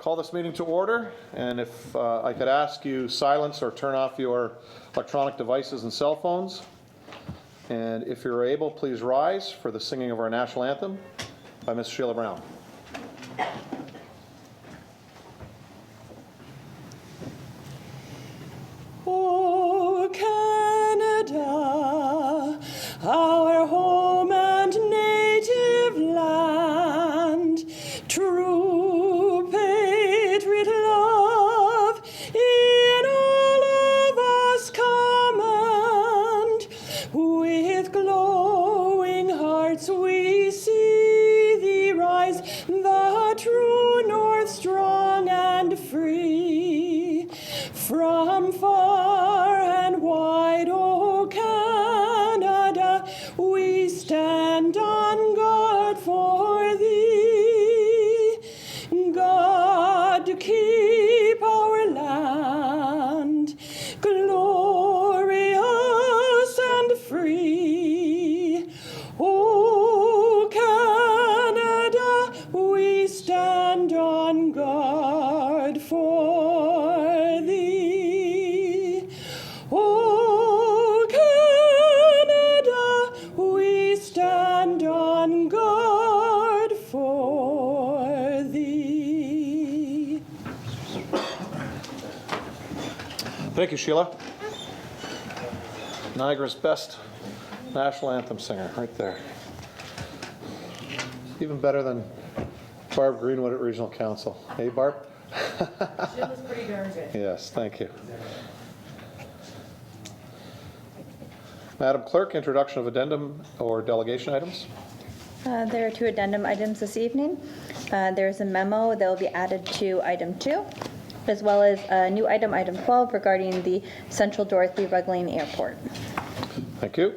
Call this meeting to order, and if I could ask you silence or turn off your electronic devices and cell phones. And if you're able, please rise for the singing of our national anthem by Ms. Sheila Brown. Oh, Canada, our home and native land, true patriot love in all of us command. With glowing hearts we see thee rise, the true north strong and free. From far and wide, O Canada, we stand on guard for thee. God, keep our land glorious and free. O Canada, we stand on guard for thee. O Canada, we stand on guard for thee. Thank you, Sheila. Niagara's best national anthem singer, right there. Even better than Barb Greenwood at Regional Council. Hey, Barb? She was pretty darn good. Yes, thank you. Madam Clerk, introduction of addendum or delegation items. There are two addendum items this evening. There's a memo that will be added to item 2, as well as a new item, item 12, regarding the Central Dorothy Rugling Airport. Thank you.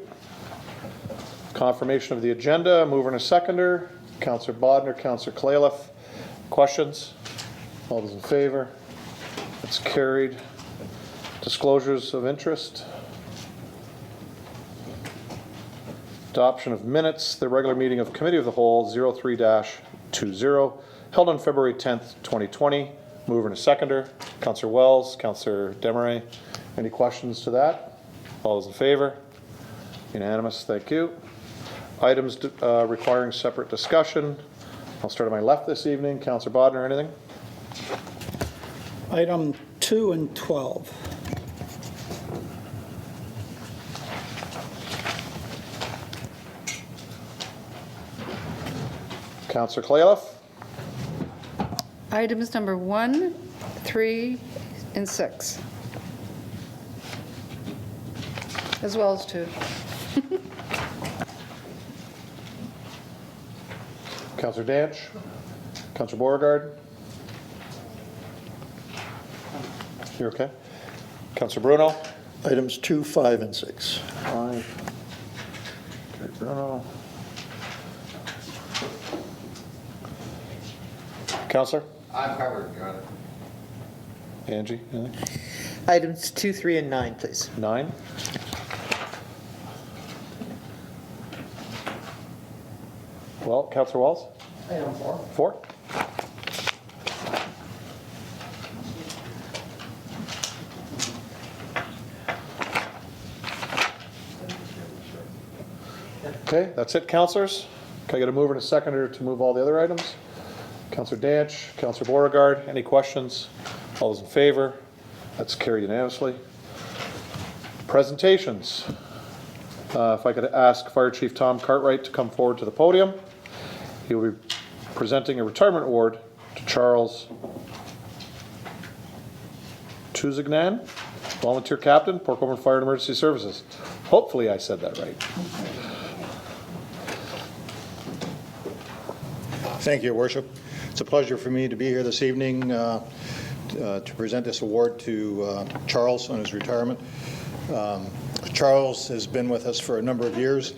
Confirmation of the agenda, mover and a seconder. Councillor Bodnar, Councillor Caleff. Questions? All those in favor? That's carried. Disclosures of interest. Adoption of minutes, the regular meeting of Committee of the Whole 03-20 held on February 10th, 2020. Mover and a seconder. Councillor Wells, Councillor Desmarais. Any questions to that? All those in favor? Unanimous, thank you. Items requiring separate discussion. I'll start on my left this evening. Councillor Bodnar, anything? Item 2 and 12. Councillor Caleff? Items number 1, 3, and 6. As well as 2. Councillor Danch? Councillor Beauregard? You're okay? Councillor Bruno? Items 2, 5, and 6. 5. Okay, Bruno. Councillor? I'm covered, Your Honor. Angie, anything? Items 2, 3, and 9, please. 9. Well, Councillor Walls? Item 4. 4. Okay, that's it, councillors. Can I get a mover and a seconder to move all the other items? Councillor Danch, Councillor Beauregard, any questions? All those in favor? That's carried unanimously. Presentations. If I could ask Fire Chief Tom Cartwright to come forward to the podium. He will be presenting a retirement award to Charles Tuzignan, volunteer captain, Port Colborne Fire and Emergency Services. Hopefully I said that right. Thank you, Your Worship. It's a pleasure for me to be here this evening to present this award to Charles on his retirement. Charles has been with us for a number of years.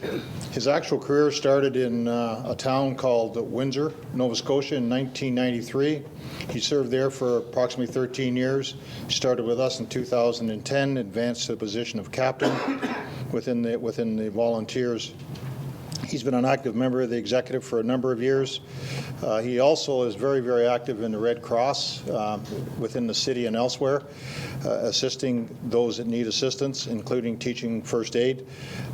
His actual career started in a town called Windsor, Nova Scotia in 1993. He served there for approximately 13 years. He started with us in 2010, advanced to the position of captain within the volunteers. He's been an active member of the executive for a number of years. He also is very, very active in the Red Cross within the city and elsewhere, assisting those that need assistance, including teaching first aid.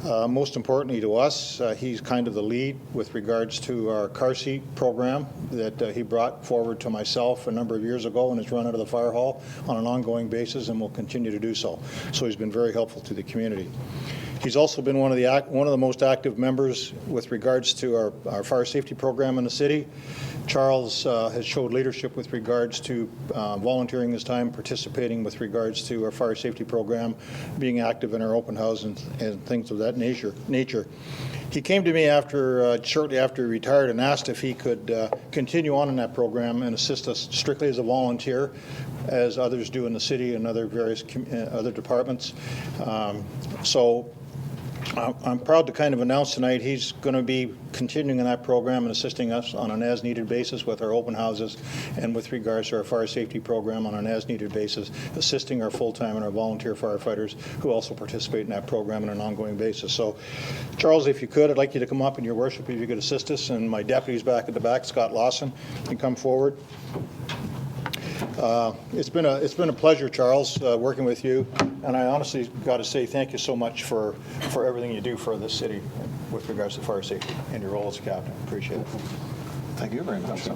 Most importantly to us, he's kind of the lead with regards to our car seat program that he brought forward to myself a number of years ago, and it's run out of the fire hall on an ongoing basis and will continue to do so. So he's been very helpful to the community. He's also been one of the most active members with regards to our fire safety program in the city. Charles has showed leadership with regards to volunteering his time, participating with regards to our fire safety program, being active in our open house and things of that nature. He came to me shortly after he retired and asked if he could continue on in that program and assist us strictly as a volunteer, as others do in the city and other various other departments. So I'm proud to kind of announce tonight he's going to be continuing in that program and assisting us on an as-needed basis with our open houses and with regards to our fire safety program on an as-needed basis, assisting our full-time and our volunteer firefighters who also participate in that program on an ongoing basis. So, Charles, if you could, I'd like you to come up, in your worship, if you could assist us, and my deputy's back at the back, Scott Lawson, can come forward. It's been a pleasure, Charles, working with you, and I honestly got to say thank you so much for everything you do for this city with regards to fire safety and your role as a captain. Appreciate it. Thank you very much.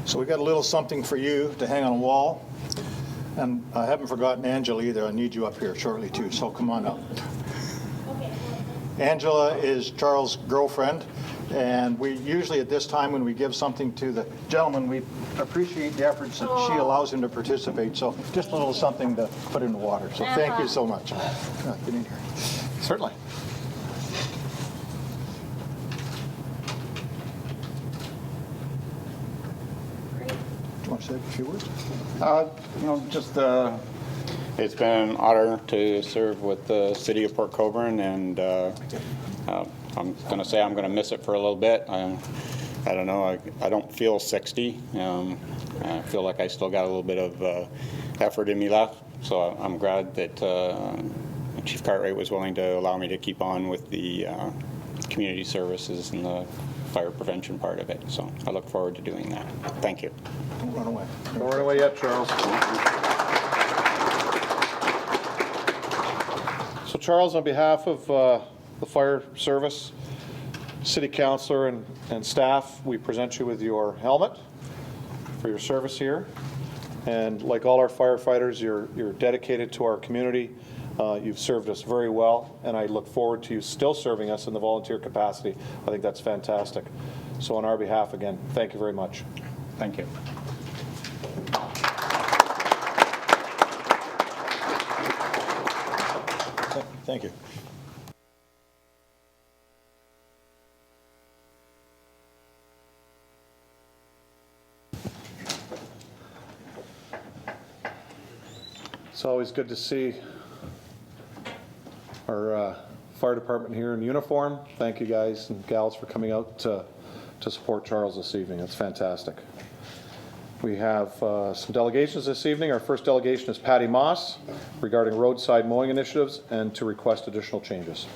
So we got a little something for you to hang on a wall, and I haven't forgotten Angela either. I need you up here shortly too, so come on up. Angela is Charles' girlfriend. And we usually at this time when we give something to the gentleman, we appreciate the efforts that she allows him to participate. So just a little something to put in the water. So thank you so much. Get in here. Certainly. Do you want to say a few words? It's been an honor to serve with the city of Port Colborne, and I'm going to say I'm going to miss it for a little bit. I don't know. I don't feel 60. I feel like I still got a little bit of effort in me left. So I'm glad that Chief Cartwright was willing to allow me to keep on with the community services and the fire prevention part of it. So I look forward to doing that. Thank you. Don't run away. Don't run away yet, Charles. So Charles, on behalf of the fire service, city councilor, and staff, we present you with your helmet for your service here. And like all our firefighters, you're dedicated to our community. You've served us very well, and I look forward to you still serving us in the volunteer capacity. I think that's fantastic. So on our behalf, again, thank you very much. Thank you. Thank you. It's always good to see our fire department here in uniform. Thank you guys and gals for coming out to support Charles this evening. That's fantastic. We have some delegations this evening. Our first delegation is Patty Moss regarding roadside mowing initiatives and to request additional changes.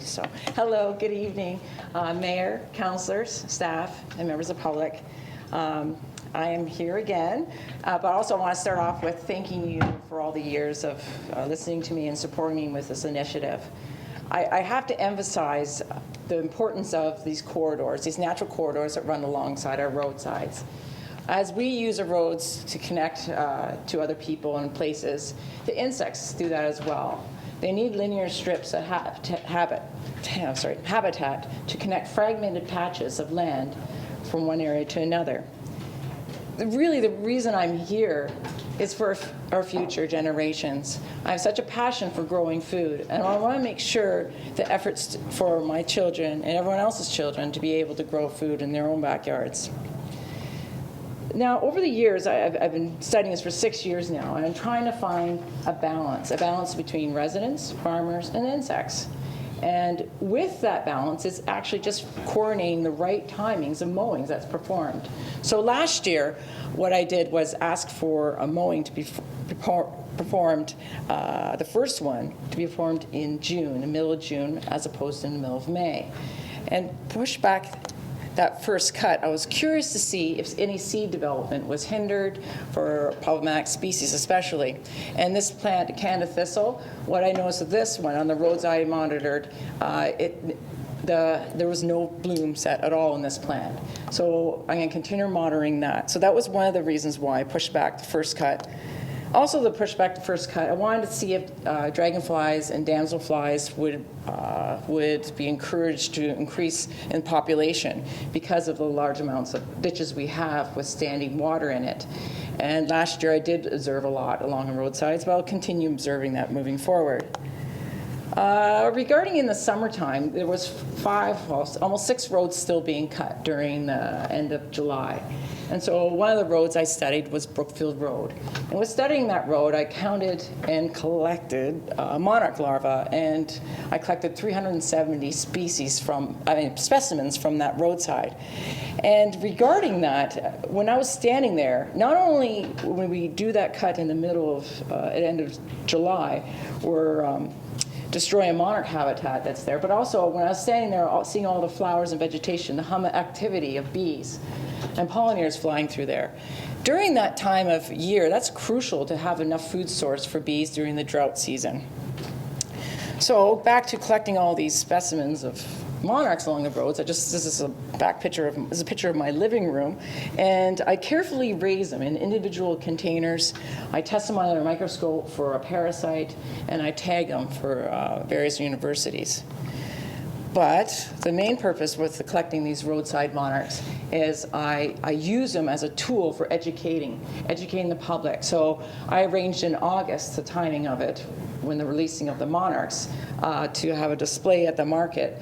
So, hello, good evening, Mayor, councilors, staff, and members of the public. I am here again, but I also want to start off with thanking you for all the years of listening to me and supporting me with this initiative. I have to emphasize the importance of these corridors, these natural corridors that run alongside our roadsides. As we use our roads to connect to other people and places, the insects do that as well. They need linear strips of habitat to connect fragmented patches of land from one area to another. Really, the reason I'm here is for our future generations. I have such a passion for growing food, and I want to make sure the efforts for my children and everyone else's children to be able to grow food in their own backyards. Now, over the years, I've been studying this for 6 years now, and I'm trying to find a balance between residents, farmers, and insects. And with that balance, it's actually just coordinating the right timings of mowings that's performed. So last year, what I did was ask for a mowing to be performed, the first one to be performed in June, the middle of June, as opposed to in the middle of May. And push back that first cut, I was curious to see if any seed development was hindered for problematic species especially. And this plant, Canada thistle, what I noticed with this one, on the roads I monitored, there was no bloom set at all in this plant. So I'm going to continue monitoring that. So that was one of the reasons why I pushed back the first cut. Also, the push back the first cut, I wanted to see if dragonflies and damselflies would be encouraged to increase in population because of the large amounts of ditches we have with standing water in it. And last year I did observe a lot along the roadsides, but I'll continue observing that moving forward. Regarding in the summertime, there was almost 6 roads still being cut during the end of July. And so one of the roads I studied was Brookfield Road. And with studying that road, I counted and collected monarch larvae, and I collected 370 specimens from that roadside. And regarding that, when I was standing there, not only when we do that cut in the middle of, at the end of July, we're destroying a monarch habitat that's there, but also when I was standing there seeing all the flowers and vegetation, the hum activity of bees and pollinators flying through there. During that time of year, that's crucial to have enough food source for bees during the drought season. So back to collecting all these specimens of monarchs along the roads. This is a picture of my living room, and I carefully raise them in individual containers. I test them under a microscope for a parasite, and I tag them for various universities. But the main purpose with collecting these roadside monarchs is I use them as a tool for educating the public. So I arranged in August, the timing of it, when the releasing of the monarchs, to have a display at the market,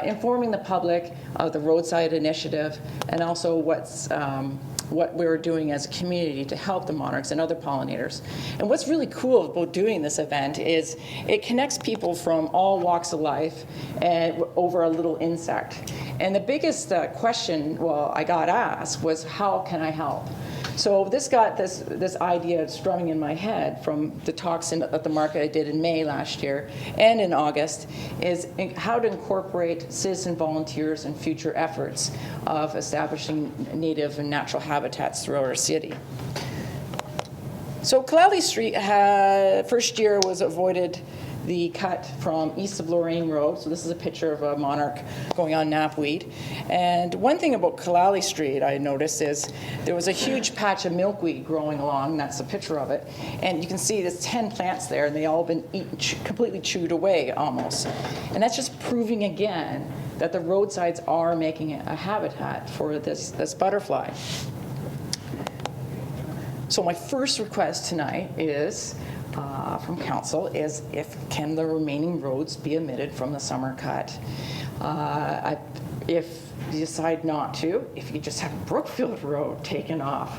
informing the public of the roadside initiative and also what we're doing as a community to help the monarchs and other pollinators. And what's really cool about doing this event is it connects people from all walks of life and over a little insect. And the biggest question, I got asked was, how can I help? So this got this idea strumming in my head from the talks at the market I did in May last year and in August, is how to incorporate citizen volunteers in future efforts of establishing native and natural habitats throughout our city. So Kalali Street first year was avoided the cut from east of Lorraine Road. So this is a picture of a monarch going on knapweed. And one thing about Kalali Street I noticed is there was a huge patch of milkweed growing along. That's a picture of it. And you can see there's 10 plants there, and they all been completely chewed away almost. And that's just proving again that the roadsides are making a habitat for this butterfly. So my first request tonight is from council is can the remaining roads be omitted from the summer cut? If you decide not to, if you just have Brookfield Road taken off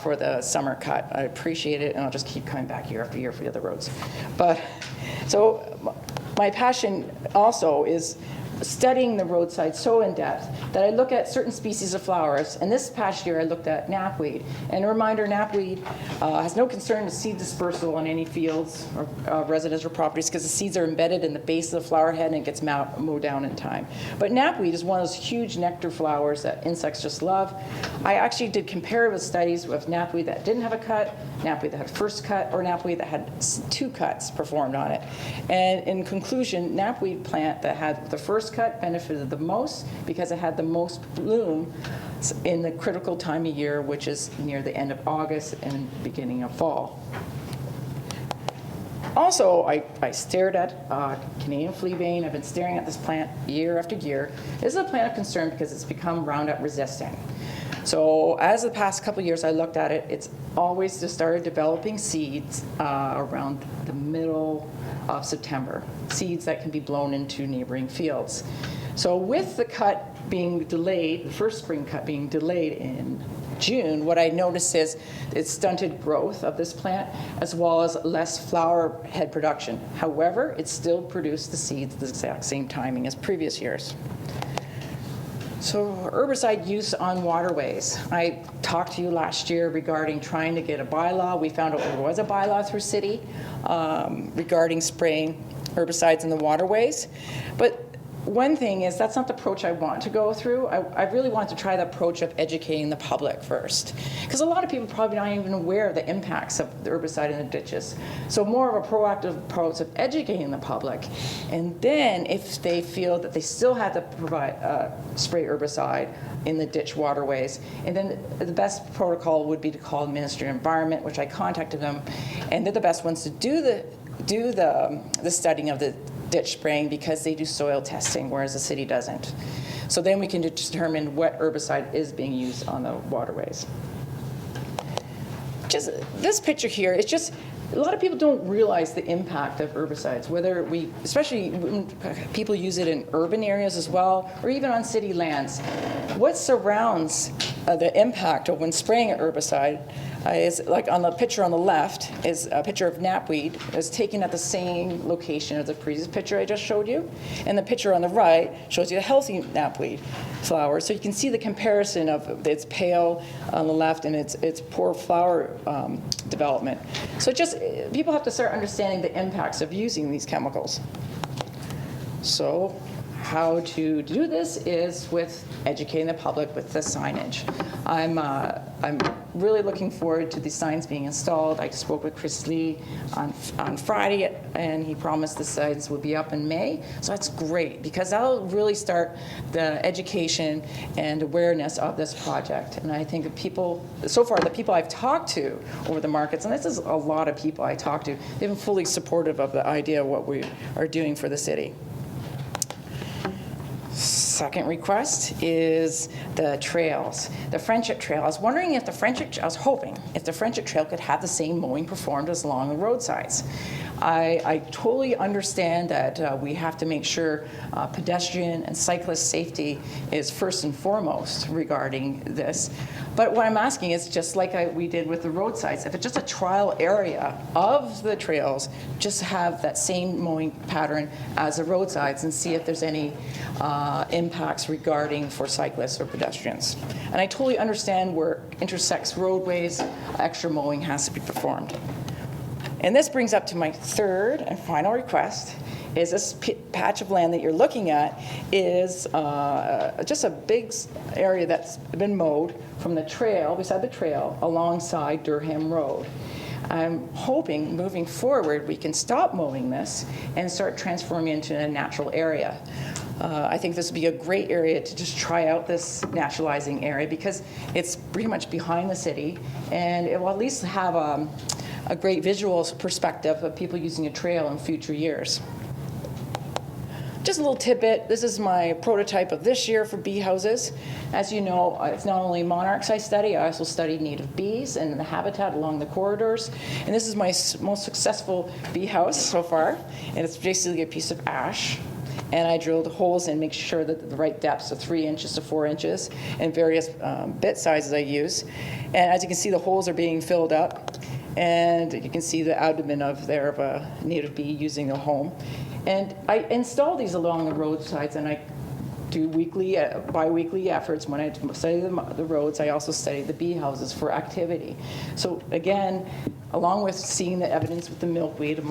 for the summer cut, I appreciate it, and I'll just keep coming back year after year for the other roads. But so my passion also is studying the roadside so in depth that I look at certain species of flowers. And this past year I looked at knapweed. And a reminder, knapweed has no concern with seed dispersal on any fields or residential properties because the seeds are embedded in the base of the flower head and it gets mowed down in time. But knapweed is one of those huge nectar flowers that insects just love. I actually did comparative studies with knapweed that didn't have a cut, knapweed that had a first cut, or knapweed that had 2 cuts performed on it. And in conclusion, knapweed plant that had the first cut benefited the most because it had the most bloom in the critical time of year, which is near the end of August and beginning of fall. Also, I stared at Canadian fleabane. I've been staring at this plant year after year. This is a plant of concern because it's become Roundup resistant. So as the past couple of years I looked at it, it's always just started developing seeds around the middle of September, seeds that can be blown into neighboring fields. So with the cut being delayed, the first spring cut being delayed in June, what I noticed is it's stunted growth of this plant as well as less flower head production. However, it still produced the seeds at the exact same timing as previous years. So herbicide use on waterways. I talked to you last year regarding trying to get a bylaw. We found out there was a bylaw through city regarding spraying herbicides in the waterways. But one thing is that's not the approach I want to go through. I really want to try the approach of educating the public first. Because a lot of people probably not even aware of the impacts of the herbicide in the ditches. So more of a proactive approach of educating the public. And then if they feel that they still have to provide spray herbicide in the ditch waterways, and then the best protocol would be to call the Ministry of Environment, which I contacted them, and they're the best ones to do the studying of the ditch spraying because they do soil testing, whereas the city doesn't. So then we can determine what herbicide is being used on the waterways. Just this picture here, it's just a lot of people don't realize the impact of herbicides, especially when people use it in urban areas as well, or even on city lands. What surrounds the impact of when spraying an herbicide is, like on the picture on the left, is a picture of knapweed. It's taken at the same location as the previous picture I just showed you. And the picture on the right shows you a healthy knapweed flower. So you can see the comparison of its pale on the left and its poor flower development. So just people have to start understanding the impacts of using these chemicals. So how to do this is with educating the public with the signage. I'm really looking forward to the signs being installed. I spoke with Chris Lee on Friday, and he promised the signs would be up in May. So that's great because that'll really start the education and awareness of this project. And I think so far, the people I've talked to over the markets, and this is a lot of people I talked to, they've been fully supportive of the idea of what we are doing for the city. Second request is the trails. The Friendship Trail. I was wondering if I was hoping if the Friendship Trail could have the same mowing performed as along the roadsides. I totally understand that we have to make sure pedestrian and cyclist safety is first and foremost regarding this. But what I'm asking is just like we did with the roadsides, if it's just a trial area of the trails, just have that same mowing pattern as the roadsides and see if there's any impacts regarding for cyclists or pedestrians. And I totally understand where intersects roadways, extra mowing has to be performed. And this brings up to my third and final request, is this patch of land that you're looking at is just a big area that's been mowed from the trail, beside the trail, alongside Durham Road. I'm hoping moving forward we can stop mowing this and start transforming it into a natural area. I think this would be a great area to just try out this naturalizing area because it's pretty much behind the city, and it will at least have a great visual perspective of people using a trail in future years. Just a little tidbit, this is my prototype of this year for bee houses. As you know, it's not only monarchs I study, I also study native bees and the habitat along the corridors. And this is my most successful bee house so far. And it's basically a piece of ash. And I drilled holes in, make sure that the right depths of 3 inches to 4 inches, and various bit sizes I use. And as you can see, the holes are being filled up. And you can see the abdomen of a native bee using a home. And I install these along the roadsides, and I do bi-weekly efforts. When I study the roads, I also study the bee houses for activity. So again, along with seeing the evidence with the milkweed, the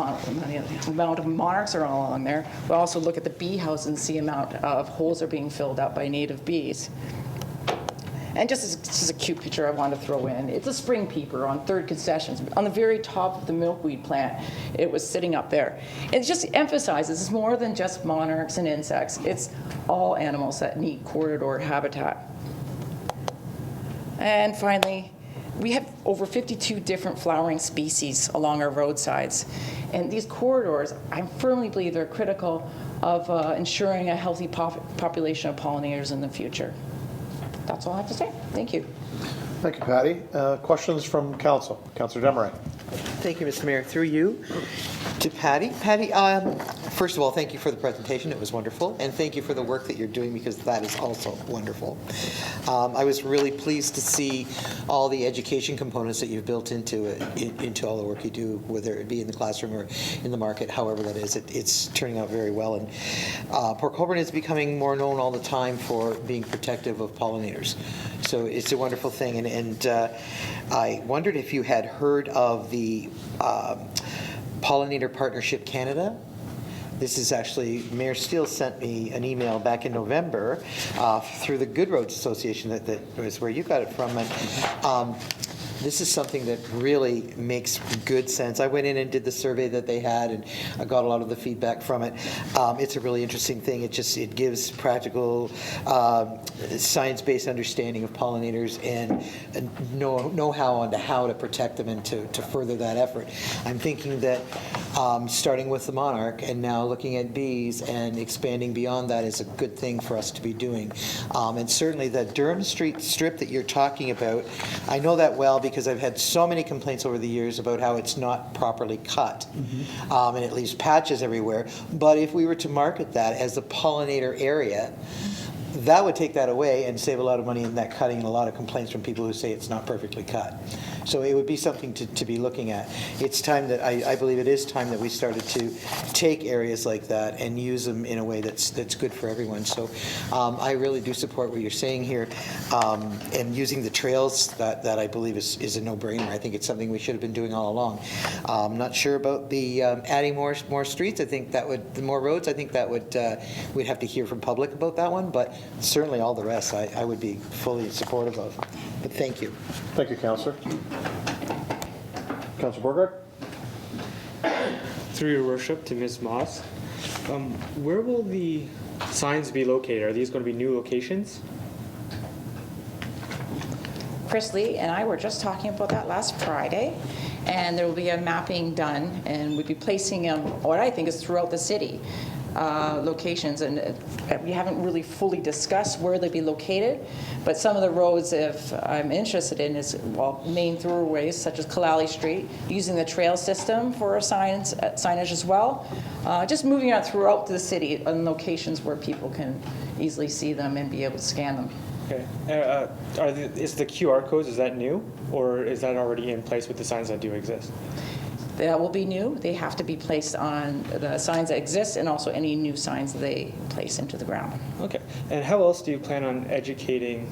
amount of monarchs are all along there, we also look at the bee houses and see the amount of holes are being filled up by native bees. And just a cute picture I wanted to throw in. It's a spring peeper on 3rd Concessions. On the very top of the milkweed plant, it was sitting up there. It just emphasizes it's more than just monarchs and insects. It's all animals that need corridor habitat. And finally, we have over 52 different flowering species along our roadsides. And these corridors, I firmly believe they're critical of ensuring a healthy population of pollinators in the future. That's all I have to say. Thank you. Thank you, Patty. Questions from council? Councilor Demeray. Thank you, Mr. Mayor. Through you, To Patty. Patty, first of all, thank you for the presentation. It was wonderful. And thank you for the work that you're doing, because that is also wonderful. I was really pleased to see all the education components that you've built into it, into all the work you do, whether it be in the classroom or in the market, however that is. It's turning out very well. And Port Colborne is becoming more known all the time for being protective of pollinators. So it's a wonderful thing. And I wondered if you had heard of the Pollinator Partnership Canada. This is actually, Mayor Steele sent me an email back in November through the Good Roads Association, that was where you got it from. And this is something that really makes good sense. I went in and did the survey that they had, and I got a lot of the feedback from it. It's a really interesting thing. It gives practical, science-based understanding of pollinators and know-how on how to protect them and to further that effort. I'm thinking that starting with the monarch and now looking at bees and expanding beyond that is a good thing for us to be doing. And certainly the Durham Street strip that you're talking about, I know that well because I've had so many complaints over the years about how it's not properly cut, and it leaves patches everywhere. But if we were to market that as a pollinator area, that would take that away and save a lot of money in that cutting and a lot of complaints from people who say it's not perfectly cut. So it would be something to be looking at. It's time that, I believe it is time that we started to take areas like that and use them in a way that's good for everyone. So I really do support what you're saying here. And using the trails, that I believe is a no-brainer. I think it's something we should have been doing all along. I'm not sure about the adding more streets. I think that would, more roads, I think that would, we'd have to hear from public about that one, but certainly all the rest I would be fully supportive of. But thank you. Thank you, Councillor. Councillor Borgard? Through your worship to Ms. Moss, where will the signs be located? Are these going to be new locations? Chris Lee and I were just talking about that last Friday, and there will be a mapping done, and we'll be placing them, what I think is throughout the city, locations, and we haven't really fully discussed where they'll be located, but some of the roads, if I'm interested in, is, well, main thoroughways such as Kalali Street, using the trail system for our signage as well, just moving out throughout the city on locations where people can easily see them and be able to scan them. Okay. Is the QR codes, is that new, or is that already in place with the signs that do exist? That will be new. They have to be placed on the signs that exist and also any new signs they place into the ground. Okay. And how else do you plan on educating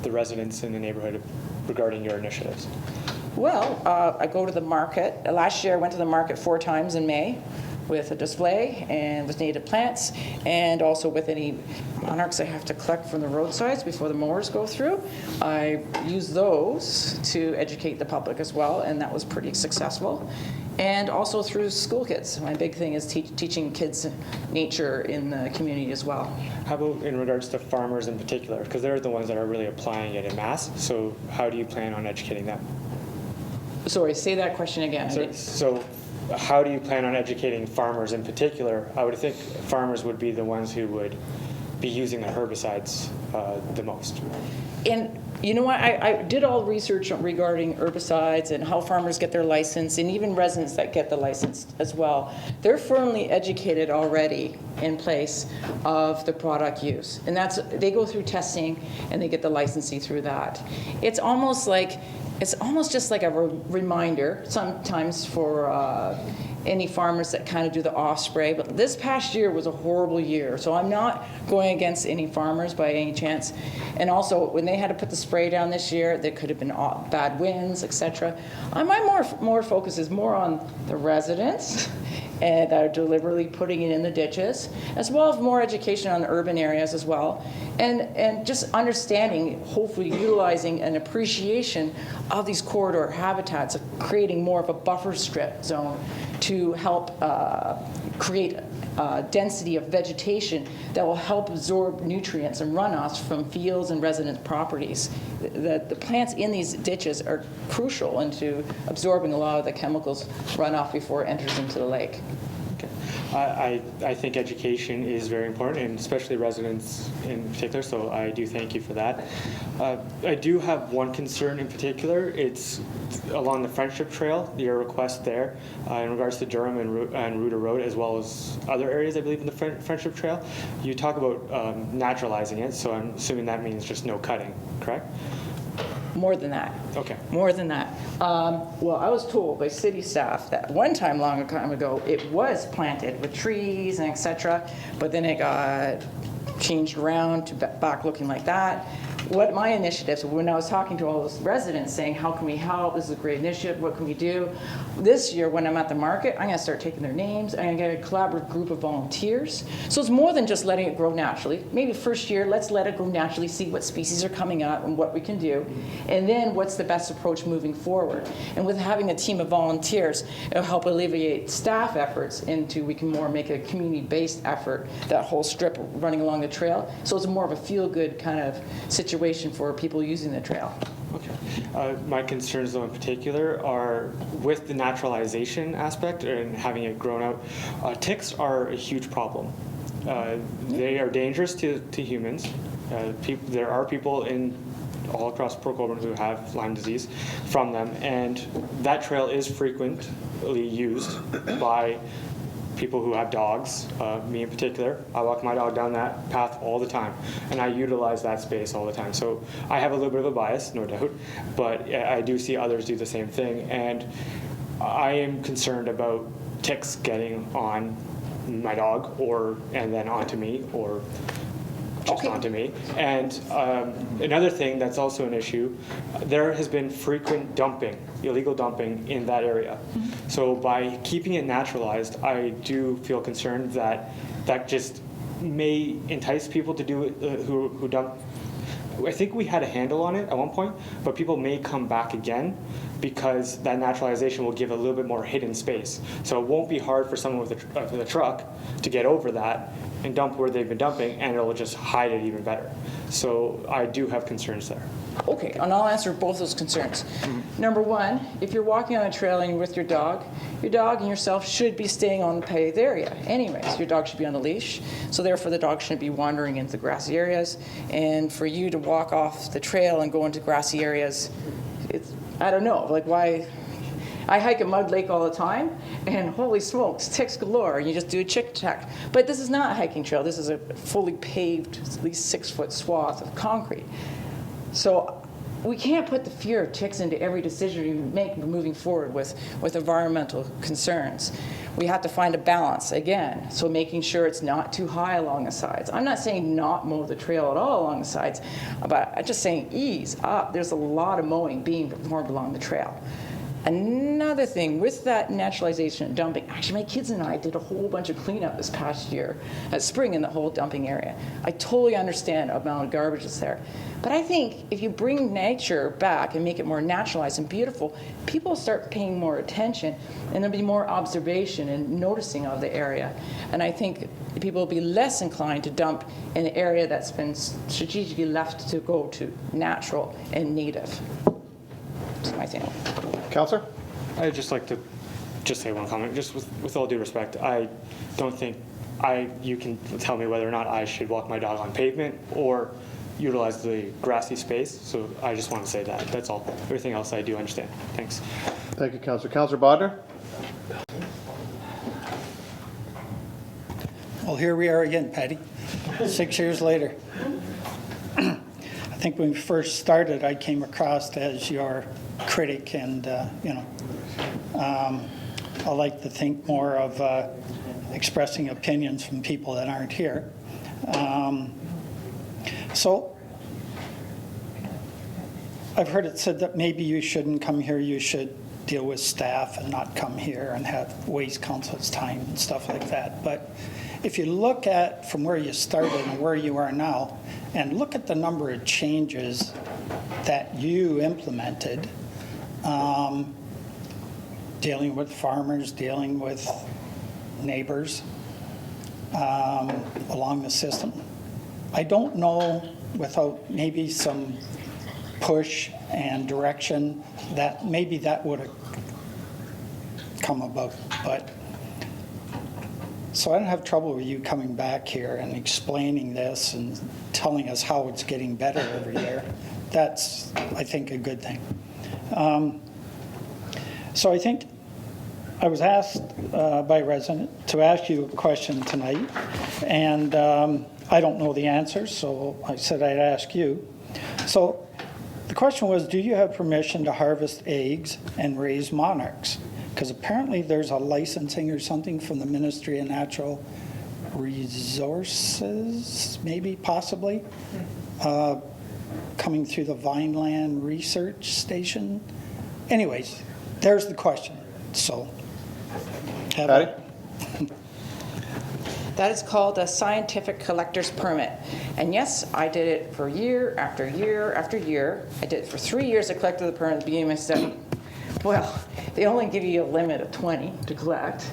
the residents in the neighborhood regarding your initiatives? Well, I go to the market. Last year I went to the market 4 times in May with a display and with native plants, and also with any monarchs I have to collect from the roadsides before the mowers go through. I use those to educate the public as well, and that was pretty successful. And also through school kids. My big thing is teaching kids nature in the community as well. How about in regards to farmers in particular? Because they're the ones that are really applying it en masse. So how do you plan on educating them? Sorry, say that question again. So how do you plan on educating farmers in particular? I would think farmers would be the ones who would be using the herbicides the most. And you know what, I did all research regarding herbicides and how farmers get their license, and even residents that get the license as well. They're firmly educated already in place of the product use. And they go through testing and they get the licensing through that. It's almost just like a reminder sometimes for any farmers that kind of do the off spray. But this past year was a horrible year, so I'm not going against any farmers by any chance. And also, when they had to put the spray down this year, there could have been bad winds, etc. My more focus is more on the residents and that are deliberately putting it in the ditches, as well as more education on urban areas as well, and just understanding, hopefully utilizing an appreciation of these corridor habitats, of creating more of a buffer strip zone to help create density of vegetation that will help absorb nutrients and runoffs from fields and resident properties. The plants in these ditches are crucial into absorbing a lot of the chemicals runoff before it enters into the lake. Okay. I think education is very important, and especially residents in particular, so I do thank you for that. I do have one concern in particular. It's along the Friendship Trail, your request there in regards to Durham and Rooter Road, as well as other areas, I believe, in the Friendship Trail. You talk about naturalizing it, so I'm assuming that means just no cutting, correct? More than that. Okay. More than that. Well, I was told by city staff that one time long time ago, it was planted with trees and et cetera, but then it got changed around to back looking like that. What my initiatives, when I was talking to all those residents saying, how can we help? This is a great initiative. What can we do? This year, when I'm at the market, I'm going to start taking their names. I'm going to get a collaborative group of volunteers. So it's more than just letting it grow naturally. Maybe first year, let's let it grow naturally, see what species are coming up and what we can do. And then what's the best approach moving forward. And with having a team of volunteers, it'll help alleviate staff efforts into we can more make a community-based effort, that whole strip running along the trail. So it's more of a feel-good kind of situation for people using the trail. Okay. My concerns, though, in particular, are with the naturalization aspect and having it grown out. Ticks are a huge problem. They are dangerous to humans. There are people all across Port Colborne who have Lyme disease from them, and that trail is frequently used by people who have dogs, me in particular. I walk my dog down that path all the time, and I utilize that space all the time. So I have a little bit of a bias, no doubt, but I do see others do the same thing, and I am concerned about ticks getting on my dog and then onto me, or just onto me. And another thing that's also an issue, there has been frequent dumping, illegal dumping in that area. So by keeping it naturalized, I do feel concerned that that just may entice people to do it who dump. I think we had a handle on it at one point, but people may come back again because that naturalization will give a little bit more hidden space. So it won't be hard for someone with a truck to get over that and dump where they've been dumping, and it'll just hide it even better. So I do have concerns there. Okay, and I'll answer both those concerns. Number one, if you're walking on a trail and you're with your dog and yourself should be staying on the paved area. Anyways, your dog should be on a leash, so therefore the dog shouldn't be wandering into the grassy areas. And for you to walk off the trail and go into grassy areas, I don't know, like why? I hike a mud lake all the time, and holy smokes, ticks galore, and you just do a chick check. But this is not a hiking trail. This is a fully paved, at least 6-foot swath of concrete. So we can't put the fear of ticks into every decision we make moving forward with environmental concerns. We have to find a balance, again, so making sure it's not too high along the sides. I'm not saying not mow the trail at all along the sides, but I'm just saying ease up. There's a lot of mowing being performed along the trail. Another thing, with that naturalization and dumping, actually my kids and I did a whole bunch of cleanup this past year at spring in the whole dumping area. I totally understand the amount of garbage that's there. But I think if you bring nature back and make it more naturalized and beautiful, people start paying more attention, and there'll be more observation and noticing of the area. And I think people will be less inclined to dump in an area that's been strategically left to go to natural and native. That's my thing. Counselor? I'd just like to just say one comment, just with all due respect. I don't think you can tell me whether or not I should walk my dog on pavement or utilize the grassy space. So I just want to say that. That's all. Everything else I do understand. Thanks. Thank you, Counselor. Counselor Bodnar? Well, here we are again, Patty, 6 years later. I think when we first started, I came across as your critic, and I like to think more of expressing opinions from people that aren't here. So I've heard it said that maybe you shouldn't come here, you should deal with staff and not come here and have waste council's time and stuff like that. But if you look at from where you started and where you are now, and look at the number of changes that you implemented, dealing with farmers, dealing with neighbors along the system, I don't know, without maybe some push and direction, that maybe that would have come about. But So I don't have trouble with you coming back here and explaining this and telling us how it's getting better every year. That's, I think, a good thing. So I think I was asked by a resident to ask you a question tonight, and I don't know the answer, so I said I'd ask you. So the question was, do you have permission to harvest eggs and raise monarchs? Because apparently there's a licensing or something from the Ministry of Natural Resources, maybe, possibly, coming through the Vineland Research Station. Anyways, there's the question. So, have Patty? it. That is called a scientific collector's permit. And yes, I did it for year after year after year. I did it for 3 years. I collected the permit at the beginning of my study. Well, they only give you a limit of 20 to collect.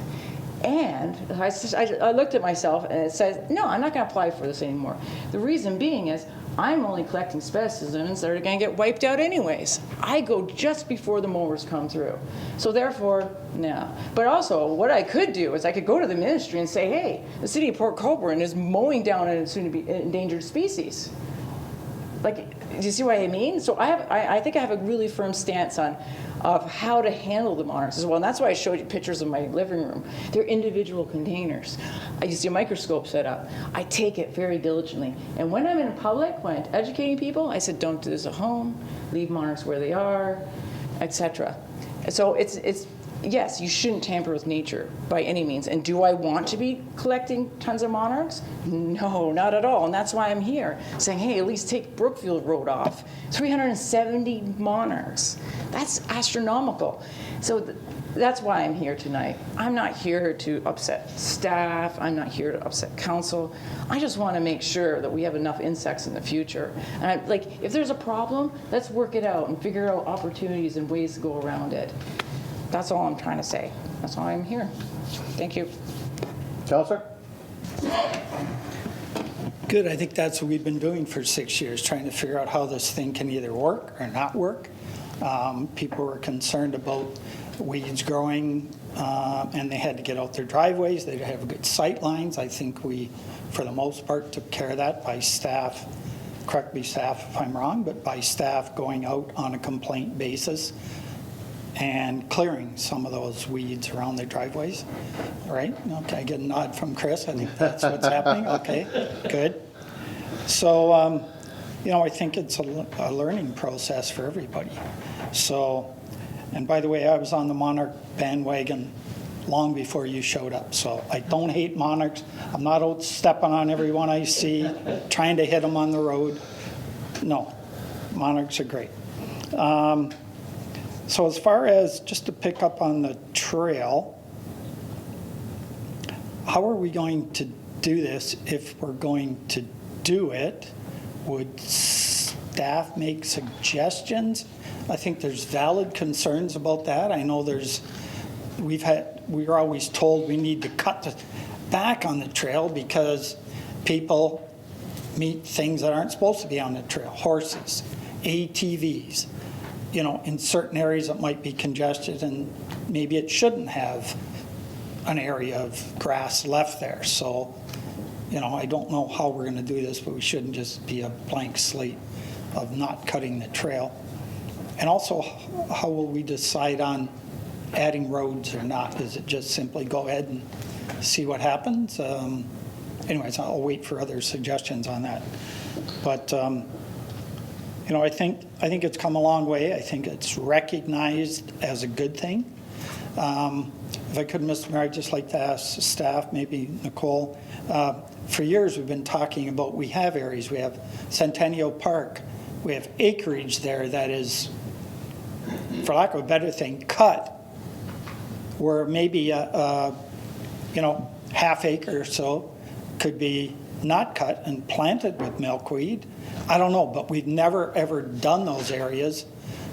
And I looked at myself and it says, no, I'm not going to apply for this anymore. The reason being is I'm only collecting specimens that are going to get wiped out anyways. I go just before the mowers come through. So therefore, no. But also, what I could do is I could go to the ministry and say, hey, the city of Port Colborne is mowing down a soon-to-be endangered species. Like, do you see what I mean? So I think I have a really firm stance of how to handle the monarchs as well. And that's why I showed you pictures of my living room. They're individual containers. I use a microscope set up. I take it very diligently. And when I'm in public, when I'm educating people, I said, don't do this at home, leave monarchs where they are, etc. So it's yes, you shouldn't tamper with nature by any means. And do I want to be collecting tons of monarchs? No, not at all. And that's why I'm here, saying, hey, at least take Brookfield Road off. 370 monarchs. That's astronomical. So that's why I'm here tonight. I'm not here to upset staff. I'm not here to upset council. I just want to make sure that we have enough insects in the future. And if there's a problem, let's work it out and figure out opportunities and ways to go around it. That's all I'm trying to say. That's why I'm here. Thank you. Counselor? Good. I think that's what we've been doing for 6 years, trying to figure out how this thing can either work or not work. People were concerned about weeds growing, and they had to get out their driveways. They have good sight lines. I think we, for the most part, took care of that by staff. Correct me, staff, if I'm wrong, but by staff going out on a complaint basis and clearing some of those weeds around their driveways, right? Okay, I get a nod from Chris. I think that's what's happening. Okay, good. So, I think it's a learning process for everybody. So, and by the way, I was on the monarch bandwagon long before you showed up. So I don't hate monarchs. I'm not out stepping on everyone I see, trying to hit them on the road. No, monarchs are great. So as far as, just to pick up on the trail, how are we going to do this if we're going to do it? Would staff make suggestions? I think there's valid concerns about that. I know we're always told we need to cut back on the trail because people meet things that aren't supposed to be on the trail. Horses, ATVs. In certain areas it might be congested and maybe it shouldn't have an area of grass left there. So, I don't know how we're going to do this, but we shouldn't just be a blank slate of not cutting the trail. And also, how will we decide on adding roads or not? Is it just simply go ahead and see what happens? Anyways, I'll wait for other suggestions on that. But, I think it's come a long way. I think it's recognized as a good thing. If I could, Mr. Mayor, I'd just like to ask staff, maybe Nicole, for years we've been talking about, we have areas, we have Centennial Park, we have acreage there that is, for lack of a better thing, cut, where maybe half acre or so could be not cut and planted with milkweed. I don't know, but we've never ever done those areas.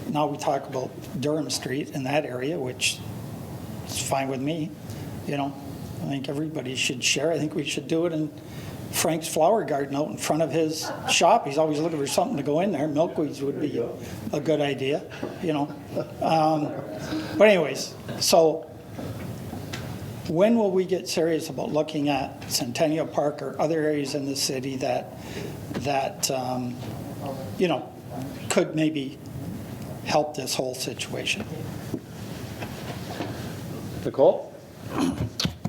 Now we talk about Durham Street in that area, which is fine with me. I think everybody should share. I think we should do it in Frank's flower garden out in front of his shop. He's always looking for something to go in there. Milkweeds would be a good idea, But anyways, so when will we get serious about looking at Centennial Park or other areas in the city that you know, could maybe help this whole situation? Nicole?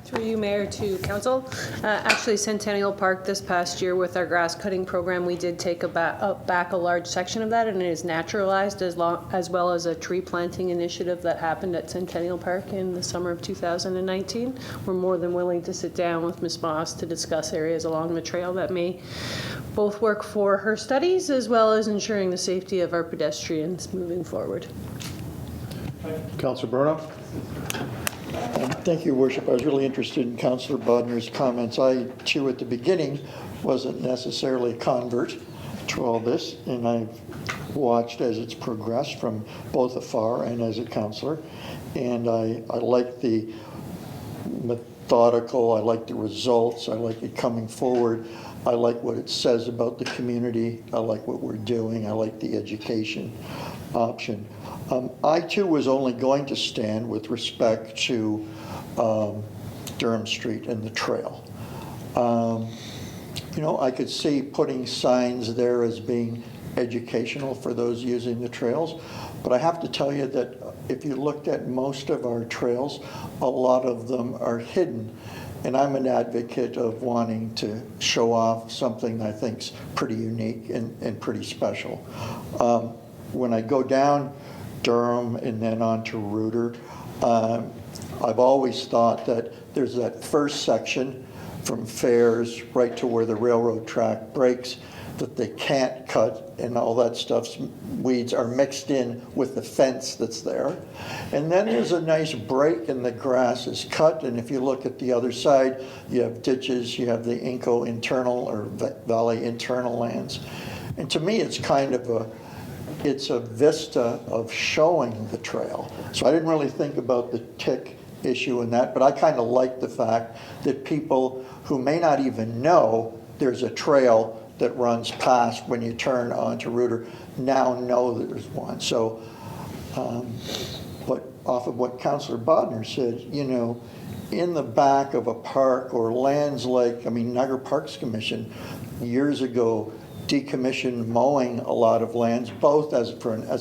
Through you, Mayor, to Council. Actually, Centennial Park this past year with our grass cutting program, we did take back a large section of that, and it is naturalized as well as a tree planting initiative that happened at Centennial Park in the summer of 2019. We're more than willing to sit down with Ms. Moss to discuss areas along the trail that may both work for her studies as well as ensuring the safety of our pedestrians moving forward. Councillor Bruno? Thank you, Your Worship. I was really interested in Councillor Bodner's comments. I, too, at the beginning, wasn't necessarily a convert to all this, and I've watched as it's progressed from both afar and as a councillor. And I like the methodical, I like the results, I like it coming forward. I like what it says about the community. I like what we're doing. I like the education option. I, too, was only going to stand with respect to Durham Street and the trail. You know, I could see putting signs there as being educational for those using the trails, but I have to tell you that if you looked at most of our trails, a lot of them are hidden. And I'm an advocate of wanting to show off something I think's pretty unique and pretty special. When I go down Durham and then on to Reuter, I've always thought that there's that first section from Fairs right to where the railroad track breaks that they can't cut, and all that stuff's weeds are mixed in with the fence that's there. And then there's a nice break and the grass is cut, and if you look at the other side, you have ditches, you have the Inco internal or Valley internal lands. And to me, it's kind of it's a vista of showing the trail. So I didn't really think about the tick issue in that, but I kind of like the fact that people who may not even know there's a trail that runs past when you turn onto Reuter now know that there's one. So, but off of what Councillor Bodner said, you know, in the back of a park or lands like, I mean, Niagara Parks Commission years ago decommissioned mowing a lot of lands, both as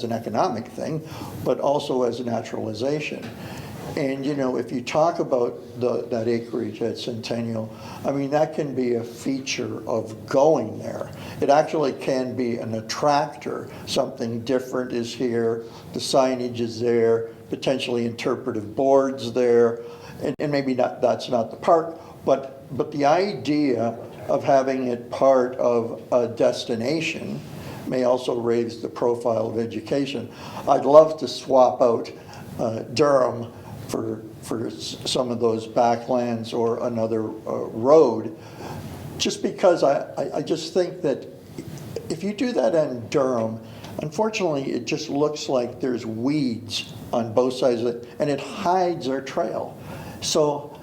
an economic thing, but also as a naturalization. And, you know, if you talk about that acreage at Centennial, I mean, that can be a feature of going there. It actually can be an attractor. Something different is here, the signage is there, potentially interpretive boards there, and maybe that's not the park, but the idea of having it part of a destination may also raise the profile of education. I'd love to swap out Durham for some of those backlands or another road, just because I just think that if you do that in Durham, unfortunately it just looks like there's weeds on both sides of it, and it hides our trail. So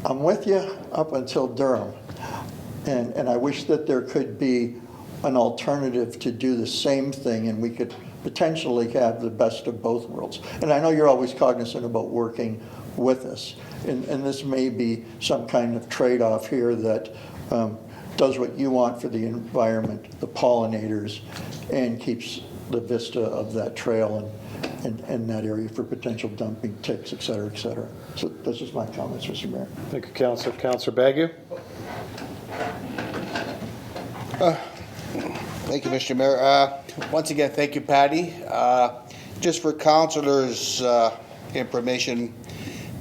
I'm with you up until Durham, and I wish that there could be an alternative to do the same thing, and we could potentially have the best of both worlds. And I know you're always cognizant about working with us, and this may be some kind of trade-off here that does what you want for the environment, the pollinators, and keeps the vista of that trail and that area for potential dumping, ticks, et cetera, et cetera. So those are my comments, Mr. Mayor. Thank you, Councillor. Councillor Bagu? Thank you, Mr. Mayor. Once again, thank you, Patty. Just for councillors' information,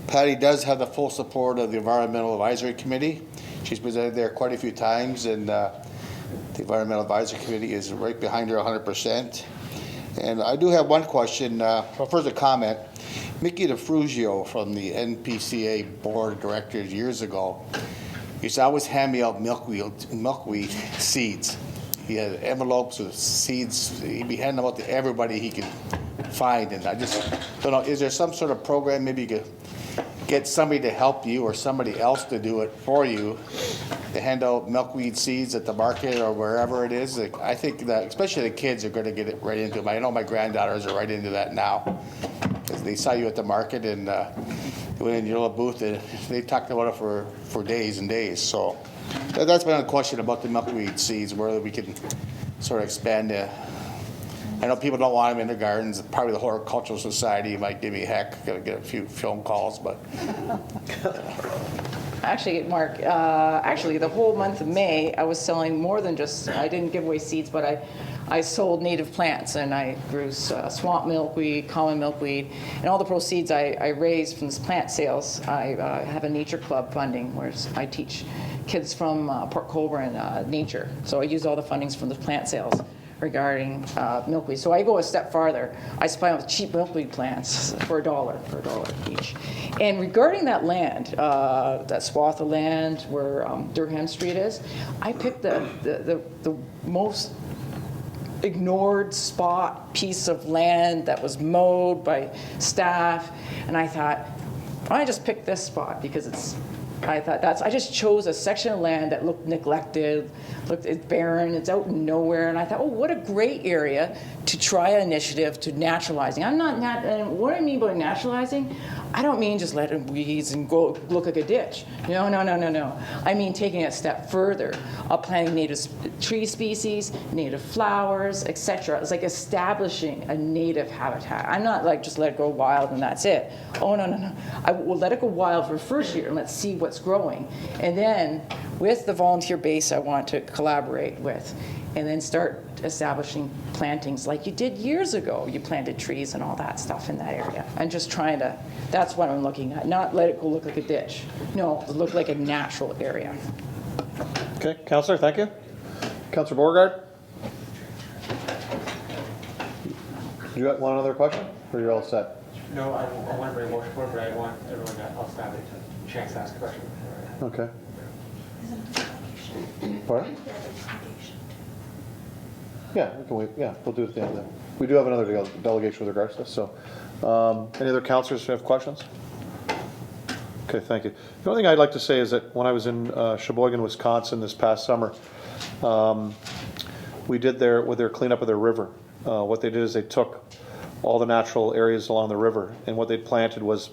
Patty does have the full support of the Environmental Advisory Committee. She's presented there quite a few times, and the Environmental Advisory Committee is right behind her 100%. And I do have one question, well, first a comment. Mickey DeFrugio from the NPCA Board of Directors years ago used to always hand me out milkweed seeds. He had envelopes with seeds. He'd be handing them out to everybody he could find. And I just don't know, is there some sort of program maybe you could get somebody to help you or somebody else to do it for you to hand out milkweed seeds at the market or wherever it is? Like, I think that especially the kids are going to get it right into it. I know my granddaughters are right into that now because they saw you at the market, and it went in your little booth, and they talked about it for days and days. So that's been a question about the milkweed seeds, whether we can sort of expand it. I know people don't want them in their gardens. Probably the Horticultural Society might give me heck. Gotta get a few phone calls, but Actually, Mark, actually, the whole month of May, I was selling more than just, I didn't give away seeds, but I sold native plants, and I grew swamp milkweed, common milkweed, and all the proceeds I raised from this plant sales, I have a nature club funding, where I teach kids from Port Colborne nature. So I use all the fundings from the plant sales regarding milkweed. So I go a step farther. I supply them with cheap milkweed plants for $1 each. And regarding that land, that swath of land where Durham Street is, I picked the most ignored spot piece of land that was mowed by staff, and I thought, I just picked this spot because I just chose a section of land that looked neglected, it's barren, it's out in nowhere, and I thought, oh, what a great area to try an initiative to naturalizing. And what I mean by naturalizing, I don't mean just letting weeds and go look like a ditch. No. I mean taking it a step further, planting native tree species, native flowers, etc. It's like establishing a native habitat. I'm not like just let it go wild and that's it. Oh, no. I will let it go wild for the first year and let's see what's growing. And then with the volunteer base I want to collaborate with, and then start establishing plantings like you did years ago. You planted trees and all that stuff in that area. And just trying to, that's what I'm looking at. Not let it go look like a ditch. No, look like a natural area. Okay, Councillor, thank you. Councillor Beauregard? Do you have one other question, or you're all set? No, I want to bring a motion forward, but I want everyone else to have a chance to ask a question. Okay. Pardon? Yeah, we'll do it at the end of that. We do have another delegation with regards to this, so. Any other councillors who have questions? Okay, thank you. The only thing I'd like to say is that when I was in Sheboygan, Wisconsin this past summer, we did with their cleanup of their river. What they did is they took all the natural areas along the river, and what they planted was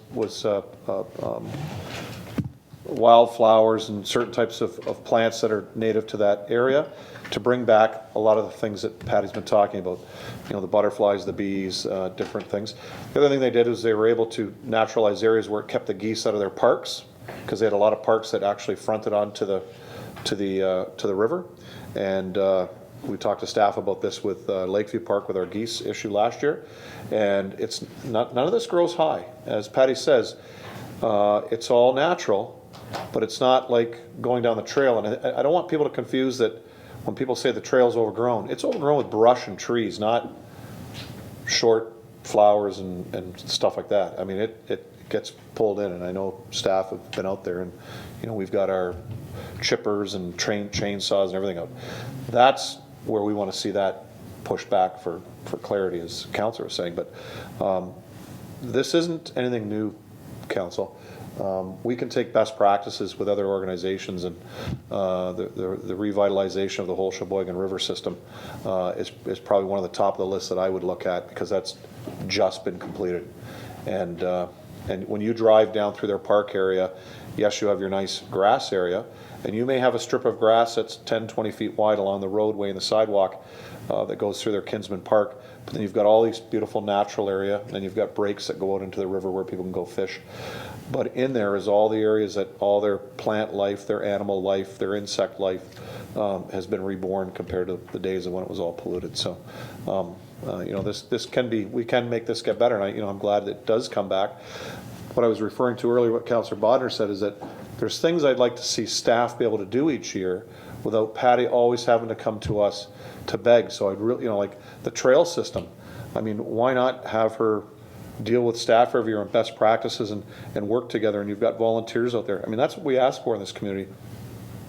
wildflowers and certain types of plants that are native to that area, to bring back a lot of the things that Patty's been talking about, the butterflies, the bees, different things. The other thing they did is they were able to naturalize areas where it kept the geese out of their parks, because they had a lot of parks that actually fronted onto to the river. And we talked to staff about this with Lakeview Park with our geese issue last year, and it's none of this grows high, as Patty says. It's all natural, but it's not like going down the trail. And I don't want people to confuse that. When people say the trail's overgrown, it's overgrown with brush and trees, not short flowers and stuff like that. I mean, it gets pulled in, and I know staff have been out there, and we've got our chippers and chainsaws and everything out. That's where we want to see that pushed back for clarity, as Councillor was saying. But this isn't anything new, Council. We can take best practices with other organizations, and the revitalization of the whole Sheboygan River system is probably one of the top of the list that I would look at, because that's just been completed. And when you drive down through their park area, yes, you have your nice grass area, and you may have a strip of grass that's 10, 20 feet wide along the roadway and the sidewalk that goes through their Kinsman Park. But then you've got all these beautiful natural area, and then you've got breaks that go out into the river where people can go fish. But in there is all the areas that all their plant life, their animal life, their insect life has been reborn compared to the days of when it was all polluted. So, this can be, we can make this get better, and I'm glad that it does come back. What I was referring to earlier, what Councillor Bodner said, is that there's things I'd like to see staff be able to do each year without Patty always having to come to us to beg. So I'd really, like the trail system. I mean, why not have her deal with staff every year on best practices and work together, and you've got volunteers out there. I mean, that's what we ask for in this community.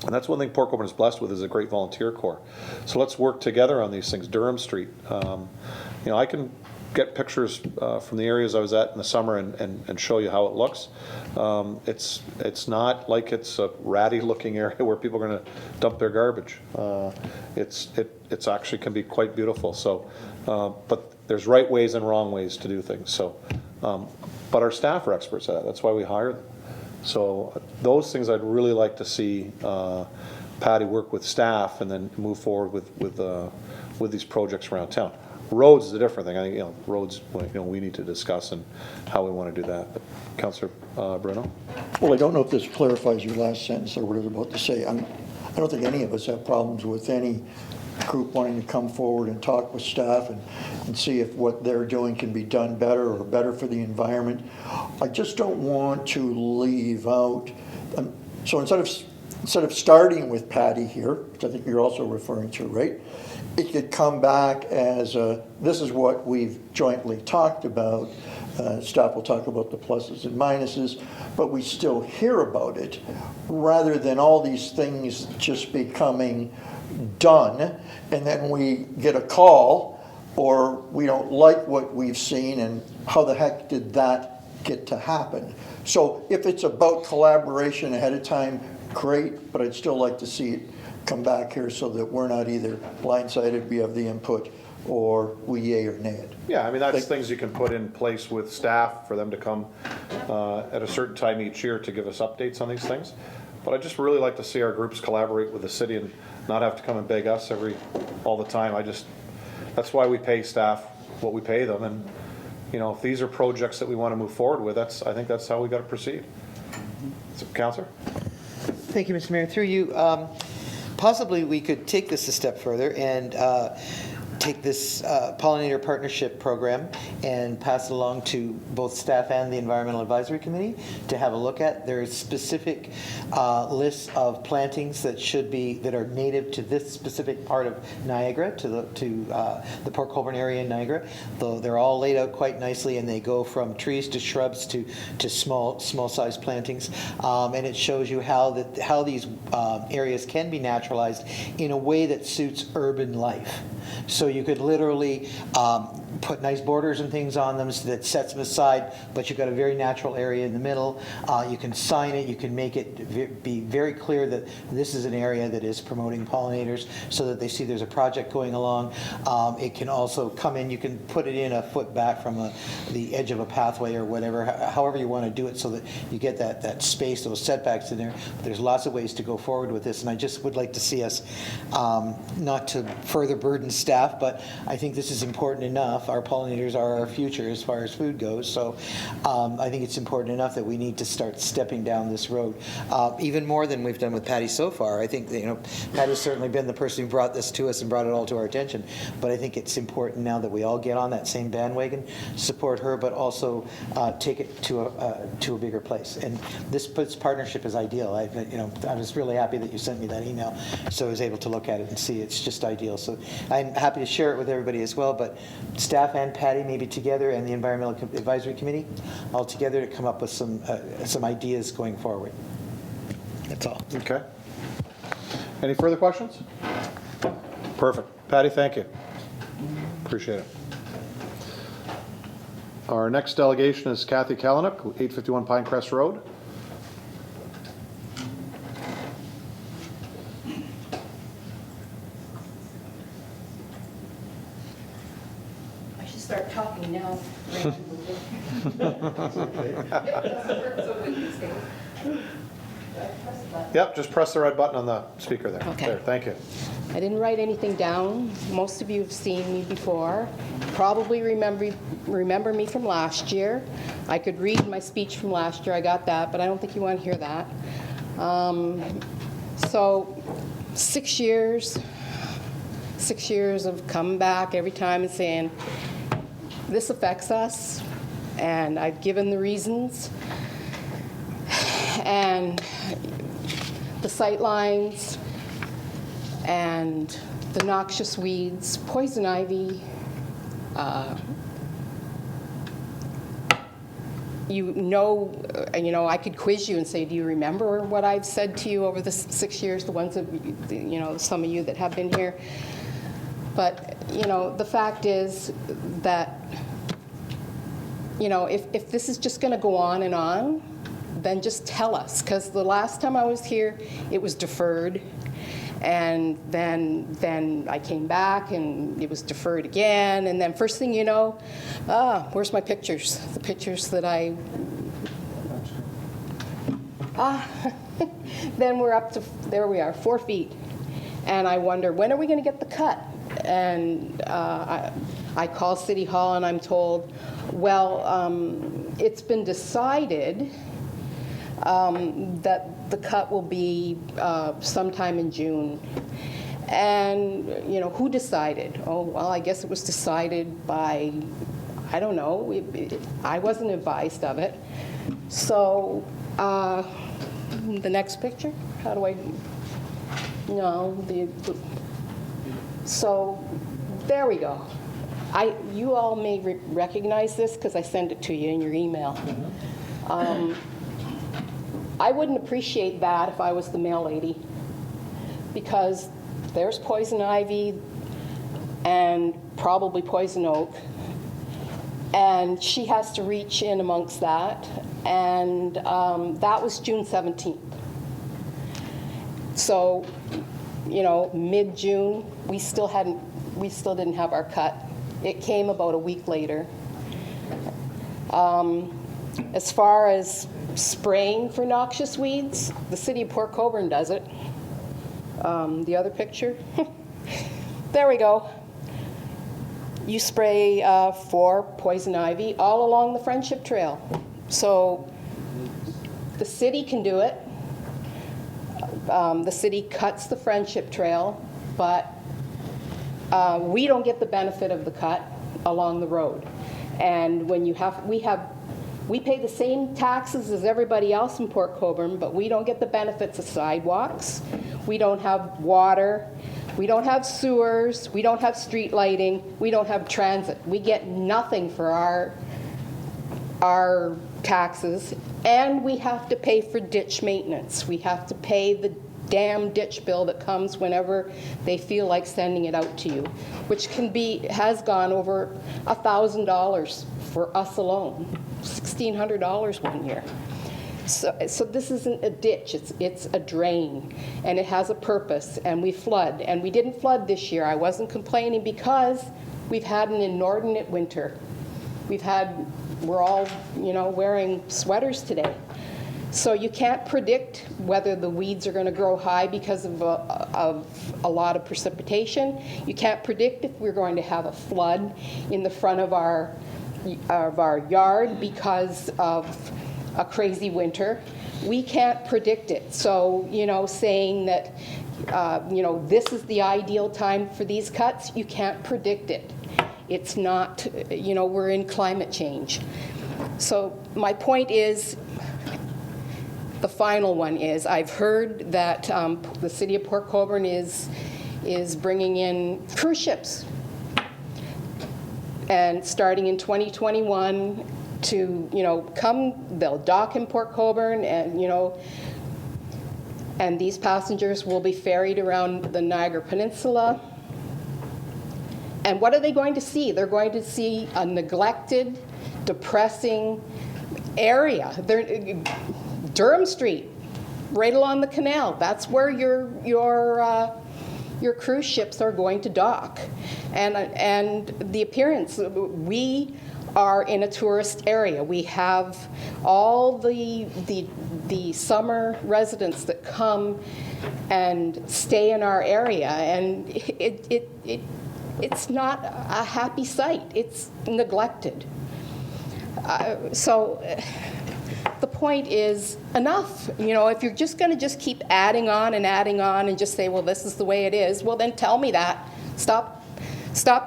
And that's one thing Port Colborne is blessed with, is a great volunteer corps. So let's work together on these things. Durham Street. I can get pictures from the areas I was at in the summer and show you how it looks. It's not like it's a ratty looking area where people are going to dump their garbage. It's actually can be quite beautiful. So, but there's right ways and wrong ways to do things. So But our staff are experts at it. That's why we hire them. So those things I'd really like to see Patty work with staff and then move forward with these projects around town. Roads is a different thing. I think, roads, we need to discuss and how we want to do that. But Councillor Bruno? Well, I don't know if this clarifies your last sentence or what I was about to say. I don't think any of us have problems with any group wanting to come forward and talk with staff and see if what they're doing can be done better or better for the environment. I just don't want to leave out, so instead of starting with Patty here, which I think you're also referring to, right? It could come back as this is what we've jointly talked about. Staff will talk about the pluses and minuses, but we still hear about it rather than all these things just becoming done and then we get a call or we don't like what we've seen and how the heck did that get to happen. So if it's about collaboration ahead of time, great, but I'd still like to see it come back here so that we're not either blindsided, we have the input, or we yay or nay it. Yeah, I mean, that's things you can put in place with staff for them to come at a certain time each year to give us updates on these things. But I'd just really like to see our groups collaborate with the city and not have to come and beg us all the time. That's why we pay staff what we pay them. And, if these are projects that we want to move forward with, I think that's how we got to proceed. So, Councillor? Thank you, Mr. Mayor. Through you, possibly we could take this a step further and take this pollinator partnership program and pass it along to both staff and the Environmental Advisory Committee to have a look at. There's specific lists of plantings that are native to this specific part of Niagara, to the Port Colborne area in Niagara. Though they're all laid out quite nicely, and they go from trees to shrubs to small size plantings, and it shows you how these areas can be naturalized in a way that suits urban life. So you could literally put nice borders and things on them that sets them aside, but you've got a very natural area in the middle. You can sign it, you can make it be very clear that this is an area that is promoting pollinators so that they see there's a project going along. It can also come in, you can put it in a foot back from the edge of a pathway or whatever, however you want to do it so that you get that space, those setbacks in there. But there's lots of ways to go forward with this, and I just would like to see us, not to further burden staff, but I think this is important enough. Our pollinators are our future as far as food goes, so I think it's important enough that we need to start stepping down this road, even more than we've done with Patty so far. I think that, Patty's certainly been the person who brought this to us and brought it all to our attention, but I think it's important now that we all get on that same bandwagon, support her, but also take it to a bigger place. And this partnership is ideal. I was really happy that you sent me that email, so I was able to look at it and see it's just ideal. So I'm happy to share it with everybody as well, but staff and Patty maybe together and the Environmental Advisory Committee all together to come up with some ideas going forward. That's all. Okay. Any further questions? Perfect. Patty, thank you. Appreciate it. Our next delegation is Kathy Kalanick, 851 Pinecrest Road. I should start talking now. Yep, just press the red button on the speaker there. Okay. There, thank you. I didn't write anything down. Most of you have seen me before. Probably remember me from last year. I could read my speech from last year. I got that, but I don't think you want to hear that. So 6 years of coming back every time and saying, this affects us, and I've given the reasons. And the sight lines, and the noxious weeds, poison ivy, I could quiz you and say, do you remember what I've said to you over the 6 years, the ones that, some of you that have been here. But, the fact is that, if this is just going to go on and on, then just tell us, because the last time I was here, it was deferred, And then I came back and it was deferred again. And then first thing you know, where's my pictures? The pictures that I, then we're up to, there we are, 4 feet. And I wonder, when are we going to get the cut? And I call City Hall and I'm told, well, it's been decided that the cut will be sometime in June. And, who decided? Oh, well, I guess it was decided by, I don't know, I wasn't advised of it. So, the next picture, how do I, no, so there we go. You all may recognize this because I sent it to you in your email. I wouldn't appreciate that if I was the mail lady, because there's poison ivy and probably poison oak, and she has to reach in amongst that, and that was June 17th. So, mid-June, we still didn't have our cut. It came about a week later. As far as spraying for noxious weeds, the city of Port Colborne does it. The other picture, there we go. You spray for poison ivy all along the Friendship Trail. So the city can do it. The city cuts the Friendship Trail, but we don't get the benefit of the cut along the road. And when we pay the same taxes as everybody else in Port Colborne, but we don't get the benefits of sidewalks. We don't have water. We don't have sewers. We don't have street lighting. We don't have transit. We get nothing for our taxes, and we have to pay for ditch maintenance. We have to pay the damn ditch bill that comes whenever they feel like sending it out to you, which has gone over $1,000 for us alone, $1,600 one year. So this isn't a ditch, it's a drain, and it has a purpose, and we flood. And we didn't flood this year. I wasn't complaining because we've had an inordinate winter. We're all, wearing sweaters today. So you can't predict whether the weeds are going to grow high because of a lot of precipitation. You can't predict if we're going to have a flood in the front of our yard because of a crazy winter. We can't predict it. So, saying that, this is the ideal time for these cuts, you can't predict it. It's not, we're in climate change. So my point is, the final one is, I've heard that the city of Port Colborne is bringing in cruise ships. And starting in 2021 to, come, they'll dock in Port Colborne and these passengers will be ferried around the Niagara Peninsula. And what are they going to see? They're going to see a neglected, depressing area. Durham Street, right along the canal. That's where your cruise ships are going to dock. And the appearance, we are in a tourist area. We have all the summer residents that come and stay in our area, and it's not a happy sight. It's neglected. So the point is, enough. If you're just going to just keep adding on and just say, well, this is the way it is, well, then tell me that. Stop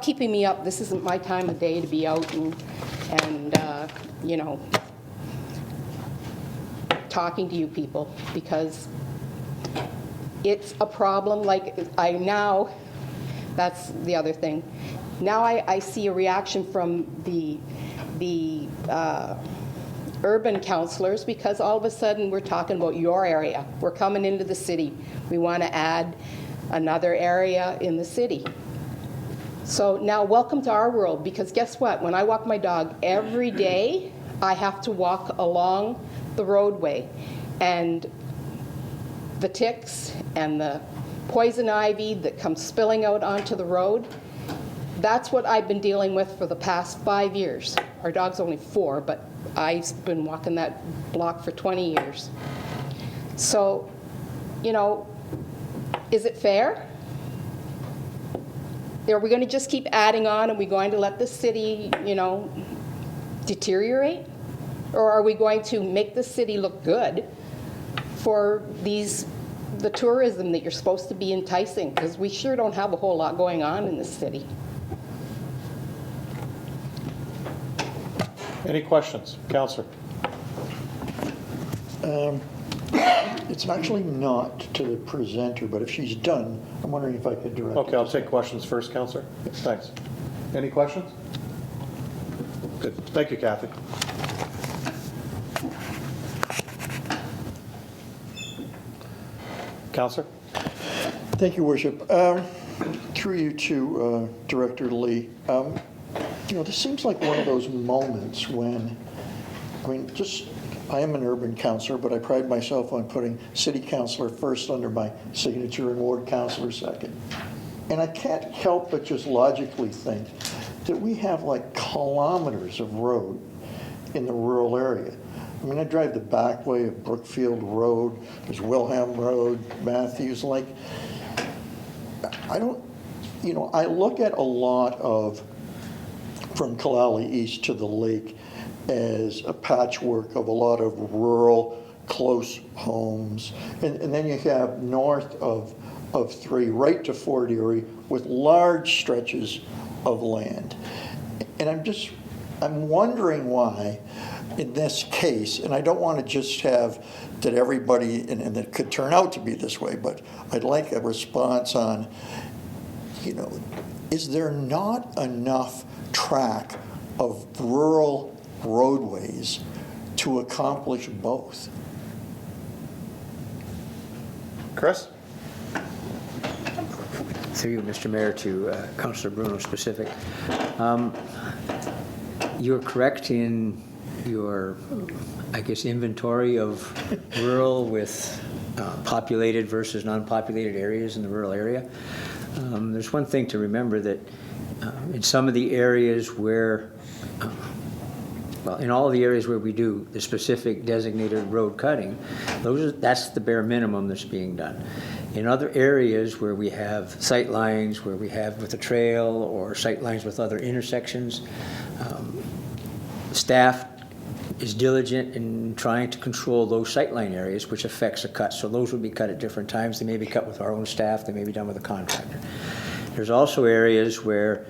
keeping me up. This isn't my time of day to be out and talking to you people, because it's a problem. That's the other thing. Now I see a reaction from the urban councillors, because all of a sudden we're talking about your area. We're coming into the city. We want to add another area in the city. So now welcome to our world, because guess what? When I walk my dog every day, I have to walk along the roadway, and the ticks and the poison ivy that comes spilling out onto the road. That's what I've been dealing with for the past 5 years. Our dog's only 4, but I've been walking that block for 20 years. So, you know, is it fair? Are we going to just keep adding on? Are we going to let the city, you know, deteriorate? Or are we going to make the city look good for the tourism that you're supposed to be enticing? Because we sure don't have a whole lot going on in this city. Any questions? Councillor? It's actually not to the presenter, but if she's done, I'm wondering if I could direct. Okay, I'll take questions first, Councillor. Thanks. Any questions? Good. Thank you, Kathy. Councillor? Thank you, Worship. Through you to Director Lee. You know, this seems like one of those moments when, I mean, I am an urban councillor, but I pride myself on putting city councillor first under my signature and ward councillor second. And I can't help but just logically think that we have like kilometers of road in the rural area. I mean, I drive the back way of Brookfield Road, there's Wilhelm Road, Matthews, like, I don't, you know, I look at a lot of, from Kalali East to the lake, as a patchwork of a lot of rural, close homes. And then you have north of 3, right to Fort Erie, with large stretches of land. And I'm wondering why, in this case, and I don't want to just have that everybody, and it could turn out to be this way, but I'd like a response on, you know, is there not enough track of rural roadways to accomplish both? Chris? Through you, Mr. Mayor, to Councillor Bruno specific. You're correct in your, I guess, inventory of rural with populated versus non-populated areas in the rural area. There's one thing to remember, that in some of the areas where well, in all the areas where we do the specific designated road cutting, that's the bare minimum that's being done. In other areas where we have sight lines, where we have with a trail or sight lines with other intersections, staff is diligent in trying to control those sightline areas, which affects a cut. So those would be cut at different times. They may be cut with our own staff. They may be done with a contractor. There's also areas where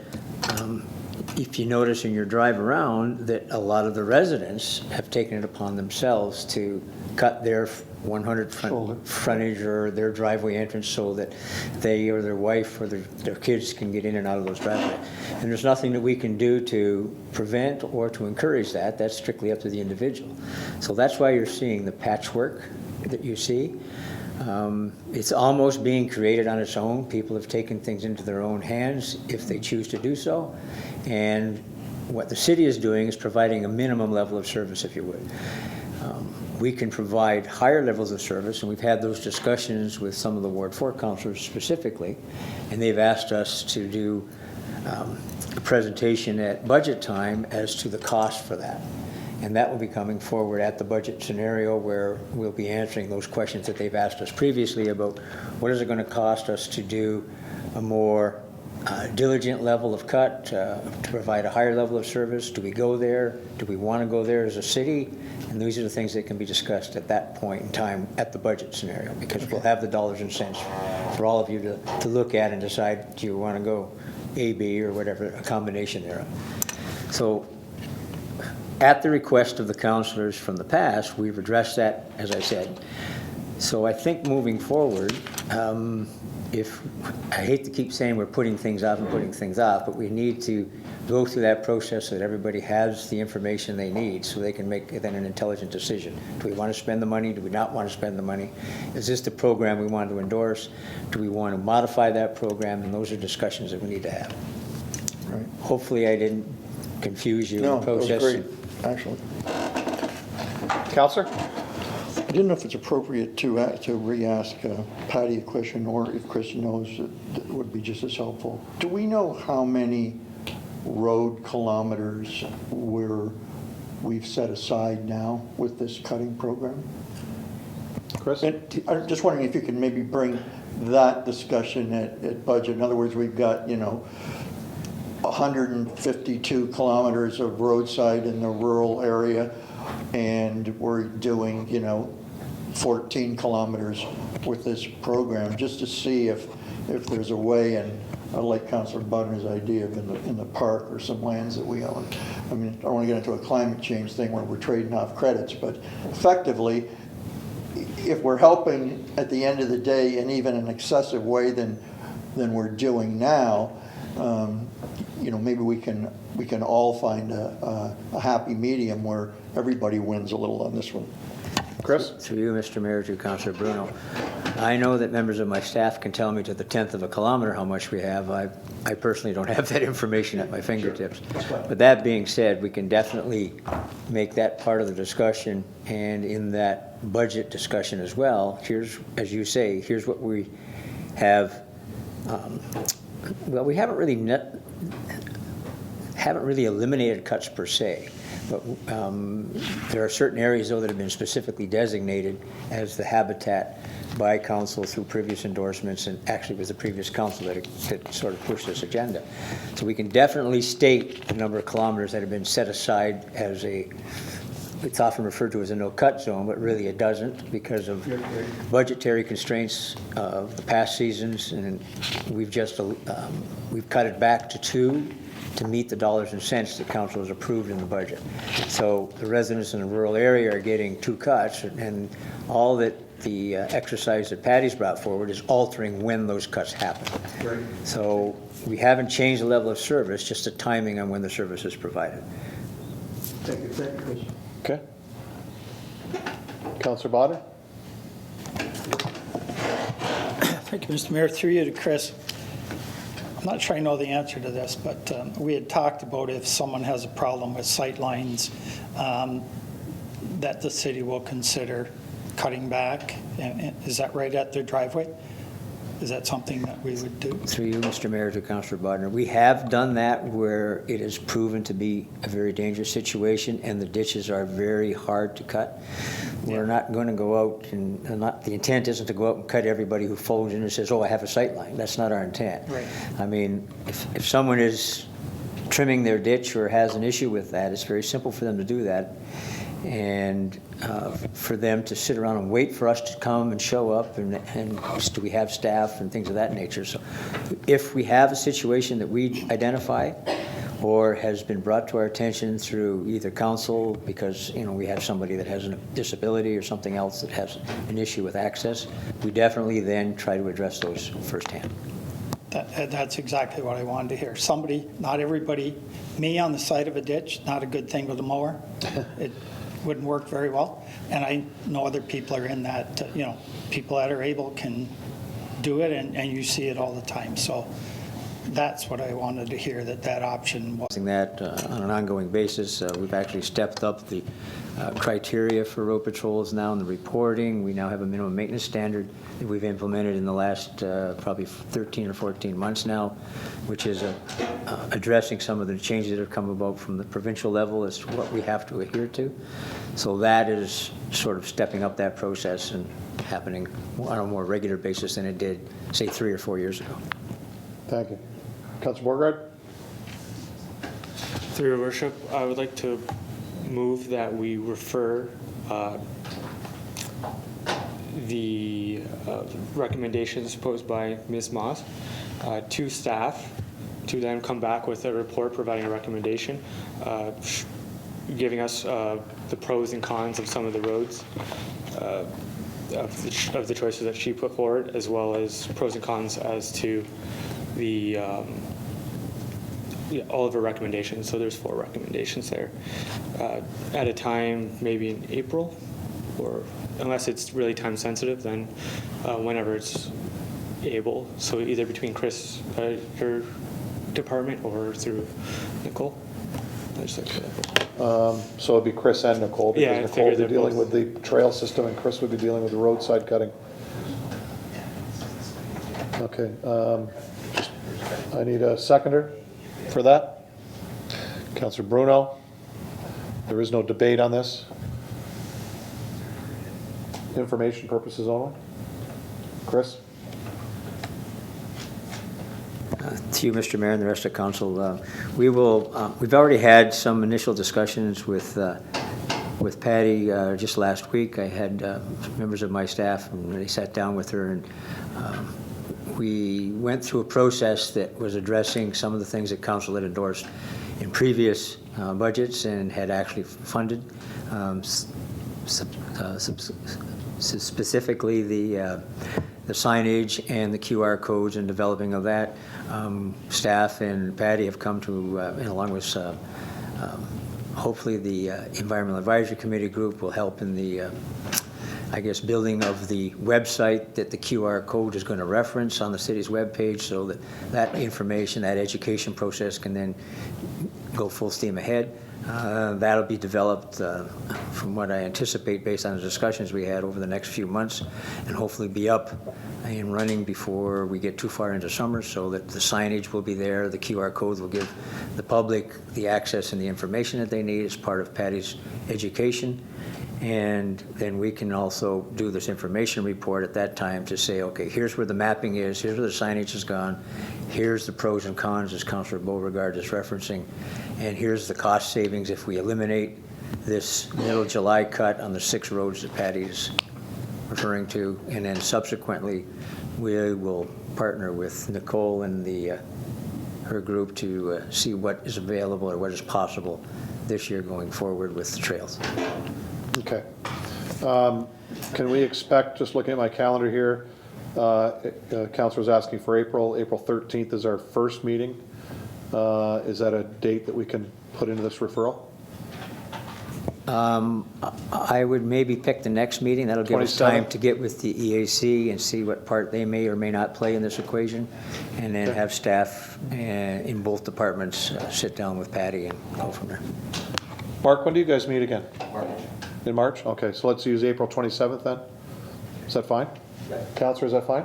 if you notice in your drive around, that a lot of the residents have taken it upon themselves to cut their 100 frontage or their driveway entrance so that they or their wife or their kids can get in and out of those driveways. And there's nothing that we can do to prevent or to encourage that. That's strictly up to the individual. So that's why you're seeing the patchwork that you see. It's almost being created on its own. People have taken things into their own hands if they choose to do so. And what the city is doing is providing a minimum level of service, if you would. We can provide higher levels of service, and we've had those discussions with some of the Ward 4 councillors specifically, and they've asked us to do a presentation at budget time as to the cost for that. And that will be coming forward at the budget scenario, where we'll be answering those questions that they've asked us previously about what is it going to cost us to do a more diligent level of cut, to provide a higher level of service. Do we go there? Do we want to go there as a city? And these are the things that can be discussed at that point in time at the budget scenario, because we'll have the dollars and cents for all of you to look at and decide, do you want to go A, B, or whatever, a combination thereof. So at the request of the councillors from the past, we've addressed that, as I said. So I think moving forward, I hate to keep saying we're putting things off and putting things off, but we need to go through that process so that everybody has the information they need so they can make then an intelligent decision. Do we want to spend the money? Do we not want to spend the money? Is this the program we want to endorse? Do we want to modify that program? And those are discussions that we need to have. Right. Hopefully I didn't confuse you No, in the process. that was great, actually. Councillor? didn't know if it's appropriate to re-ask Patty a question, or if Chris knows, it would be just as helpful. Do we know how many road kilometers we've set aside now with this cutting program? Chris? I'm just wondering if you can maybe bring that discussion at budget. In other words, we've got, 152 kilometers of roadside in the rural area, and we're doing, 14 kilometers with this program, just to see if there's a way, and I like Councillor Budner's idea of in the park or some lands that we own. I mean, I don't want to get into a climate change thing where we're trading off credits, but effectively, if we're helping at the end of the day in even an excessive way than we're doing now, maybe we can all find a happy medium where everybody wins a little on this one. Chris? Through you, Mr. Mayor, to Councillor Bruno. I know that members of my staff can tell me to the 10th of a kilometer how much we have. I personally don't have that information at my fingertips. But that being said, we can definitely make that part of the discussion, and in that budget discussion as well, here's, as you say, here's what we have. Well, we haven't really eliminated cuts per se. But there are certain areas, though, that have been specifically designated as the habitat by council through previous endorsements, and actually it was the previous council that sort of pushed this agenda. So we can definitely state the number of kilometers that have been set aside as it's often referred to as a no-cut zone, but really it doesn't, because of budgetary constraints of the past seasons, and we've cut it back to 2 to meet the dollars and cents that council has approved in the budget. So the residents in the rural area are getting 2 cuts, and all that the exercise that Patty's brought forward is altering when those cuts happen. Right. So we haven't changed the level of service, just the timing on when the service is provided. Thank you, Chris. Okay. Councillor Bodner? Thank you, Mr. Mayor. Through you to Chris. I'm not sure I know the answer to this, but we had talked about if someone has a problem with sight lines, that the city will consider cutting back. Is that right at their driveway? Is that something that we would do? Through you, Mr. Mayor, to Councillor Bodner. We have done that where it has proven to be a very dangerous situation and the ditches are very hard to cut. We're not going to go out and the intent isn't to go out and cut everybody who phones in and says, oh, I have a sight line. That's not our intent. Right. I mean, if someone is trimming their ditch or has an issue with that, it's very simple for them to do that. And for them to sit around and wait for us to come and show up, and do we have staff and things of that nature. So if we have a situation that we identify or has been brought to our attention through either council because we have somebody that has a disability or something else that has an issue with access, we definitely then try to address those firsthand. That's exactly what I wanted to hear. Somebody, not everybody, me on the side of a ditch, not a good thing with a mower. It wouldn't work very well. And I know other people are in that, people that are able can do it, and you see it all the time. So that's what I wanted to hear, that option was. That on an ongoing basis, we've actually stepped up the criteria for road patrols now in the reporting. We now have a minimum maintenance standard that we've implemented in the last probably 13 or 14 months now, which is addressing some of the changes that have come about from the provincial level as to what we have to adhere to. So that is sort of stepping up that process and happening on a more regular basis than it did, say, 3 or 4 years ago. Thank you. Councillor Borgard? Through your worship, I would like to move that we refer the recommendations posed by Ms. Moss to staff to then come back with a report providing a recommendation, giving us the pros and cons of some of the roads of the choices that she put forward, as well as pros and cons as to the all of her recommendations. So there's 4 recommendations there. At a time, maybe in April, or unless it's really time sensitive, then whenever it's able. So either between Chris, your department, or through Nicole. So it'd be Chris and Nicole, Yeah, I because Nicole would be figured they're dealing both- with the trail system and Chris would be dealing with the roadside cutting. Okay, I need a seconder for that. Councillor Bruno, there is no debate on this. Information purposes only. Chris? To you, Mr. Mayor, and the rest of council, we've already had some initial discussions with Patty just last week. I had members of my staff, and they sat down with her, and we went through a process that was addressing some of the things that council had endorsed in previous budgets and had actually funded, specifically the signage and the QR codes and developing of that. Staff and Patty have come to, and along with hopefully the Environmental Advisory Committee group will help in the, I guess, building of the website that the QR code is going to reference on the city's webpage, so that that information, that education process can then go full steam ahead. That'll be developed, from what I anticipate, based on the discussions we had over the next few months, and hopefully be up and running before we get too far into summer, so that the signage will be there, the QR codes will give the public the access and the information that they need as part of Patty's education. And then we can also do this information report at that time to say, okay, here's where the mapping is, here's where the signage has gone, here's the pros and cons, as Councillor Beauregard is referencing, and here's the cost savings if we eliminate this middle July cut on the 6 roads that Patty is referring to. And then subsequently, we will partner with Nicole and her group to see what is available or what is possible this year going forward with the trails. Okay. Can we expect, just looking at my calendar here, Councilor's asking for April 13th is our first meeting. Is that a date that we can put into this referral? I would maybe pick the next meeting. That'll give us time to get with the EAC and see what part they may or may not play in this equation, and then have staff in both departments sit down with Patty and go from there. Mark, when do you guys meet again? March. In March? Okay, so let's use April 27th then. Is that fine? Yeah. Councilor, is that fine?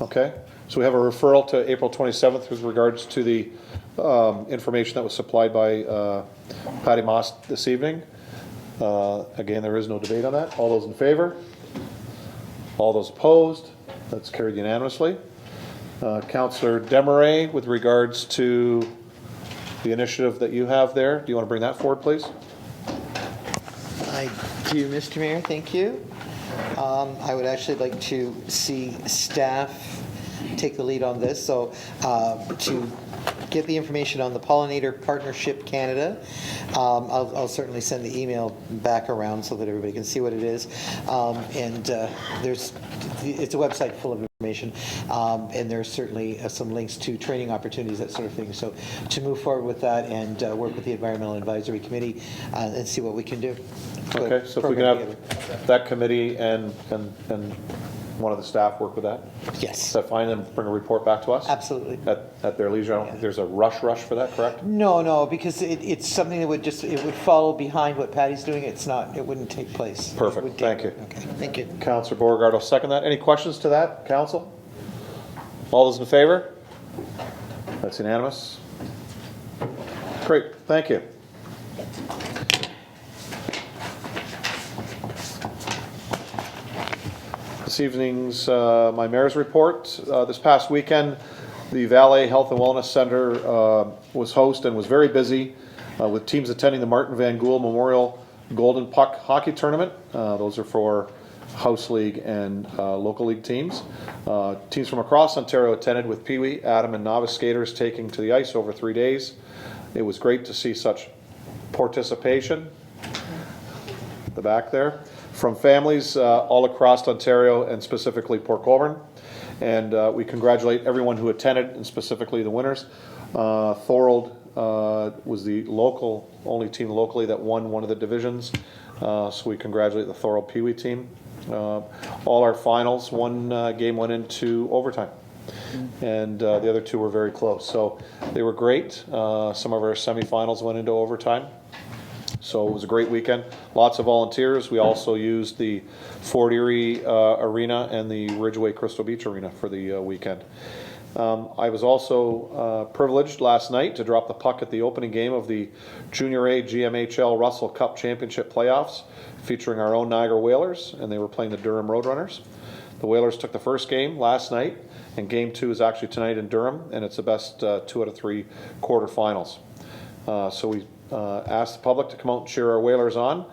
Okay, so we have a referral to April 27th with regards to the information that was supplied by Patty Moss this evening. Again, there is no debate on that. All those in favor? All those opposed? That's carried unanimously. Councilor Desmarais, with regards to the initiative that you have there, do you want to bring that forward, please? I do, Mr. Mayor, thank you. I would actually like to see staff take the lead on this. So to get the information on the Pollinator Partnership Canada, I'll certainly send the email back around so that everybody can see what it is. It's a website full of information, and there's certainly some links to training opportunities, that sort of thing. So to move forward with that and work with the Environmental Advisory Committee and see what we can do. Okay, so if we can have that committee and one of the staff work with that? Yes. Is that fine, and bring a report back to us? Absolutely. At their leisure? I don't think there's a rush for that, correct? No, because it's something that would follow behind what Patty's doing. It wouldn't take place. Perfect, thank you. Okay, thank you. Councillor Beauregard will second that. Any questions to that, council? All those in favor? That's unanimous. Great, thank you. This evening's my mayor's report. This past weekend, the Valley Health and Wellness Center was host and was very busy with teams attending the Martin Van Gool Memorial Golden Puck Hockey Tournament. Those are for House League and local league teams. Teams from across Ontario attended, with Pee Wee, Atom, and novice skaters taking to the ice over 3 days. It was great to see such participation. The back there. From families all across Ontario and specifically Port Colborne. And we congratulate everyone who attended, and specifically the winners. Thorold was the only team locally that won one of the divisions. So we congratulate the Thorold Pee Wee team. All our finals, one game went into overtime. and the other two were very close. So they were great. Some of our semifinals went into overtime. So it was a great weekend. Lots of volunteers. We also used the Fort Erie Arena and the Ridgeway Crystal Beach Arena for the weekend. I was also privileged last night to drop the puck at the opening game of the Junior A GMHL Russell Cup Championship playoffs, featuring our own Niagara Whalers, and they were playing the Durham Roadrunners. The Whalers took the first game last night, and game 2 is actually tonight in Durham, and it's the best 2 out of 3 quarterfinals. So we asked the public to come out and cheer our Whalers on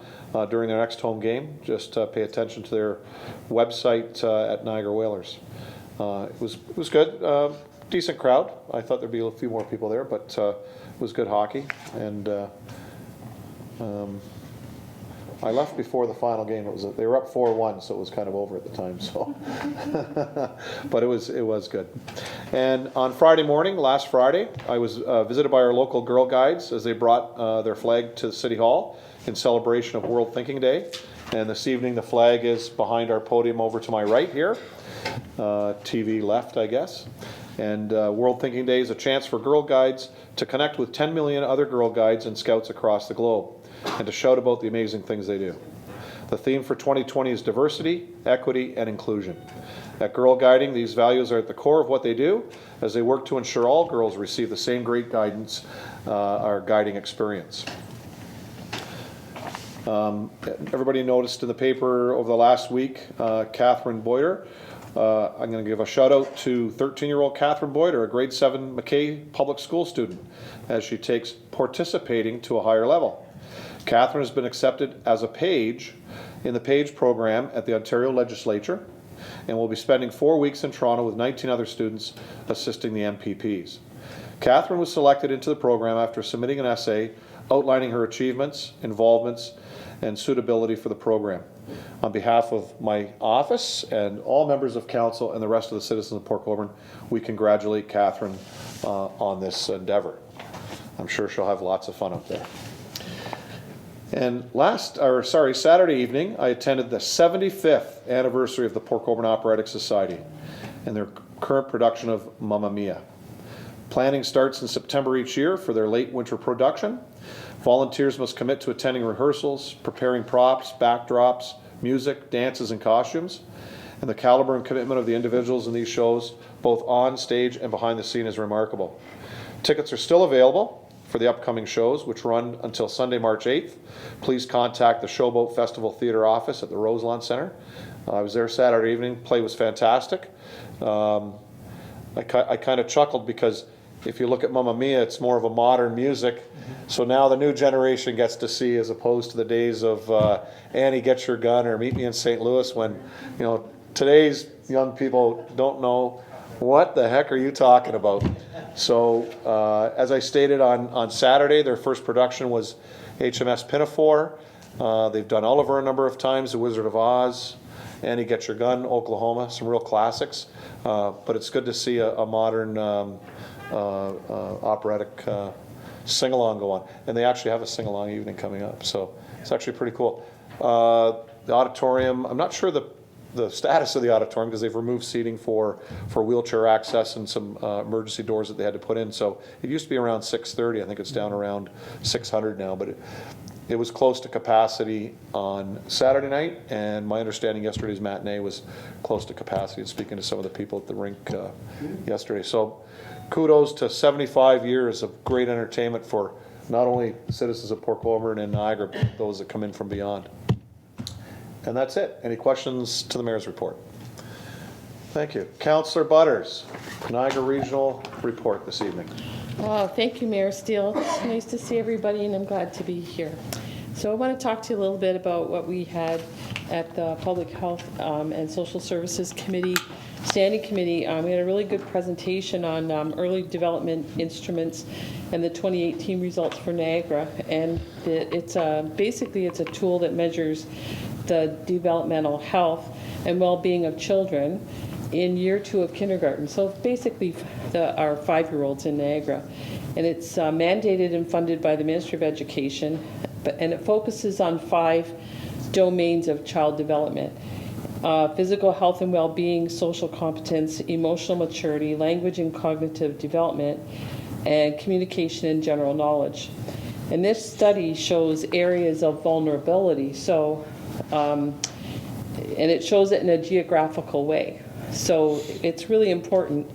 during their next home game. Just pay attention to their website at Niagara Whalers. It was good. Decent crowd. I thought there'd be a few more people there, but it was good hockey. And I left before the final game. They were up 4-1, so it was kind of over at the time. So, but it was good. And on Friday morning, last Friday, I was visited by our local Girl Guides as they brought their flag to City Hall in celebration of World Thinking Day. And this evening, the flag is behind our podium over to my right here. TV left, I guess. And World Thinking Day is a chance for Girl Guides to connect with 10 million other Girl Guides and Scouts across the globe, and to shout about the amazing things they do. The theme for 2020 is diversity, equity, and inclusion. At Girl Guiding, these values are at the core of what they do as they work to ensure all girls receive the same great guidance or guiding experience. Everybody noticed in the paper over the last week, Catherine Boyer. I'm going to give a shout out to 13-year-old Catherine Boyer, a grade 7 McKay Public School student, as she takes participating to a higher level. Catherine has been accepted as a page in the PAGE program at the Ontario Legislature and will be spending 4 weeks in Toronto with 19 other students assisting the MPPs. Catherine was selected into the program after submitting an essay outlining her achievements, involvements, and suitability for the program. On behalf of my office and all members of council and the rest of the citizens of Port Colborne, we congratulate Catherine on this endeavor. I'm sure she'll have lots of fun up there. And Saturday evening, I attended the 75th anniversary of the Port Colborne Operatic Society and their current production of Mamma Mia. Planning starts in September each year for their late winter production. Volunteers must commit to attending rehearsals, preparing props, backdrops, music, dances, and costumes. And the caliber and commitment of the individuals in these shows, both on stage and behind the scene, is remarkable. Tickets are still available for the upcoming shows, which run until Sunday, March 8th. Please contact the Showboat Festival Theatre office at the Roselawn Centre. I was there Saturday evening. Play was fantastic. I kind of chuckled because if you look at Mamma Mia, it's more of a modern music. So now the new generation gets to see, as opposed to the days of Annie, Get Your Gun or Meet Me in St. Louis, when, you know, today's young people don't know what the heck are you talking about. So as I stated on Saturday, their first production was HMS Pinafore. They've done Oliver a number of times, The Wizard of Oz, Annie, Get Your Gun, Oklahoma, some real classics. But it's good to see a modern operatic sing-along go on. And they actually have a sing-along evening coming up, so it's actually pretty cool. The auditorium, I'm not sure the status of the auditorium because they've removed seating for wheelchair access and some emergency doors that they had to put in. So it used to be around 630. I think it's down around 600 now, but it was close to capacity on Saturday night, and my understanding yesterday's matinee was close to capacity, speaking to some of the people at the rink yesterday. So kudos to 75 years of great entertainment for not only citizens of Port Colborne and Niagara, but those that come in from beyond. And that's it. Any questions to the mayor's report? Thank you. Councillor Butters, Niagara Regional report this evening. Oh, thank you, Mayor Steele. It's nice to see everybody, and I'm glad to be here. So I want to talk to you a little bit about what we had at the Public Health and Social Services Committee, Standing Committee. We had a really good presentation on early development instruments and the 2018 results for Niagara. And it's basically it's a tool that measures the developmental health and well-being of children in year 2 of kindergarten. So basically our 5-year-olds in Niagara. And it's mandated and funded by the Ministry of Education, and it focuses on 5 domains of child development. physical health and well-being, social competence, emotional maturity, language and cognitive development, and communication and general knowledge. And this study shows areas of vulnerability, so, and it shows it in a geographical way. So it's really important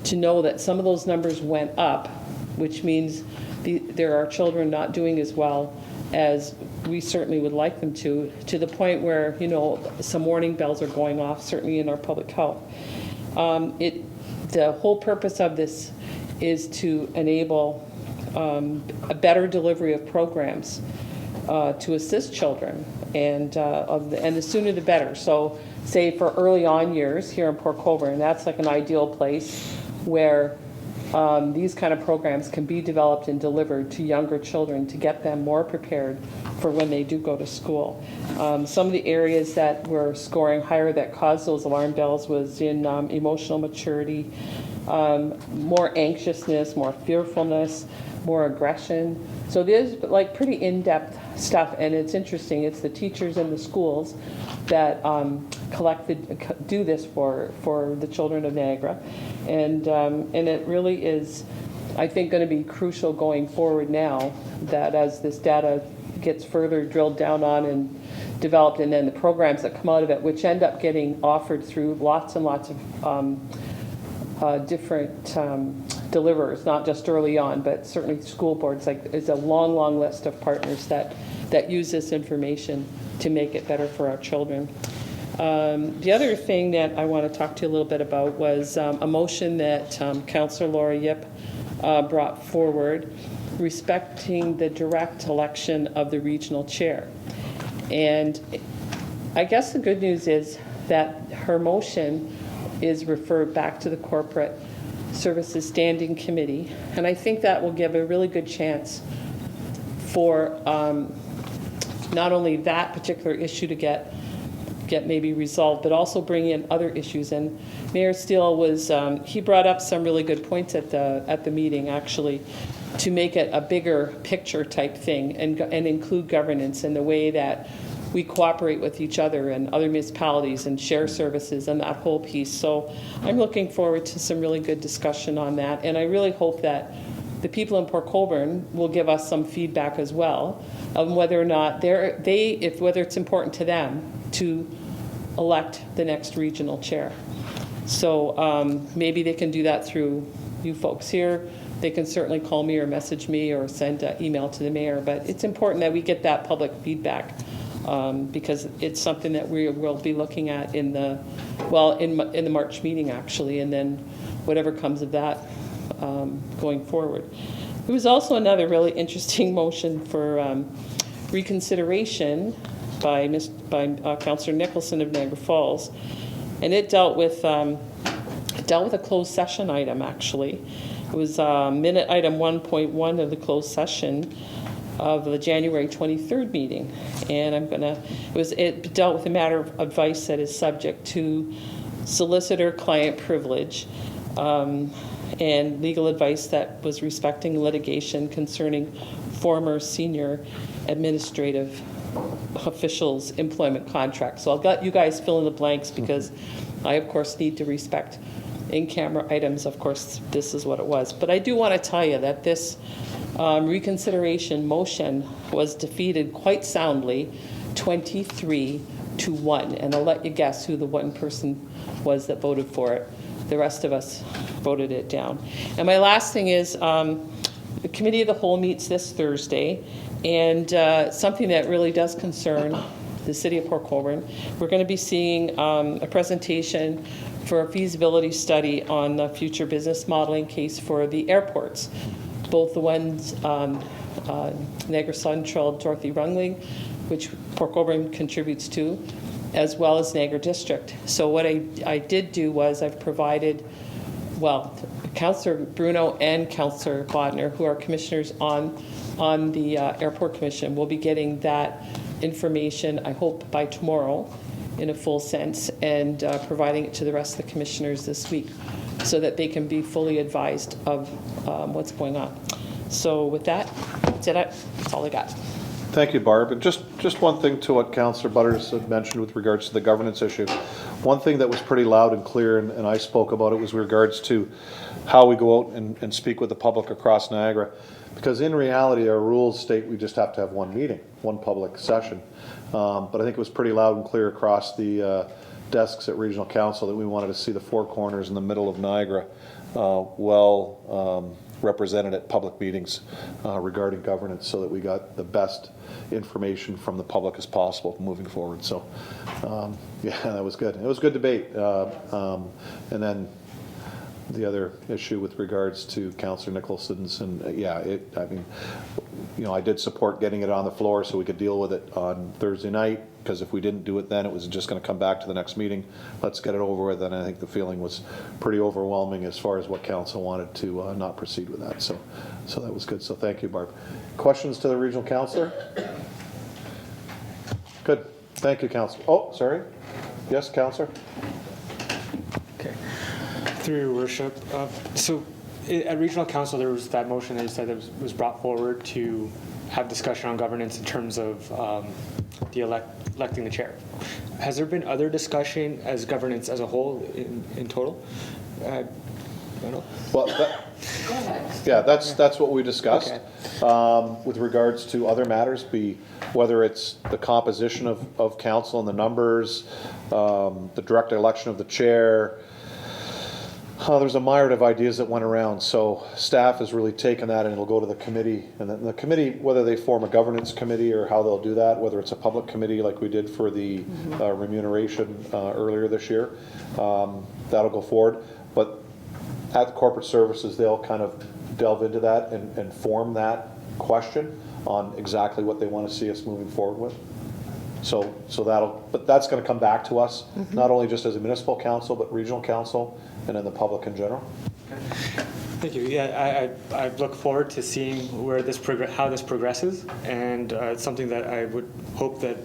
to know that some of those numbers went up, which means there are children not doing as well as we certainly would like them to the point where, you know, some warning bells are going off, certainly in our public health. The whole purpose of this is to enable a better delivery of programs to assist children, and the sooner the better. So say for early on years here in Port Colborne, that's like an ideal place where these kind of programs can be developed and delivered to younger children to get them more prepared for when they do go to school. Some of the areas that were scoring higher that caused those alarm bells was in emotional maturity, more anxiousness, more fearfulness, more aggression. So there's like pretty in-depth stuff, and it's interesting. It's the teachers in the schools that do this for the children of Niagara, and it really is, I think, going to be crucial going forward now that as this data gets further drilled down on and developed, and then the programs that come out of it, which end up getting offered through lots and lots of different deliverers, not just early on, but certainly school boards. Like, there's a long, long list of partners that use this information to make it better for our children. The other thing that I want to talk to you a little bit about was a motion that Councillor Laura Yip brought forward respecting the direct election of the regional chair. And I guess the good news is that her motion is referred back to the Corporate Services Standing Committee, and I think that will give a really good chance for not only that particular issue to get maybe resolved, but also bring in other issues. And Mayor Steele was, he brought up some really good points at the meeting, actually, to make it a bigger picture type thing and include governance and the way that we cooperate with each other and other municipalities and share services and that whole piece. So I'm looking forward to some really good discussion on that, and I really hope that the people in Port Colborne will give us some feedback as well on whether or not whether it's important to them to elect the next regional chair. So maybe they can do that through you folks here. They can certainly call me or message me or send an email to the mayor, but it's important that we get that public feedback because it's something that we will be looking at in the March meeting, actually, and then whatever comes of that going forward. There was also another really interesting motion for reconsideration by Councillor Nicholson of Niagara Falls, and it dealt with a closed session item. Actually, it was minute item 1.1 of the closed session of the January 23rd meeting, and it dealt with a matter of advice that is subject to solicitor-client privilege. And legal advice that was respecting litigation concerning former senior administrative officials' employment contracts. So I'll let you guys fill in the blanks because I, of course, need to respect in-camera items. Of course, this is what it was. But I do want to tell you that this reconsideration motion was defeated quite soundly, 23-1. And I'll let you guess who the one person was that voted for it. The rest of us voted it down. And my last thing is the Committee of the Whole meets this Thursday, and something that really does concern the City of Port Colborne. We're going to be seeing a presentation for a feasibility study on the future business modeling case for the airports, both the ones Niagara Central, Dorothy Rungling, which Port Colborne contributes to, as well as Niagara District. So what I did do was I've provided, Councillor Bruno and Councillor Bodner, who are commissioners on the Airport Commission, will be getting that information, I hope, by tomorrow in a full sense, and providing it to the rest of the commissioners this week so that they can be fully advised of what's going on. So with that, that's all I got. Thank you, Barb. And just one thing to what Councillor Butters had mentioned with regards to the governance issue. One thing that was pretty loud and clear, and I spoke about it, was with regards to how we go out and speak with the public across Niagara. Because in reality, our rules state we just have to have one meeting, one public session. But I think it was pretty loud and clear across the desks at Regional Council that we wanted to see the four corners in the middle of Niagara represented at public meetings regarding governance, so that we got the best information from the public as possible moving forward. So yeah, that was good. It was a good debate. And then the other issue with regards to Councillor Nicholson's, and I mean, you know, I did support getting it on the floor so we could deal with it on Thursday night, because if we didn't do it then, it was just going to come back to the next meeting. Let's get it over with. And I think the feeling was pretty overwhelming as far as what council wanted to not proceed with that. So that was good. So thank you, Barb. Questions to the regional councillor? Good. Thank you, councillor. Oh, sorry. Yes, councillor. Okay. Through your worship, so at regional council, there was that motion that you said that was brought forward to have discussion on governance in terms of electing the chair. Has there been other discussion as governance as a whole in total? I don't know. Well, yeah, that's what we discussed. Okay. With regards to other matters, whether it's the composition of council and the numbers, the direct election of the chair. There's a myriad of ideas that went around, so staff has really taken that and it'll go to the committee, and then the committee, whether they form a governance committee or how they'll do that, whether it's a public committee like we did for the remuneration earlier this year, that'll go forward. But at the corporate services, they'll kind of delve into that and form that question on exactly what they want to see us moving forward with. So but that's going to come back to us, not only just as a municipal council, but regional council and in the public in general. Thank you. Yeah, I look forward to seeing where how this progresses, and it's something that I would hope that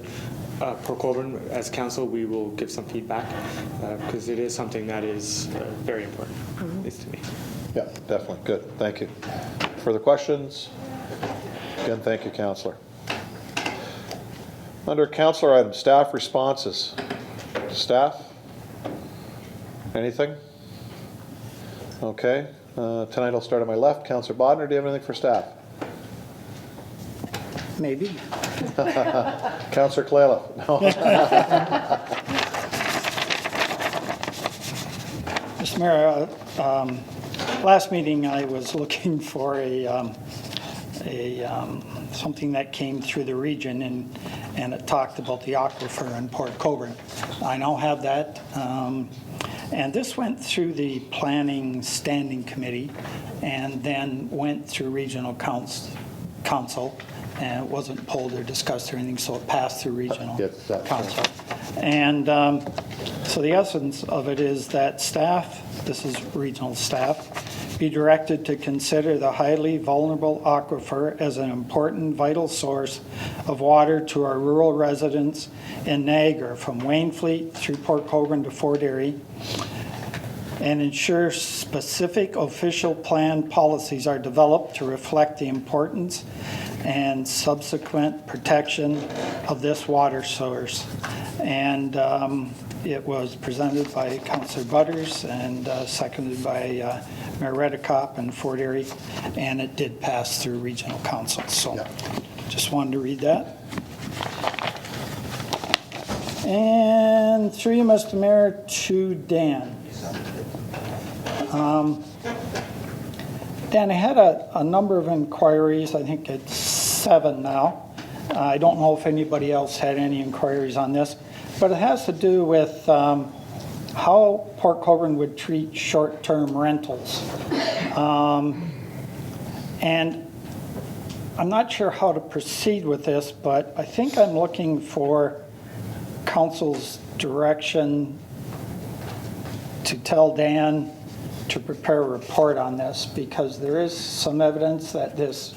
for Colborne as council we will give some feedback, because it is something that is very important, at least to me. Yeah, definitely. Good. Thank you. Further questions? Again, thank you, councillor. Under councillor items, staff responses. Staff? Anything? Okay. Tonight I'll start on my left. Councillor Bodner, do you have anything for staff? Maybe. Councillor Kalala? No. Mr. Mayor, last meeting I was looking for something that came through the region, and it talked about the aquifer in Port Colborne. I now have that, and this went through the planning standing committee and then went through regional council, and it wasn't pulled or discussed or anything, so it passed through regional council. And so the essence of it is that staff, this is regional staff, be directed to consider the highly vulnerable aquifer as an important vital source of water to our rural residents in Niagara from Wainfleet through Port Colborne to Fort Erie, and ensure specific official plan policies are developed to reflect the importance and subsequent protection of this water source. And it was presented by Councillor Butters and seconded by Mayor Redekop in Fort Erie, and it did pass through regional council. So just wanted to read that. And through you, Mr. Mayor, to Dan. Dan, I had a number of inquiries. I think it's 7 now. I don't know if anybody else had any inquiries on this, but it has to do with how Port Colborne would treat short-term rentals. And I'm not sure how to proceed with this, but I think I'm looking for council's direction to tell Dan to prepare a report on this, because there is some evidence that this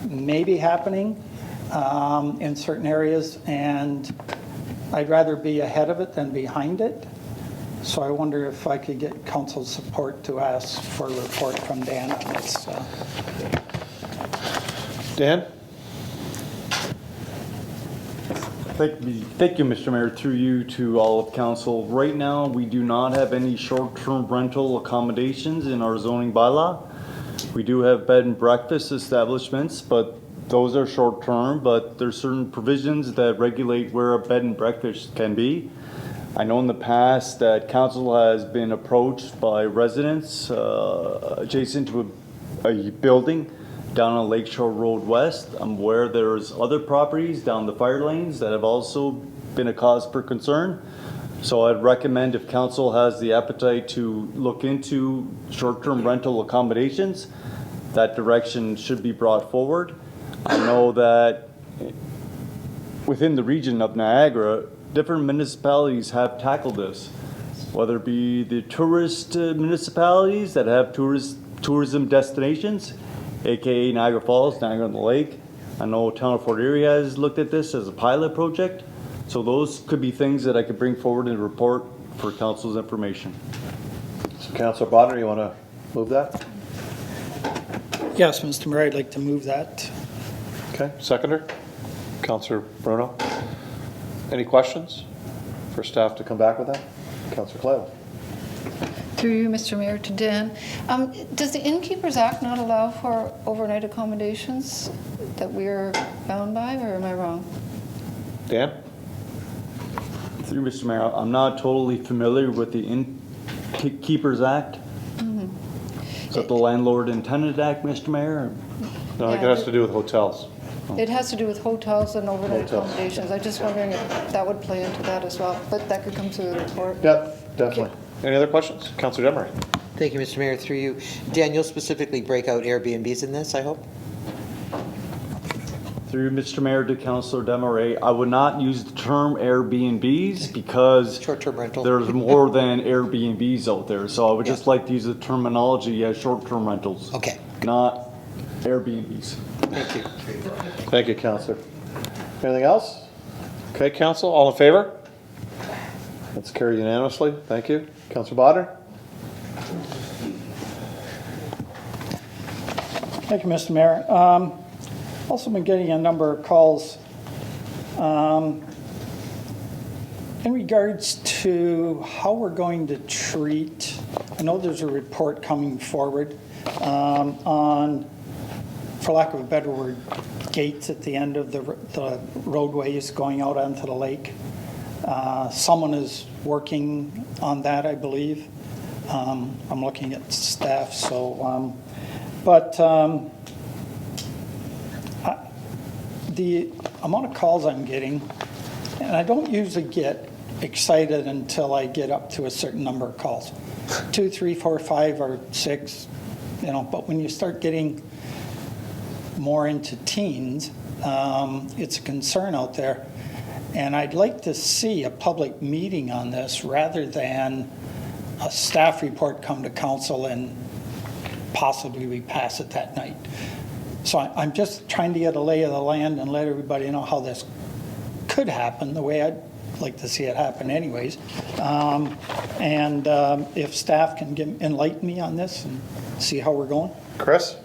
may be happening in certain areas, and I'd rather be ahead of it than behind it. So I wonder if I could get council's support to ask for a report from Dan on this. Dan? Thank you, Mr. Mayor, through you to all of council. Right now, we do not have any short-term rental accommodations in our zoning bylaw. We do have bed and breakfast establishments, but those are short-term, but there's certain provisions that regulate where a bed and breakfast can be. I know in the past that council has been approached by residents adjacent to a building down on Lakeshore Road West. I'm aware there's other properties down the fire lanes that have also been a cause for concern. So I'd recommend if council has the appetite to look into short-term rental accommodations, that direction should be brought forward. I know that within the region of Niagara, different municipalities have tackled this, whether it be the tourist municipalities that have tourism destinations, aka Niagara Falls, Niagara on the Lake. I know Town of Fort Erie has looked at this as a pilot project. So those could be things that I could bring forward in a report for council's information. So Councilor Bodnar, you want to move that? Yes, Mr. Mayor, I'd like to move that. Okay, seconder, Councilor Bruno. Any questions for staff to come back with that? Councilor Cleve. Through you, Mr. Mayor, to Dan. Does the Innkeepers Act not allow for overnight accommodations that we're bound by, or am I wrong? Dan? Through Mr. Mayor, I'm not totally familiar with the Innkeepers Act. Is that the Landlord and Tenant Act, Mr. Mayor? No, I think it has to do with hotels. It has to do with hotels and overnight Hotels. accommodations. I'm just wondering if that would play into that as well, but that could come through the report. Yep, definitely. Any other questions? Councilor Demery. Thank you, Mr. Mayor, through you. Dan, you'll specifically break out Airbnbs in this, I hope? Through Mr. Mayor to Councilor Demeray, I would not use the term Airbnbs because Short-term rental. there's more than Airbnbs out there. So I would just like to use the terminology as short-term rentals. Okay. Not Airbnbs. Thank you. Thank you, Councilor. Anything else? Okay, Council, all in favor? That's carried unanimously. Thank you. Councilor Bodnar? Thank you, Mr. Mayor. Also been getting a number of calls in regards to how we're going to treat, I know there's a report coming forward on, for lack of a better word, gates at the end of the roadways going out onto the lake. Someone is working on that, I believe. I'm looking at staff, so, the amount of calls I'm getting, and I don't usually get excited until I get up to a certain number of calls, 2, 3, 4, 5, or 6, but when you start getting more into teens, it's a concern out there. And I'd like to see a public meeting on this rather than a staff report come to council and possibly we pass it that night. So I'm just trying to get a lay of the land and let everybody know how this could happen, the way I'd like to see it happen anyways. If staff can enlighten me on this and see how we're going. Chris?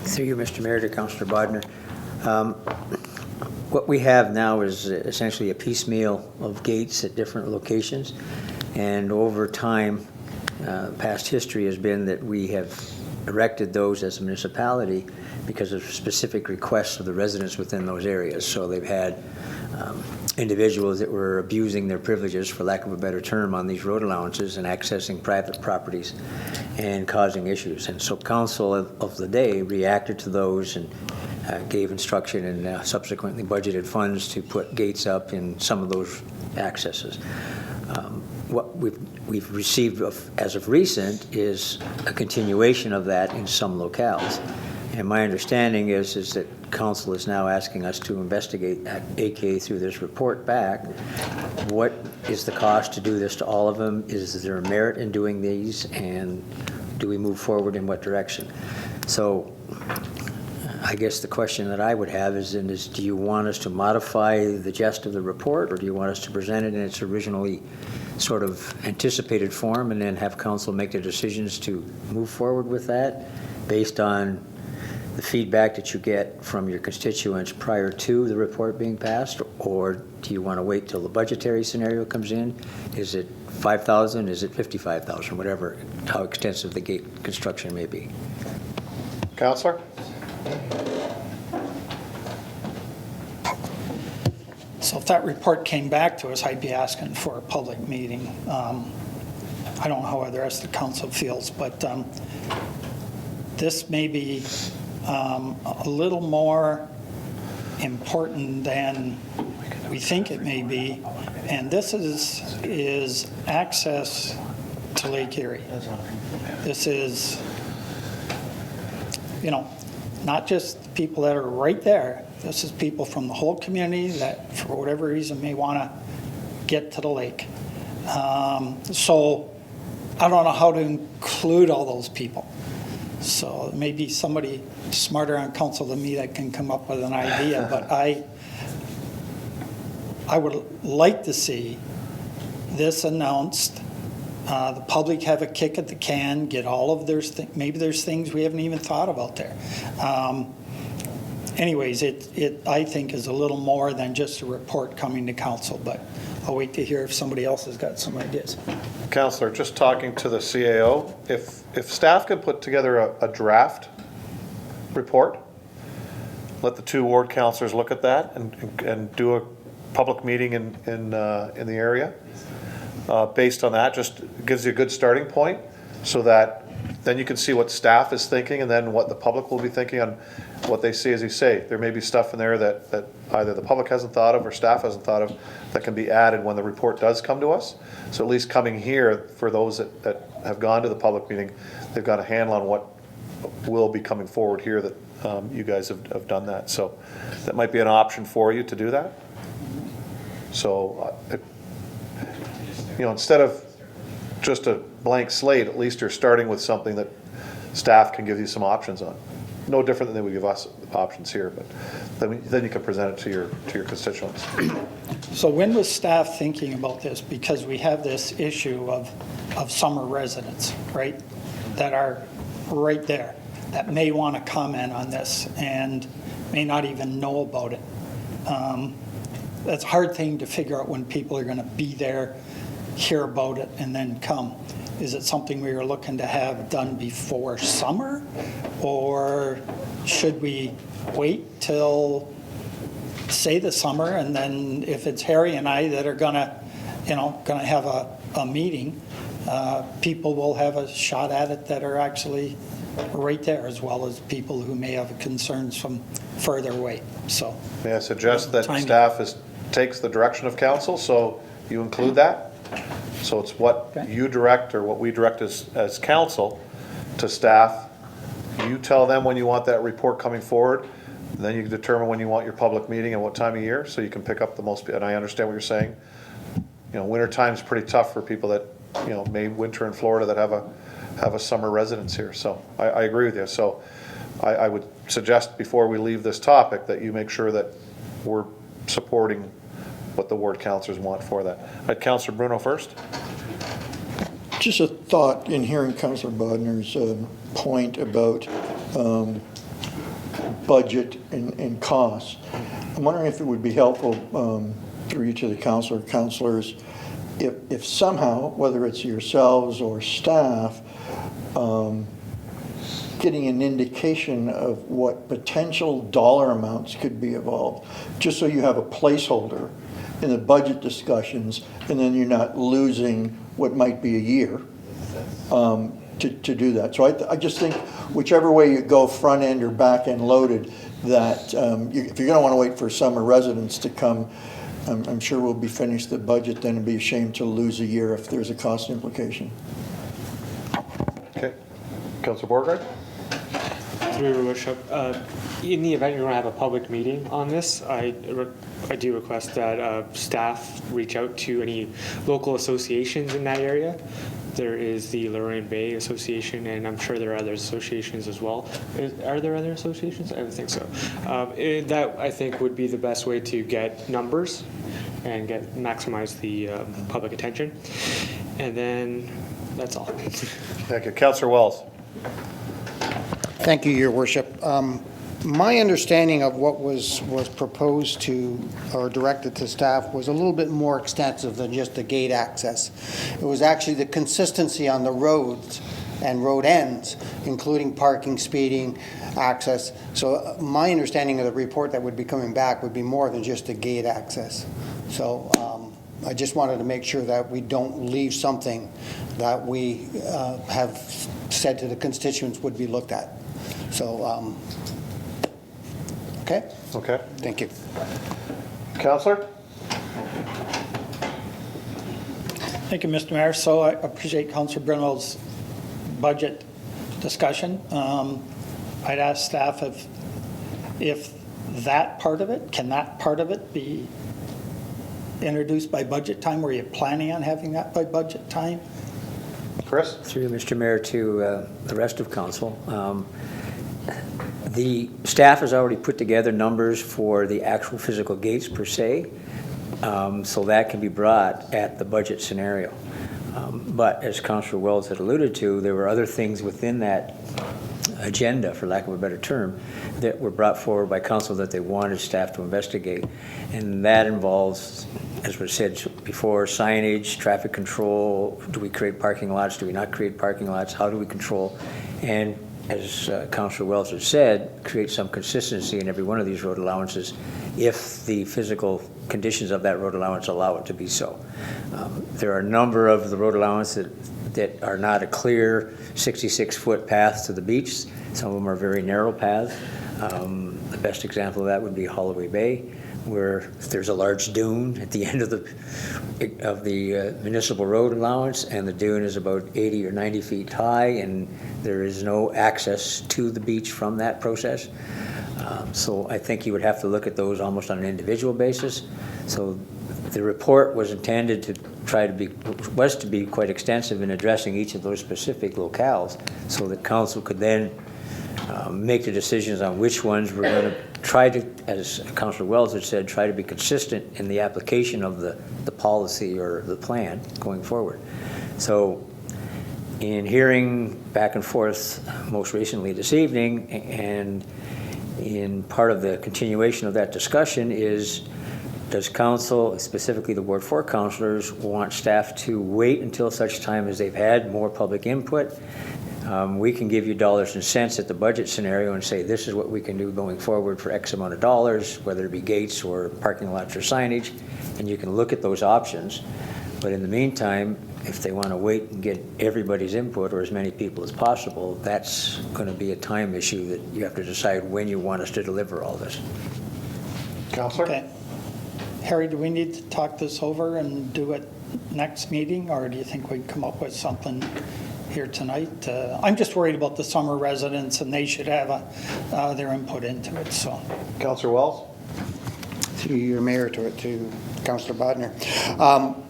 Through you, Mr. Mayor, to Councilor Bodnar. What we have now is essentially a piecemeal of gates at different locations. And over time, past history has been that we have erected those as a municipality because of specific requests of the residents within those areas. So they've had individuals that were abusing their privileges, for lack of a better term, on these road allowances and accessing private properties and causing issues. And so council of the day reacted to those and gave instruction and subsequently budgeted funds to put gates up in some of those accesses. What we've received as of recent is a continuation of that in some locales. And my understanding is that council is now asking us to investigate, aka through this report back, what is the cost to do this to all of them? Is there a merit in doing these? And do we move forward in what direction? So I guess the question that I would have is do you want us to modify the gist of the report, or do you want us to present it in its originally sort of anticipated form and then have council make the decisions to move forward with that based on the feedback that you get from your constituents prior to the report being passed, or do you want to wait till the budgetary scenario comes in? Is it 5,000? Is it 55,000? Whatever, how extensive the gate construction may be. Counselor? So if that report came back to us, I'd be asking for a public meeting. I don't know how the rest of the council feels, but this may be a little more important than we think it may be. And this is access to Lake Erie. This is, you know, not just the people that are right there. This is people from the whole community that, for whatever reason, may want to get to the lake. So I don't know how to include all those people. So maybe somebody smarter on council than me that can come up with an idea. But I would like to see this announced. The public have a kick at the can, get all of their maybe there's things we haven't even thought about there. Anyways, it I think is a little more than just a report coming to council, but I'll wait to hear if somebody else has got some ideas. Counselor, just talking to the CAO, if staff could put together a draft report, let the 2 ward councilors look at that and do a public meeting in the area. Based on that, just gives you a good starting point so that then you can see what staff is thinking and then what the public will be thinking on what they see. As you say, there may be stuff in there that either the public hasn't thought of or staff hasn't thought of that can be added when the report does come to us. So at least coming here, for those that have gone to the public meeting, they've got a handle on what will be coming forward here that you guys have done that. So that might be an option for you to do that. So, you know, instead of just a blank slate, at least you're starting with something that staff can give you some options on. No different than they would give us options here, but then you can present it to your constituents. So when was staff thinking about this? Because we have this issue of summer residents, right, that are right there, that may want to comment on this and may not even know about it. That's a hard thing to figure out when people are going to be there, hear about it, and then come. Is it something we are looking to have done before summer, or should we wait till, say, the summer, and then if it's Harry and I that are gonna have a meeting, people will have a shot at it that are actually right there, as well as people who may have concerns from further away. So may I suggest that staff takes the direction of council, so you include that? So it's what you direct or what we direct as council to staff. You tell them when you want that report coming forward, and then you can determine when you want your public meeting and what time of year, so you can pick up the most. And I understand what you're saying. You know, winter time is pretty tough for people that, you know, may winter in Florida that have a summer residence here. So I agree with you. So I would suggest before we leave this topic that you make sure that we're supporting what the ward councilors want for that. Councilor Bruno first. Just a thought in hearing Councilor Bodner's point about budget and costs. I'm wondering if it would be helpful through each of the councilors, if somehow, whether it's yourselves or staff, getting an indication of what potential dollar amounts could be involved, just so you have a placeholder in the budget discussions, and then you're not losing what might be a year to do that. So I just think whichever way you go, front end or back end loaded, that if you're going to want to wait for summer residents to come, I'm sure we'll be finished the budget, then it'd be a shame to lose a year if there's a cost implication. Okay. Councilor Borgard? Through your worship, in the event you're going to have a public meeting on this, I do request that staff reach out to any local associations in that area. There is the Lorraine Bay Association, and I'm sure there are other associations as well. Are there other associations? I don't think so. That, I think, would be the best way to get numbers and maximize the public attention. And then that's all. Thank you. Councilor Wells. Thank you, Your Worship. My understanding of what was proposed to or directed to staff was a little bit more extensive than just the gate access. It was actually the consistency on the roads and road ends, including parking, speeding, access. So my understanding of the report that would be coming back would be more than just the gate access. So I just wanted to make sure that we don't leave something that we have said to the constituents would be looked at. So, okay? Okay. Thank you. Councillor? Thank you, Mr. Mayor. So I appreciate Councillor Brunel's budget discussion. I'd ask staff if that part of it, can that part of it be introduced by budget time? Were you planning on having that by budget time? Chris? Through you, Mr. Mayor, to the rest of council. The staff has already put together numbers for the actual physical gates per se, so that can be brought at the budget scenario. But as Councillor Wells had alluded to, there were other things within that agenda, for lack of a better term, that were brought forward by council that they wanted staff to investigate. And that involves, as was said before, signage, traffic control. Do we create parking lots? Do we not create parking lots? How do we control? And as Councillor Wells has said, create some consistency in every one of these road allowances if the physical conditions of that road allowance allow it to be so. There are a number of the road allowances that are not a clear 66-foot path to the beach. Some of them are very narrow paths. The best example of that would be Holloway Bay, where there's a large dune at the end of the municipal road allowance, and the dune is about 80 or 90 feet high, and there is no access to the beach from that process. So I think you would have to look at those almost on an individual basis. So the report was intended to was to be quite extensive in addressing each of those specific locales, so that council could then make the decisions on which ones we're going to try to, as Councillor Wells had said, try to be consistent in the application of the policy or the plan going forward. So in hearing back and forth most recently this evening, and in part of the continuation of that discussion is, does council, specifically the Ward 4 councillors, want staff to wait until such time as they've had more public input? We can give you dollars and cents at the budget scenario and say this is what we can do going forward for X amount of dollars, whether it be gates or parking lots or signage, and you can look at those options. But in the meantime, if they want to wait and get everybody's input, or as many people as possible, that's going to be a time issue that you have to decide when you want us to deliver all this. Councillor? Okay. Harry, do we need to talk this over and do it next meeting, or do you think we can come up with something here tonight? I'm just worried about the summer residents, and they should have their input into it. So, Councillor Wells? Through your mayor to Councillor Bodner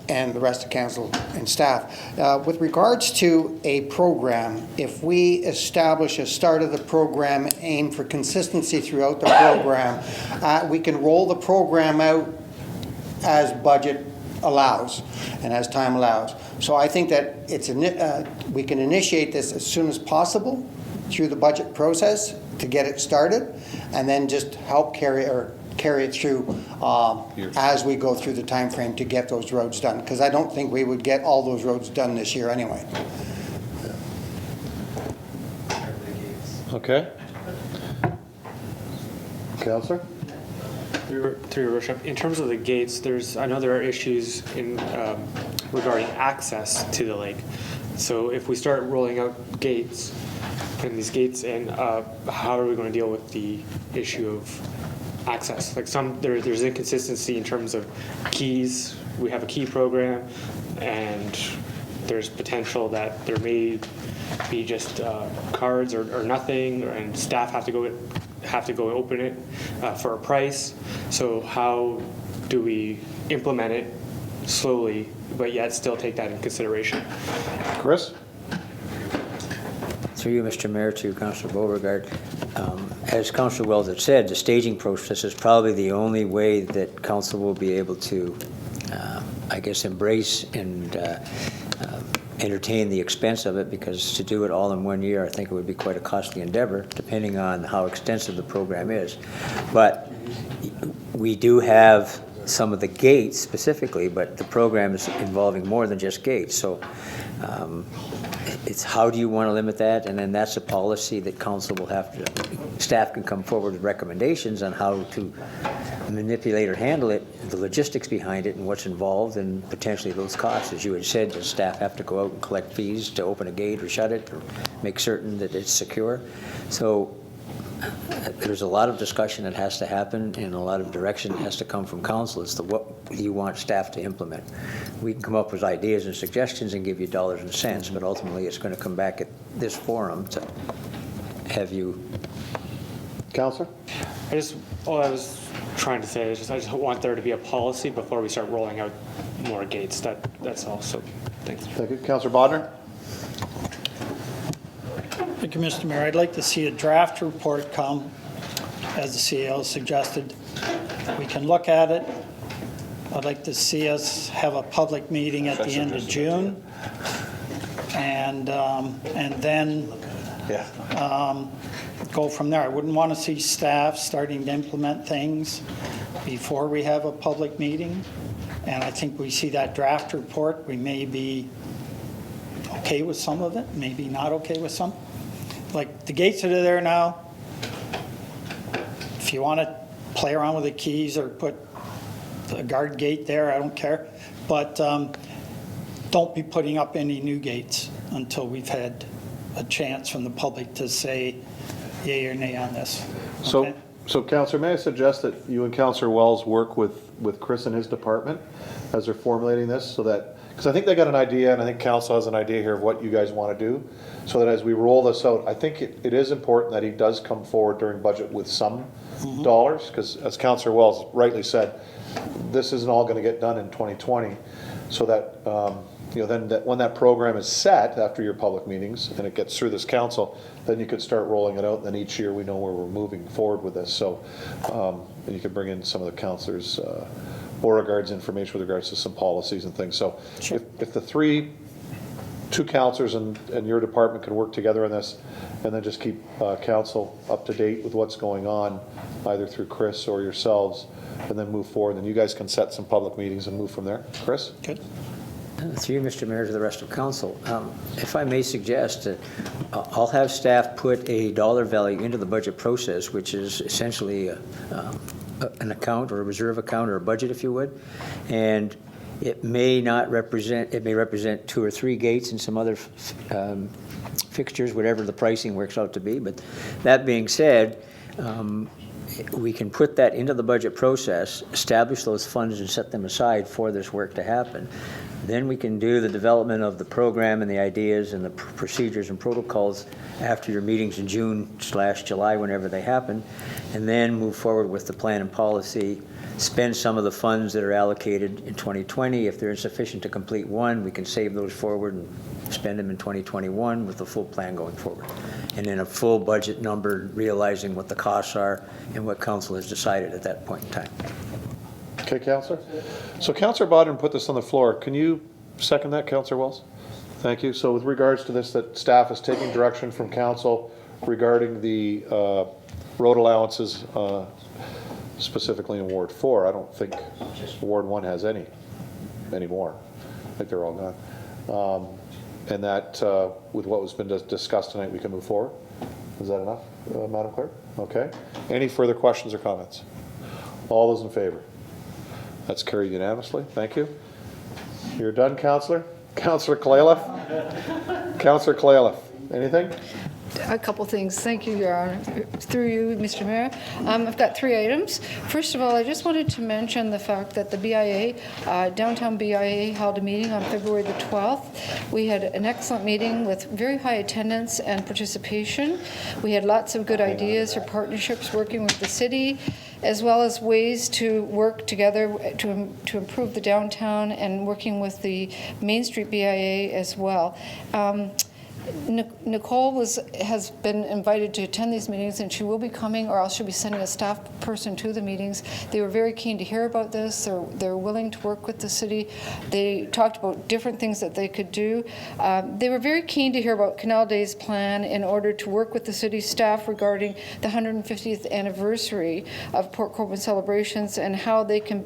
and the rest of council and staff. With regards to a program, if we establish a start of the program, aim for consistency throughout the program, we can roll the program out as budget allows and as time allows. So I think that we can initiate this as soon as possible through the budget process to get it started, and then just help carry it through as we go through the time frame to get those roads done, because I don't think we would get all those roads done this year anyway. Okay. Councillor? Through your worship, in terms of the gates, I know there are issues regarding access to the lake. So if we start rolling out gates, putting these gates in, how are we going to deal with the issue of access? Like there's inconsistency in terms of keys. We have a key program, and there's potential that there may be just cards or nothing, and staff have to go open it for a price. So how do we implement it slowly, but yet still take that in consideration? Chris? Through you, Mr. Mayor, to Councillor Beauregard. As Councillor Wells had said, the staging process is probably the only way that council will be able to, I guess, embrace and entertain the expense of it, because to do it all in 1 year, I think it would be quite a costly endeavor, depending on how extensive the program is. But we do have some of the gates specifically, but the program is involving more than just gates. So it's how do you want to limit that? And then that's a policy that council will have to, staff can come forward with recommendations on how to manipulate or handle it, the logistics behind it and what's involved, and potentially those costs. As you had said, does staff have to go out and collect fees to open a gate or shut it or make certain that it's secure? So there's a lot of discussion that has to happen and a lot of direction that has to come from council as to what do you want staff to implement. We can come up with ideas and suggestions and give you dollars and cents, but ultimately it's going to come back at this forum to have you. Councillor? All I was trying to say is I just want there to be a policy before we start rolling out more gates. That's all. So thanks. Thank you. Councillor Bodnar? Thank you, Mr. Mayor. I'd like to see a draft report come, as the CEO suggested. We can look at it. I'd like to see us have a public meeting at the end of June, and then go from there. I wouldn't want to see staff starting to implement things before we have a public meeting. And I think we see that draft report, we may be okay with some of it, maybe not okay with some. Like the gates that are there now, if you want to play around with the keys or put a guard gate there, I don't care. But don't be putting up any new gates until we've had a chance from the public to say yay or nay on this. Okay? So Councillor, may I suggest that you and Councillor Wells work with Chris and his department as they're formulating this, so that, because I think they got an idea, and I think council has an idea here of what you guys want to do, so that as we roll this out, I think it is important that he does come forward during budget with some dollars, because as Councillor Wells rightly said, this isn't all going to get done in 2020, so that then when that program is set after your public meetings and it gets through this council, then you could start rolling it out, and then each year we know where we're moving forward with this. So and you could bring in some of the councillors' Beauregard's information with regards to some policies and things. So if the two councillors and your department can work together on this, and then just keep council up to date with what's going on, either through Chris or yourselves, and then move forward, then you guys can set some public meetings and move from there. Chris? Good. Through you, Mr. Mayor, to the rest of council, if I may suggest that I'll have staff put a dollar value into the budget process, which is essentially an account or a reserve account or a budget, if you would, and it may not represent, it may represent 2 or 3 gates and some other fixtures, whatever the pricing works out to be. But that being said, we can put that into the budget process, establish those funds and set them aside for this work to happen. Then we can do the development of the program and the ideas and the procedures and protocols after your meetings in June/July, whenever they happen, and then move forward with the plan and policy, spend some of the funds that are allocated in 2020. If they're insufficient to complete one, we can save those forward and spend them in 2021 with the full plan going forward. And then a full budget number, realizing what the costs are and what council has decided at that point in time. Okay, Councillor. So Councillor Bodnar put this on the floor. Can you second that, Councillor Wells? Thank you. So with regards to this, that staff is taking direction from council regarding the road allowances, specifically in Ward 4. I don't think Ward 1 has any anymore. I think they're all gone. And that with what was been discussed tonight, we can move forward. Is that enough, Madam Clerk? Okay. Any further questions or comments? All those in favor? That's carried unanimously. Thank you. You're done, Councillor? Councillor Clayliff? Councillor Clayliff, anything? A couple things. Thank you, Your Honor. Through you, Mr. Mayor. I've got 3 items. First of all, I just wanted to mention the fact that the BIA, downtown BIA, held a meeting on February the 12th. We had an excellent meeting with very high attendance and participation. We had lots of good ideas for partnerships working with the city, as well as ways to work together to improve the downtown and working with the Main Street BIA as well. Nicole has been invited to attend these meetings, and she will be coming, or else she'll be sending a staff person to the meetings. They were very keen to hear about this. They're willing to work with the city. They talked about different things that they could do. They were very keen to hear about Canal Day's plan in order to work with the city staff regarding the 150th anniversary of Port Colborne celebrations and how they can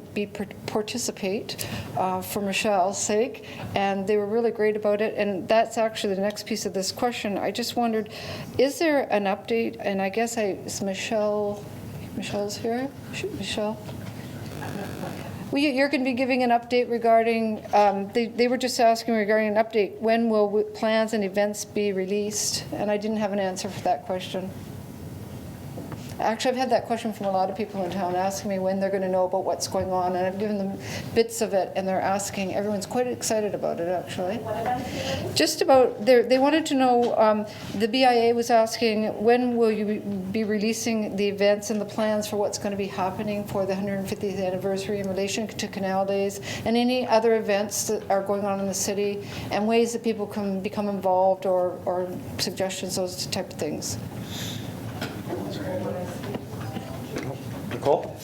participate for Michelle's sake. And they were really great about it. And that's actually the next piece of this question. I just wondered, is there an update? And I guess is Michelle's here? Michelle? Well, you're going to be giving an update regarding, they were just asking regarding an update, when will plans and events be released? And I didn't have an answer for that question. Actually, I've had that question from a lot of people in town asking me when they're going to know about what's going on, and I've given them bits of it, and they're asking. Everyone's quite excited about it, actually. Just about, they wanted to know, the BIA was asking, when will you be releasing the events and the plans for what's going to be happening for the 150th anniversary in relation to Canal Days, and any other events that are going on in the city, and ways that people can become involved, or suggestions, those type of things. Nicole?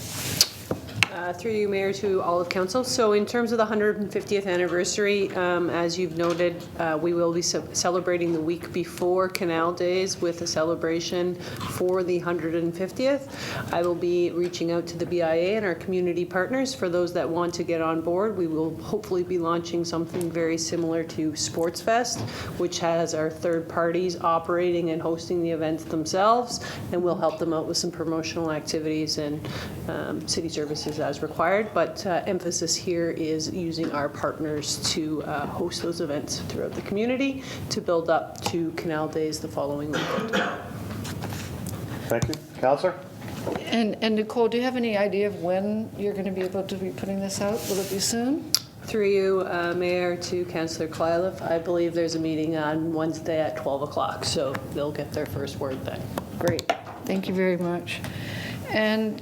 Through you, Mayor, to all of council. So in terms of the 150th anniversary, as you've noted, we will be celebrating the week before Canal Days with a celebration for the 150th. I will be reaching out to the BIA and our community partners for those that want to get on board. We will hopefully be launching something very similar to Sports Fest, which has our third parties operating and hosting the events themselves, and we'll help them out with some promotional activities and city services as required, but emphasis here is using our partners to host those events throughout the community to build up to Canal Days the following weekend. Thank you. Councillor? And Nicole, do you have any idea of when you're going to be able to be putting this out? Will it be soon? Through you, Mayor, to Councillor Klylev, I believe there's a meeting on Wednesday at 12 o'clock, so they'll get their first word then. Great. Thank you very much. And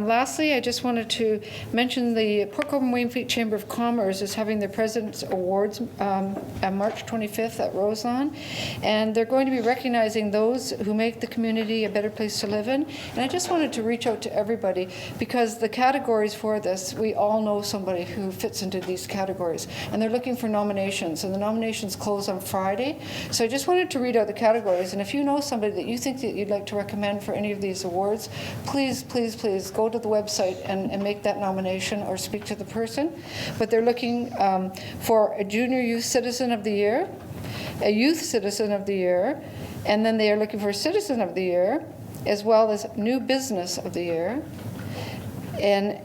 lastly, I just wanted to mention the Port Colborne Wainfleet Chamber of Commerce is having their President's Awards on March 25th at Roselawn. And they're going to be recognizing those who make the community a better place to live in. And I just wanted to reach out to everybody because the categories for this, we all know somebody who fits into these categories. And they're looking for nominations. And the nominations close on Friday. So I just wanted to read out the categories. And if you know somebody that you think that you'd like to recommend for any of these awards, please go to the website and make that nomination or speak to the person. But they're looking for a Junior Youth Citizen of the Year, a Youth Citizen of the Year, and then they are looking for a Citizen of the Year, as well as New Business of the Year, and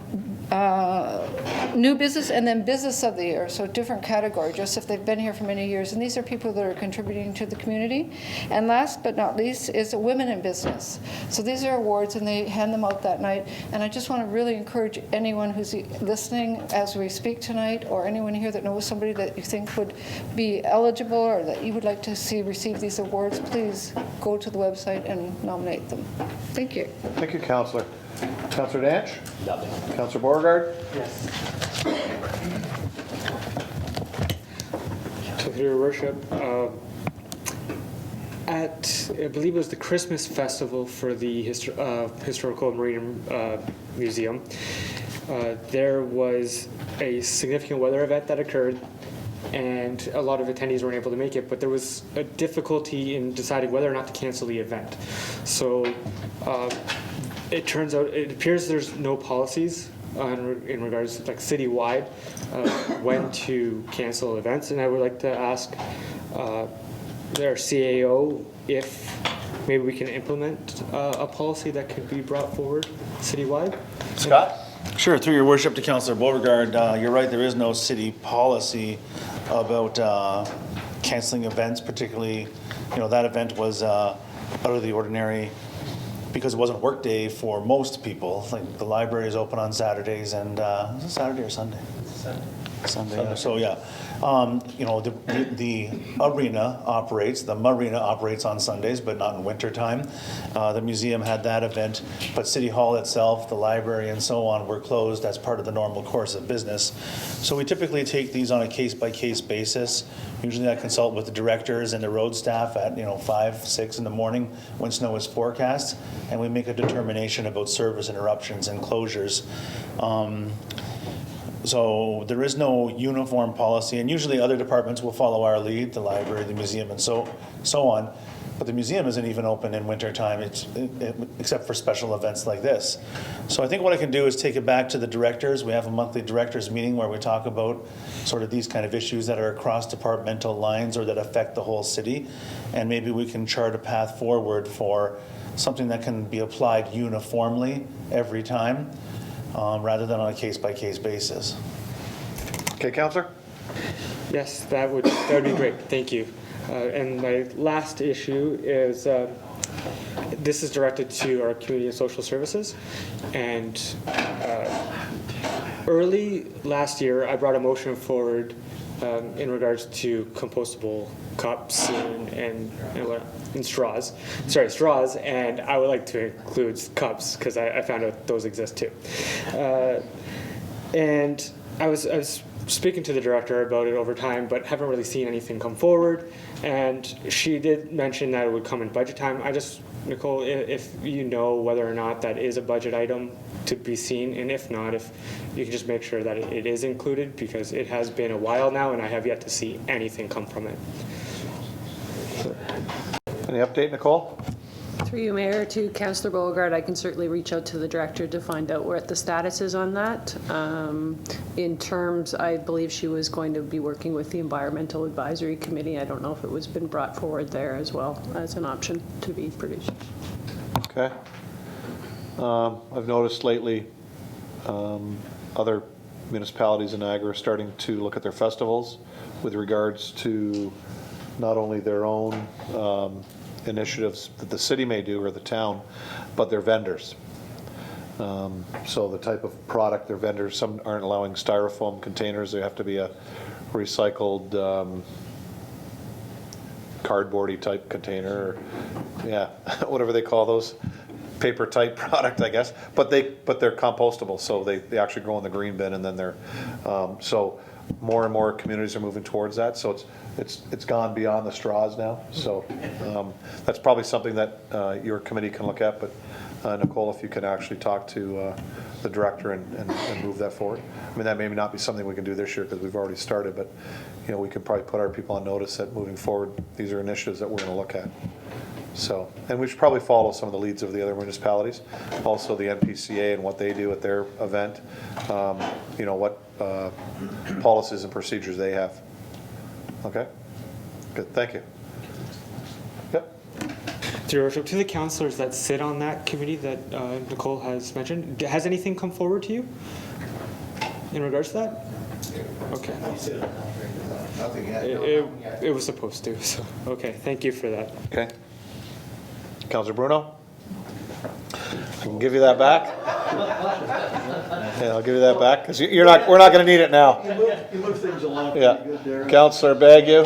New Business, and then Business of the Year, so different category, just if they've been here for many years. And these are people that are contributing to the community. And last but not least is Women in Business. So these are awards, and they hand them out that night. And I just want to really encourage anyone who's listening as we speak tonight, or anyone here that knows somebody that you think would be eligible or that you would like to see receive these awards, please go to the website and nominate them. Thank you. Thank you, Councillor. Councillor Danch? Nothing. Councillor Beauregard? Yes. So, Your Worship, at, I believe it was the Christmas festival for the Historical Marine Museum, there was a significant weather event that occurred, and a lot of attendees weren't able to make it, but there was a difficulty in deciding whether or not to cancel the event. So it appears there's no policies in regards to, like, citywide when to cancel events, and I would like to ask their CAO if maybe we can implement a policy that could be brought forward citywide. Scott? Sure, through your worship to Councillor Beauregard, you're right, there is no city policy about canceling events, particularly, that event was out of the ordinary because it wasn't work day for most people. Like, the library is open on Saturdays and, is it Saturday or Sunday? Sunday. So, yeah, you know, the arena operates, the marina operates on Sundays, but not in wintertime. The museum had that event, but City Hall itself, the library and so on were closed as part of the normal course of business. So we typically take these on a case-by-case basis. Usually I consult with the directors and the road staff at, 5, 6 in the morning when snow is forecast, and we make a determination about service interruptions and closures. So there is no uniform policy, and usually other departments will follow our lead, the library, the museum, and so on. But the museum isn't even open in wintertime, except for special events like this. So I think what I can do is take it back to the directors. We have a monthly directors meeting where we talk about sort of these kind of issues that are across departmental lines or that affect the whole city. And maybe we can chart a path forward for something that can be applied uniformly every time, rather than on a case-by-case basis. Okay, Counselor? Yes, that would be great. Thank you. And my last issue is this is directed to our Community and Social Services. And early last year, I brought a motion forward in regards to compostable cups and straws. Sorry, straws, and I would like to include cups because I found out those exist too. And I was speaking to the director about it over time, but haven't really seen anything come forward. And she did mention that it would come in budget time. Nicole, if you know whether or not that is a budget item to be seen, and if not, if you can just make sure that it is included, because it has been a while now and I have yet to see anything come from it. Any update, Nicole? Through you, Mayor, to Councillor Beauregard, I can certainly reach out to the director to find out what the status is on that. In terms, I believe she was going to be working with the Environmental Advisory Committee. I don't know if it was been brought forward there as well as an option to be produced. Okay. I've noticed lately other municipalities in Niagara are starting to look at their festivals with regards to not only their own initiatives that the city may do or the town, but their vendors. So the type of product their vendors, some aren't allowing styrofoam containers. They have to be a recycled cardboardy type container, or, yeah, whatever they call those, paper type product, I guess. But they're compostable, so they actually go in the green bin, and then they're so more and more communities are moving towards that. So it's gone beyond the straws now. So that's probably something that your committee can look at. But Nicole, if you can actually talk to the director and move that forward. I mean, that may not be something we can do this year because we've already started, but we could probably put our people on notice that moving forward, these are initiatives that we're going to look at. So, and we should probably follow some of the leads of the other municipalities, also the NPCA and what they do at their event, what policies and procedures they have. Okay, good, thank you. Yep. Through your worship, to the councillors that sit on that committee that Nicole has mentioned, has anything come forward to you in regards to that? Okay. Nothing yet. It was supposed to, so, okay, thank you for that. Okay. Councillor Bruno? I can give you that back. Yeah, I'll give you that back because we're not going to need it now. You move things along Yeah. pretty good there. Councillor Bagu?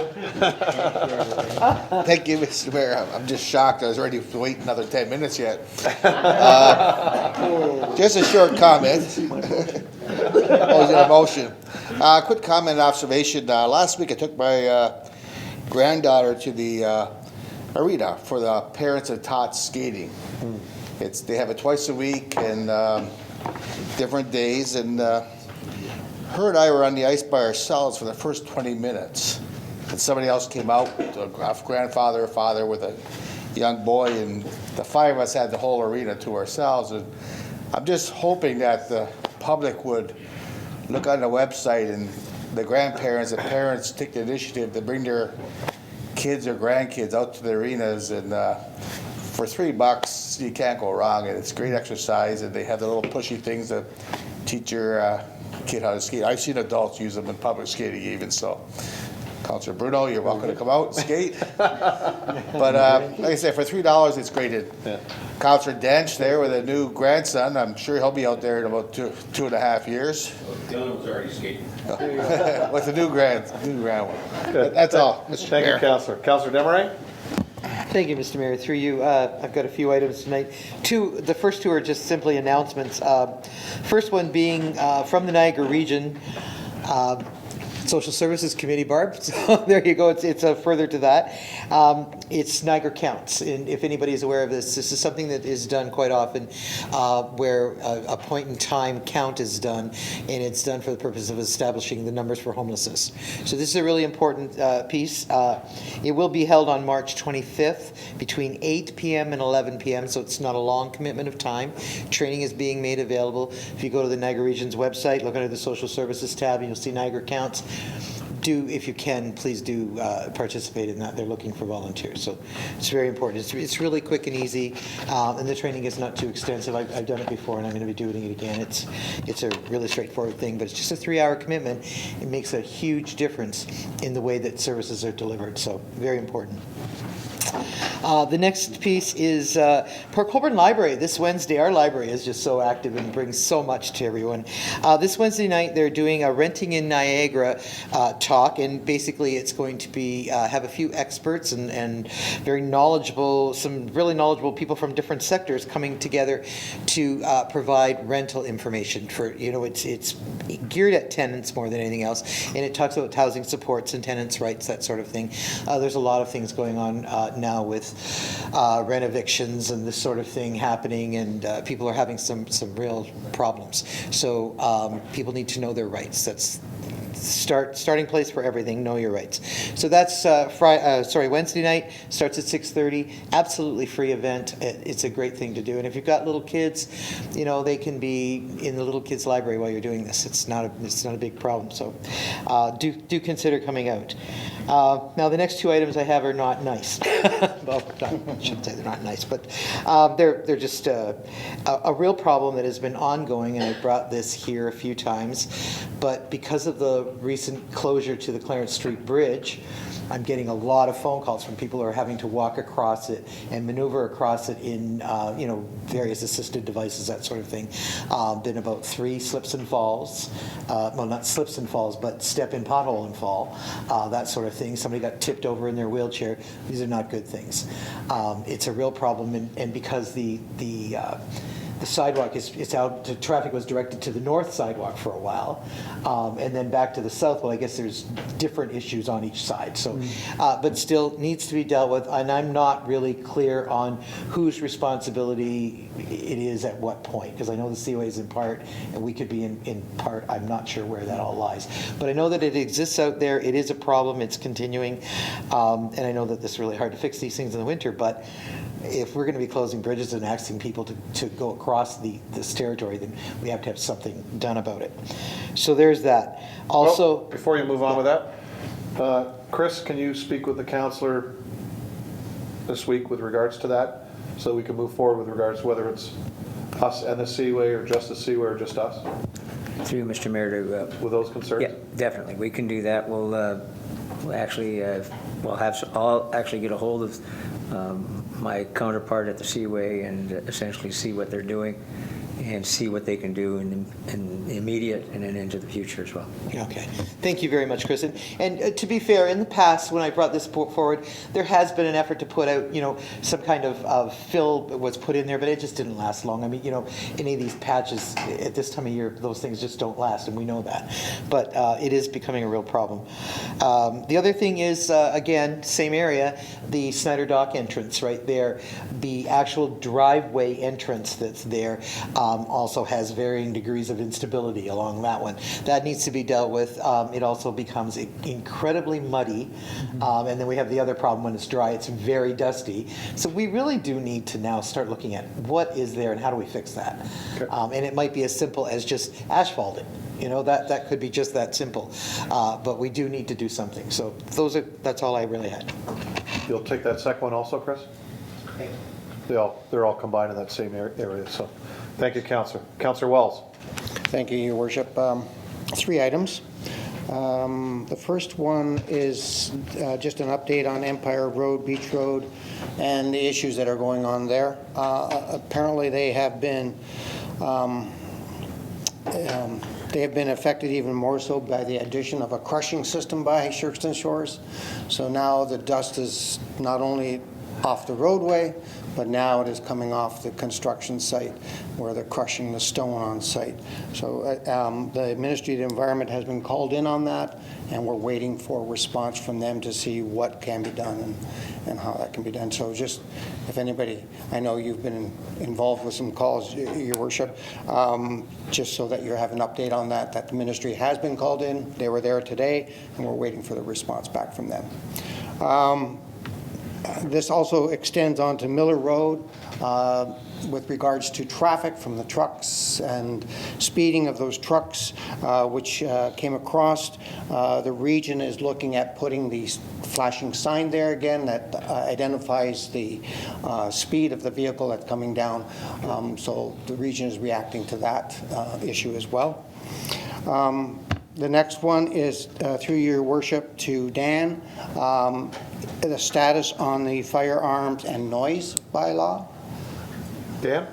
Thank you, Mr. Mayor. I'm just shocked. I was ready to wait another 10 minutes yet. Just a short comment. I was in a motion. Quick comment and observation. Last week I took my granddaughter to the arena for the parents of tots skating. They have it twice a week and different days, and her and I were on the ice by ourselves for the first 20 minutes. And somebody else came out, a grandfather, a father with a young boy, and the five of us had the whole arena to ourselves. And I'm just hoping that the public would look on the website and the grandparents and parents take the initiative to bring their kids or grandkids out to the arenas, and for $3 you can't go wrong, and it's great exercise, and they have the little pushy things to teach your kid how to skate. I've seen adults use them in public skating even, so Counselor Bruno, you're welcome to come out and skate. But like I said, for $3, it's graded. Counselor Dench there with a new grandson. I'm sure he'll be out there in about 2.5 years. The other one's already skating. With the new grand one. That's all, Mr. Thank you, Mayor. Councillor. Councillor Desmarais? Thank you, Mr. Mayor. Through you, I've got a few items tonight. The first two are just simply announcements. First one being from the Niagara region, Social Services Committee, Barb. So there you go. It's further to that. It's Niagara Counts. And if anybody is aware of this is something that is done quite often where a point in time count is done, and it's done for the purpose of establishing the numbers for homelessness. So this is a really important piece. It will be held on March 25th between 8 p.m. and 11 p.m., so it's not a long commitment of time. Training is being made available. If you go to the Niagara Region's website, look under the Social Services tab, and you'll see Niagara Counts. If you can, please do participate in that. They're looking for volunteers, so it's very important. It's really quick and easy, and the training is not too extensive. I've done it before, and I'm going to be doing it again. It's a really straightforward thing, but it's just a 3-hour commitment. It makes a huge difference in the way that services are delivered, so very important. The next piece is Port Colborne Library. This Wednesday, our library is just so active and brings so much to everyone. This Wednesday night, they're doing a Renting in Niagara talk, and basically it's going to be have a few experts and very knowledgeable, some really knowledgeable people from different sectors coming together to provide rental information for, it's geared at tenants more than anything else, and it talks about housing supports and tenants' rights, that sort of thing. There's a lot of things going on now with rent evictions and this sort of thing happening, and people are having some real problems. So people need to know their rights. That's starting place for everything. Know your rights. So that's Wednesday night. Starts at 6:30. Absolutely free event. It's a great thing to do. And if you've got little kids, they can be in the little kids library while you're doing this. It's not a big problem. So do consider coming out. Now the next two items I have are not nice. Well, I shouldn't say they're not nice, but they're just a real problem that has been ongoing, and I brought this here a few times. But because of the recent closure to the Clarence Street Bridge, I'm getting a lot of phone calls from people who are having to walk across it and maneuver across it in, various assisted devices, that sort of thing. Been about 3 slips and falls. Well, not slips and falls, but step in pothole and fall, that sort of thing. Somebody got tipped over in their wheelchair. These are not good things. It's a real problem, and because the sidewalk is out, the traffic was directed to the north sidewalk for a while, and then back to the south. Well, I guess there's different issues on each side. So, but still needs to be dealt with, and I'm not really clear on whose responsibility it is at what point, because I know the COA is in part, and we could be in part. I'm not sure where that all lies. But I know that it exists out there. It is a problem. It's continuing, and I know that it's really hard to fix these things in the winter, but if we're going to be closing bridges and asking people to go across this territory, then we have to have something done about it. So there's that. Also, before you move on with that, Chris, can you speak with the councillor this week with regards to that, so we can move forward with regards to whether it's us and the Seaway, or just the Seaway, or just us? Through Mr. Mayor with those concerns? Yeah, definitely. We can do that. We'll actually I'll actually get a hold of my counterpart at the Seaway and essentially see what they're doing and see what they can do in the immediate and then into the future as well. Okay. Thank you very much, Chris. And to be fair, in the past, when I brought this forward, there has been an effort to put out, some kind of fill was put in there, but it just didn't last long. I mean, any of these patches at this time of year, those things just don't last, and we know that. But it is becoming a real problem. The other thing is, again, same area, the Snyder Dock entrance right there, the actual driveway entrance that's there, also has varying degrees of instability along that one. That needs to be dealt with. It also becomes incredibly muddy, and then we have the other problem when it's dry. It's very dusty. So we really do need to now start looking at what is there and how do we fix that. Okay. And it might be as simple as just asphalting. That could be just that simple. But we do need to do something. So that's all I really had. You'll take that second one also, Chris? Okay. They're all combined in that same area. So, thank you, Councillor. Councillor Wells. Thank you, Your Worship. 3 items. The first one is just an update on Empire Road, Beach Road, and the issues that are going on there. Apparently, they have been affected even more so by the addition of a crushing system by Sherkston Shores. So now the dust is not only off the roadway, but now it is coming off the construction site where they're crushing the stone on site. So the Ministry of the Environment has been called in on that, and we're waiting for a response from them to see what can be done and how that can be done. So just, if anybody, I know you've been involved with some calls, Your Worship, just so that you have an update on that, that the ministry has been called in. They were there today, and we're waiting for the response back from them. This also extends onto Miller Road with regards to traffic from the trucks and speeding of those trucks which came across. The region is looking at putting the flashing sign there again that identifies the speed of the vehicle that's coming down. So the region is reacting to that issue as well. The next one is, through Your Worship, to Dan, the status on the firearms and noise bylaw. Dan?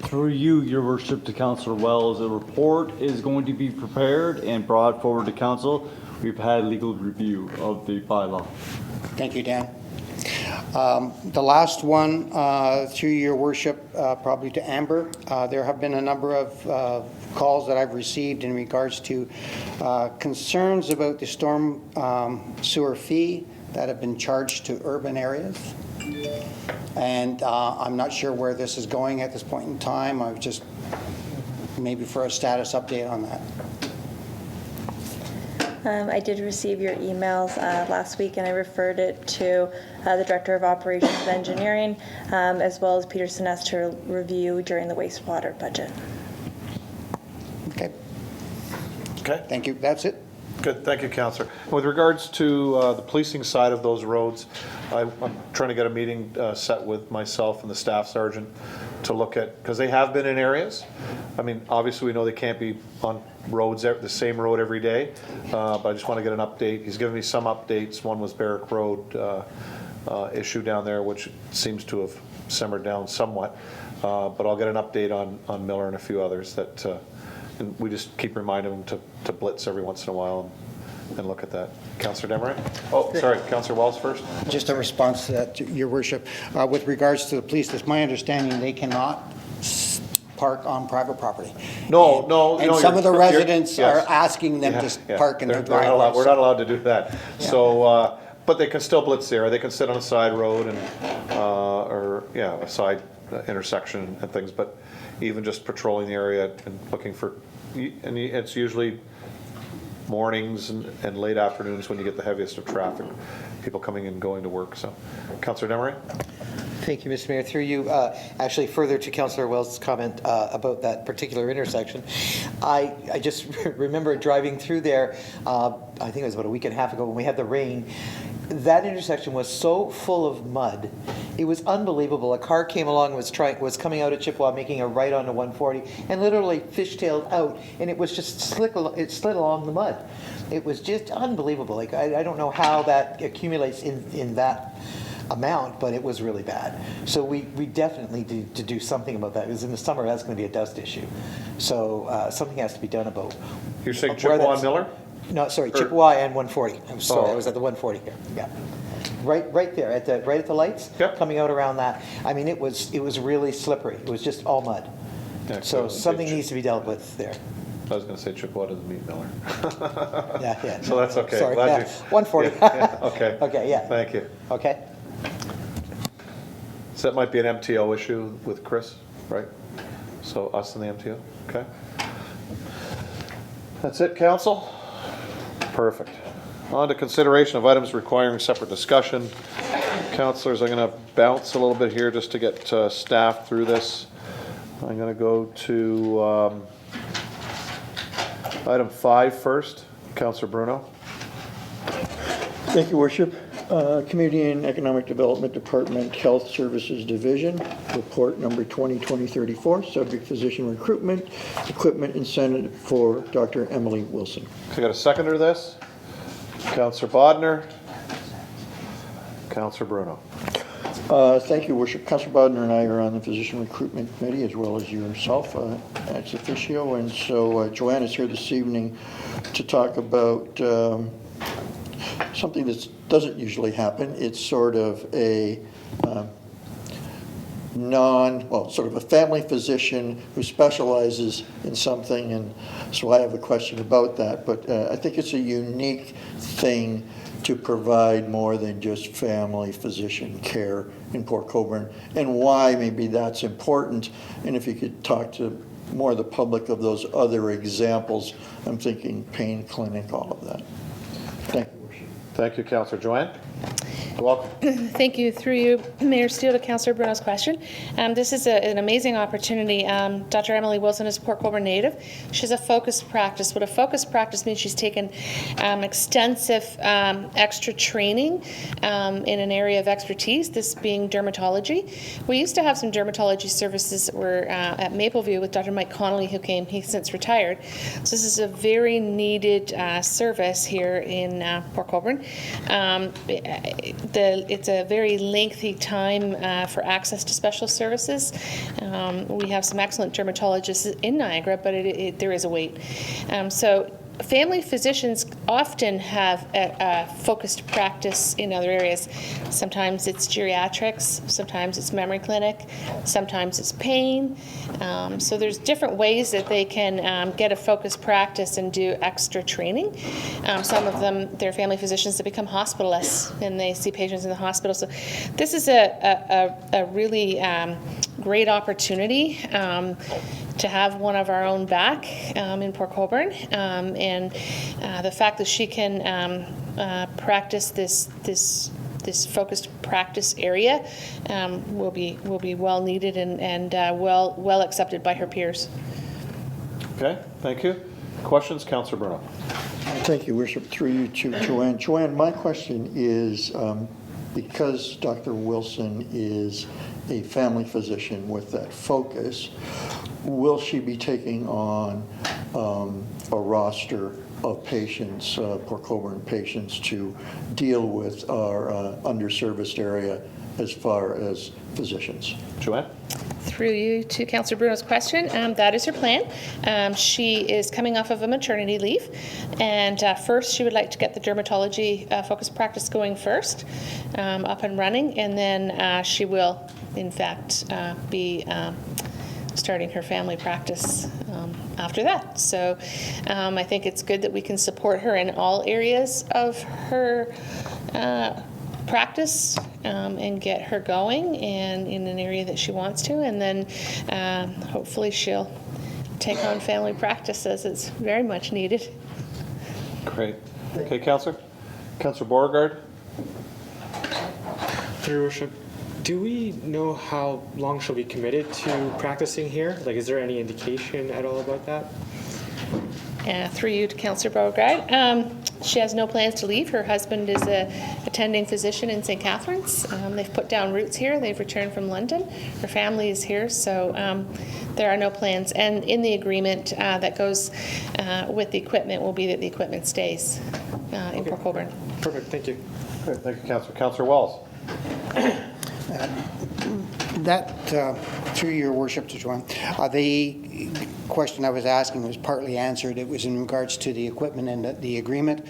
Through you, Your Worship, to Councillor Wells, a report is going to be prepared and brought forward to Council. We've had legal review of the bylaw. Thank you, Dan. The last one, through Your Worship, probably to Amber. There have been a number of calls that I've received in regards to concerns about the storm sewer fee that have been charged to urban areas. And I'm not sure where this is going at this point in time. I was just maybe for a status update on that. I did receive your emails last week, and I referred it to the Director of Operations and Engineering, as well as Peter Sinnes to review during the wastewater budget. Okay. Okay. Thank you. That's it. Good, thank you, Councillor. With regards to the policing side of those roads, I'm trying to get a meeting set with myself and the staff sergeant to look at, because they have been in areas. I mean, obviously we know they can't be on roads, the same road every day, but I just want to get an update. He's given me some updates. One was Barrack Road issue down there, which seems to have simmered down somewhat, but I'll get an update on Miller and a few others that and we just keep reminding them to blitz every once in a while and look at that. Councillor Demery? Oh, sorry, Councillor Wells first. Just a response to that, Your Worship. With regards to the police, it's my understanding they cannot park on private property. And some of the residents are asking them to park in their driveways. We're not allowed to do that. Yeah. So, but they can still blitz there. They can sit on a side road and, a side intersection and things, but even just patrolling the area and looking for, and it's usually mornings and late afternoons when you get the heaviest of traffic, people coming and going to work. So, Councillor Demery? Thank you, Mr. Mayor. Through you, actually further to Councillor Wells' comment about that particular intersection, I just remember driving through there, I think it was about a week and a half ago when we had the rain. That intersection was so full of mud, it was unbelievable. A car came along and was coming out of Chippewa, making a right onto 140, and literally fishtailed out, and it was just slid along the mud. It was just unbelievable. Like I don't know how that accumulates in that amount, but it was really bad. So we definitely need to do something about that, because in the summer that's going to be a dust issue. So something has to be done about. You're saying Chippewa and Miller? No, sorry, Chippewa and 140. I'm sorry, I was at the 140 here. Yeah, right there at the lights. Yep. Coming out around that. I mean, it was really slippery. It was just all mud. Yeah, so something needs to be dealt with there. I was going to say Chippewa doesn't meet Miller. Yeah. So that's okay. Sorry, Glad yeah. 140. Okay. Okay, yeah. Thank you. Okay. So that might be an MTO issue with Chris, right? So us and the MTO, okay? That's it, Council? Perfect. On to consideration of items requiring separate discussion. Councillors, I'm going to bounce a little bit here just to get staff through this. I'm going to go to item 5 first. Councillor Bruno. Thank you, Worship. Community and Economic Development Department, Health Services Division, report number 2020-34, subject physician recruitment, equipment incentive for Dr. Emily Wilson. So I got a seconder to this? Counselor Bodnar. Counselor Bruno. Thank you, Worship. Councilor Bodnar and I are on the Physician Recruitment Committee, as well as yourself, ex officio. And so Joanne is here this evening to talk about something that doesn't usually happen. It's sort of a sort of a family physician who specializes in something. And so I have a question about that. But I think it's a unique thing to provide more than just family physician care in Port Colborne, and why maybe that's important. And if you could talk to more of the public of those other examples, I'm thinking pain clinic, all of that. Thank you, Worship. Thank you, Counselor. Joanne? Welcome. Thank you. Through you, Mayor Steele, to Councillor Bruno's question. This is an amazing opportunity. Dr. Emily Wilson is a Port Colborne native. She has a focused practice. What a focused practice means, she's taken extensive extra training in an area of expertise, this being dermatology. We used to have some dermatology services that were at Mapleview with Dr. Mike Connolly, who came. He's since retired. So this is a very needed service here in Port Colborne. It's a very lengthy time for access to special services. We have some excellent dermatologists in Niagara, but there is a wait. So family physicians often have a focused practice in other areas. Sometimes it's geriatrics, sometimes it's memory clinic, sometimes it's pain. So there's different ways that they can get a focused practice and do extra training. Some of them, they're family physicians that become hospitalists and they see patients in the hospital. So this is a really great opportunity to have one of our own back in Port Colborne, and the fact that she can practice this focused practice area will be well needed and well accepted by her peers. Okay, thank you. Questions, Councillor Bruno? Thank you, Worship. Through you to Joanne. Joanne, my question is, because Dr. Wilson is a family physician with that focus, will she be taking on a roster of patients, Port Colborne patients, to deal with our underserviced area as far as physicians? Joanne? Through you to Councillor Bruno's question, that is her plan. She is coming off of a maternity leave, and first she would like to get the dermatology focused practice going first, up and running, and then she will, in fact, be starting her family practice after that. So I think it's good that we can support her in all areas of her practice and get her going and in an area that she wants to, and then hopefully she'll take on family practice as it's very much needed. Great. Okay, Councillor? Councillor Beauregard? Through your worship, do we know how long she'll be committed to practicing here? Like, is there any indication at all about that? Through you to Councillor Beauregard. She has no plans to leave. Her husband is a attending physician in St. Catharines. They've put down roots here. They've returned from London. Her family is here, so there are no plans. And in the agreement that goes with the equipment will be that the equipment stays in Port Colborne. Perfect, thank you. Great, thank you, Councillor. Councillor Wells? Through your worship to Joanne, the question I was asking was partly answered. It was in regards to the equipment and the agreement.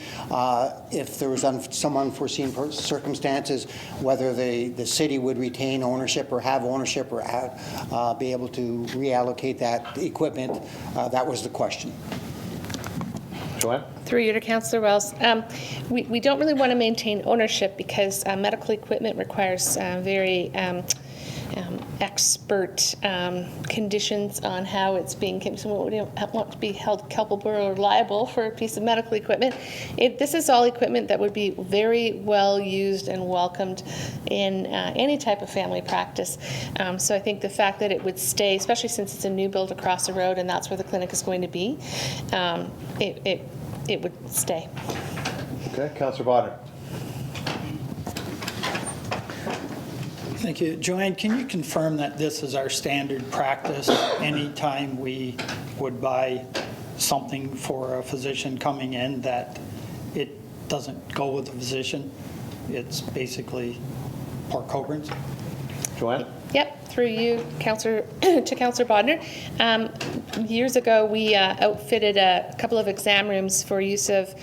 If there was some unforeseen circumstances, whether the city would retain ownership or have ownership or be able to reallocate that equipment, that was the question. Joanne? Through you to Councillor Wells. We don't really want to maintain ownership because medical equipment requires very expert conditions on how it's being kept. So we don't want to be held culpable or liable for a piece of medical equipment. This is all equipment that would be very well used and welcomed in any type of family practice. So I think the fact that it would stay, especially since it's a new build across the road and that's where the clinic is going to be, it would stay. Okay, Councillor Bodnar? Thank you. Joanne, can you confirm that this is our standard practice anytime we would buy something for a physician coming in, that it doesn't go with the physician? It's basically Port Colborne's? Joanne? Yep, through you, Councillor, to Councillor Bodner. Years ago, we outfitted a couple of exam rooms for use of,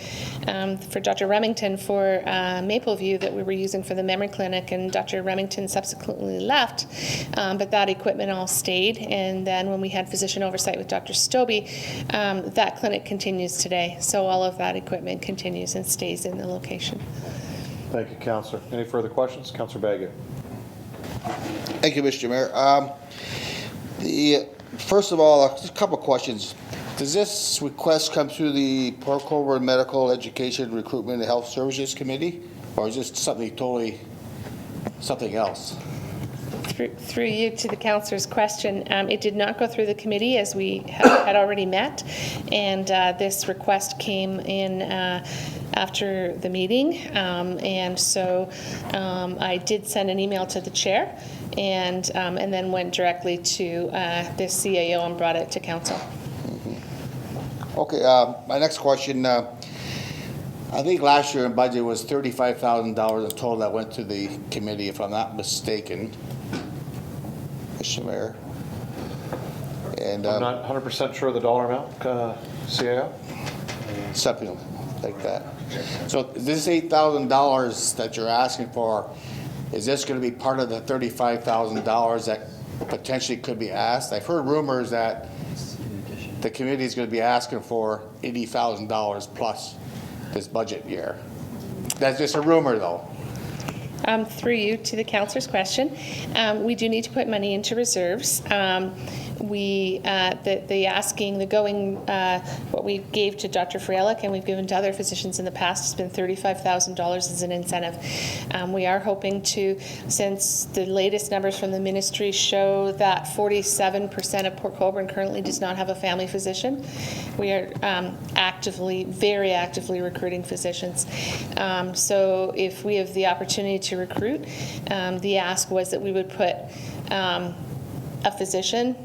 for Dr. Remington for Mapleview that we were using for the memory clinic, and Dr. Remington subsequently left, but that equipment all stayed. And then when we had physician oversight with Dr. Stobie, that clinic continues today. So all of that equipment continues and stays in the location. Thank you, Councillor. Any further questions? Councillor Bagu. Thank you, Mr. Mayor. First of all, just a couple of questions. Does this request come through the Port Colborne Medical Education Recruitment and Health Services Committee, or is this something else? Through you to the councillor's question, it did not go through the committee as we had already met, and this request came in after the meeting, and so I did send an email to the chair, and then went directly to the CAO and brought it to council. Okay, my next question, I think last year in budget was $35,000 in total that went to the committee, if I'm not mistaken, Mr. Mayor. And I'm not 100% sure of the dollar amount, CAO? Something like that. So this $8,000 that you're asking for, is this going to be part of the $35,000 that potentially could be asked? I've heard rumors that the committee is going to be asking for $80,000 plus this budget year. That's just a rumor, though. Through you to the councillor's question, we do need to put money into reserves. What we gave to Dr. Freilich and we've given to other physicians in the past has been $35,000 as an incentive. We are hoping to, since the latest numbers from the ministry show that 47% of Port Colborne currently does not have a family physician, we are very actively recruiting physicians. So if we have the opportunity to recruit, the ask was that we would put a physician,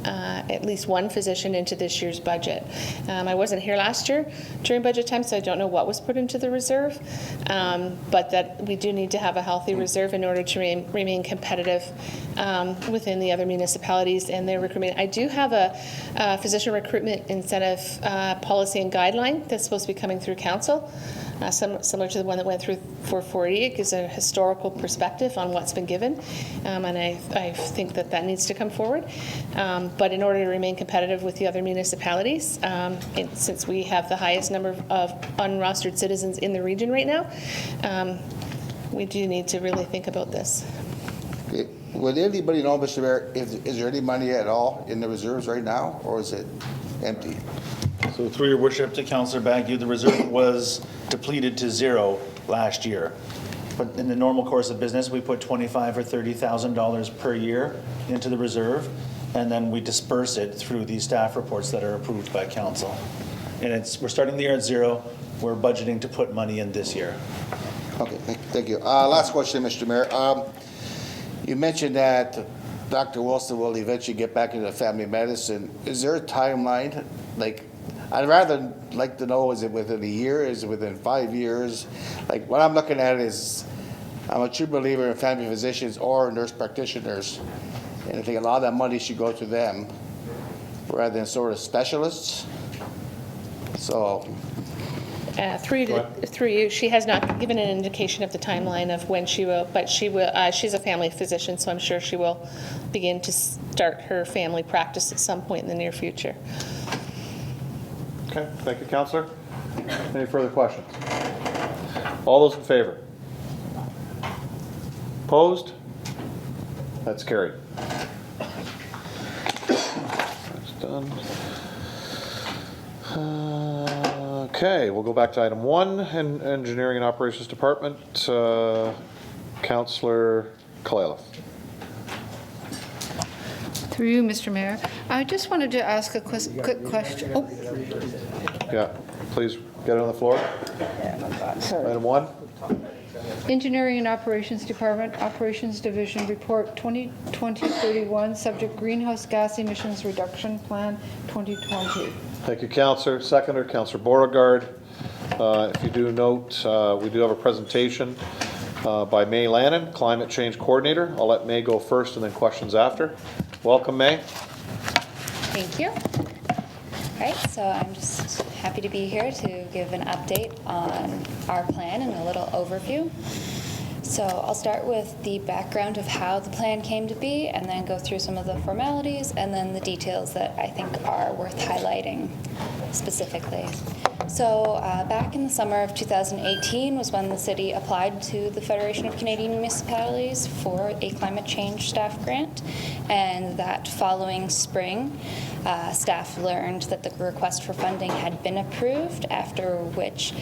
at least one physician, into this year's budget. I wasn't here last year during budget time, so I don't know what was put into the reserve, but that we do need to have a healthy reserve in order to remain competitive within the other municipalities and their recruitment. I do have a physician recruitment incentive policy and guideline that's supposed to be coming through council. Similar to the one that went through 440. It gives a historical perspective on what's been given, and I think that needs to come forward. But in order to remain competitive with the other municipalities, since we have the highest number of unrostered citizens in the region right now, we do need to really think about this. Okay. Would anybody know, Mr. Mayor, is there any money at all in the reserves right now, or is it empty? So through your worship to Councillor Bagu, the reserve was depleted to zero last year. But in the normal course of business, we put $25,000 or $30,000 per year into the reserve, and then we disperse it through these staff reports that are approved by council. And we're starting the year at zero. We're budgeting to put money in this year. Okay, thank you. Last question, Mr. Mayor. You mentioned that Dr. Wilson will eventually get back into family medicine. Is there a timeline? I'd rather like to know, is it within a year? Is it within 5 years? What I'm looking at is, I'm a true believer in family physicians or nurse practitioners, and I think a lot of that money should go to them rather than sort of specialists. So. Through you, she has not given an indication of the timeline of when she will, but she will. She's a family physician, so I'm sure she will begin to start her family practice at some point in the near future. Okay, thank you, Councillor. Any further questions? All those in favor? Opposed? That's carried. That's done. Okay, we'll go back to item 1, Engineering and Operations Department. Councillor Kalaleff. Through you, Mr. Mayor. I just wanted to ask a quick question. Oh. Yeah, please get it on the floor. Item 1. Engineering and Operations Department, Operations Division, Report 2020-31, subject Greenhouse Gas Emissions Reduction Plan 2020. Thank you, Councillor. Seconder, Councillor Beauregard. If you do note, we do have a presentation by May Lannon, Climate Change Coordinator. I'll let May go first and then questions after. Welcome, May. Thank you. All right, so I'm just happy to be here to give an update on our plan and a little overview. So I'll start with the background of how the plan came to be and then go through some of the formalities and then the details that I think are worth highlighting specifically. So back in the summer of 2018 was when the city applied to the Federation of Canadian Municipalities for a climate change staff grant, and that following spring, staff learned that the request for funding had been approved, after which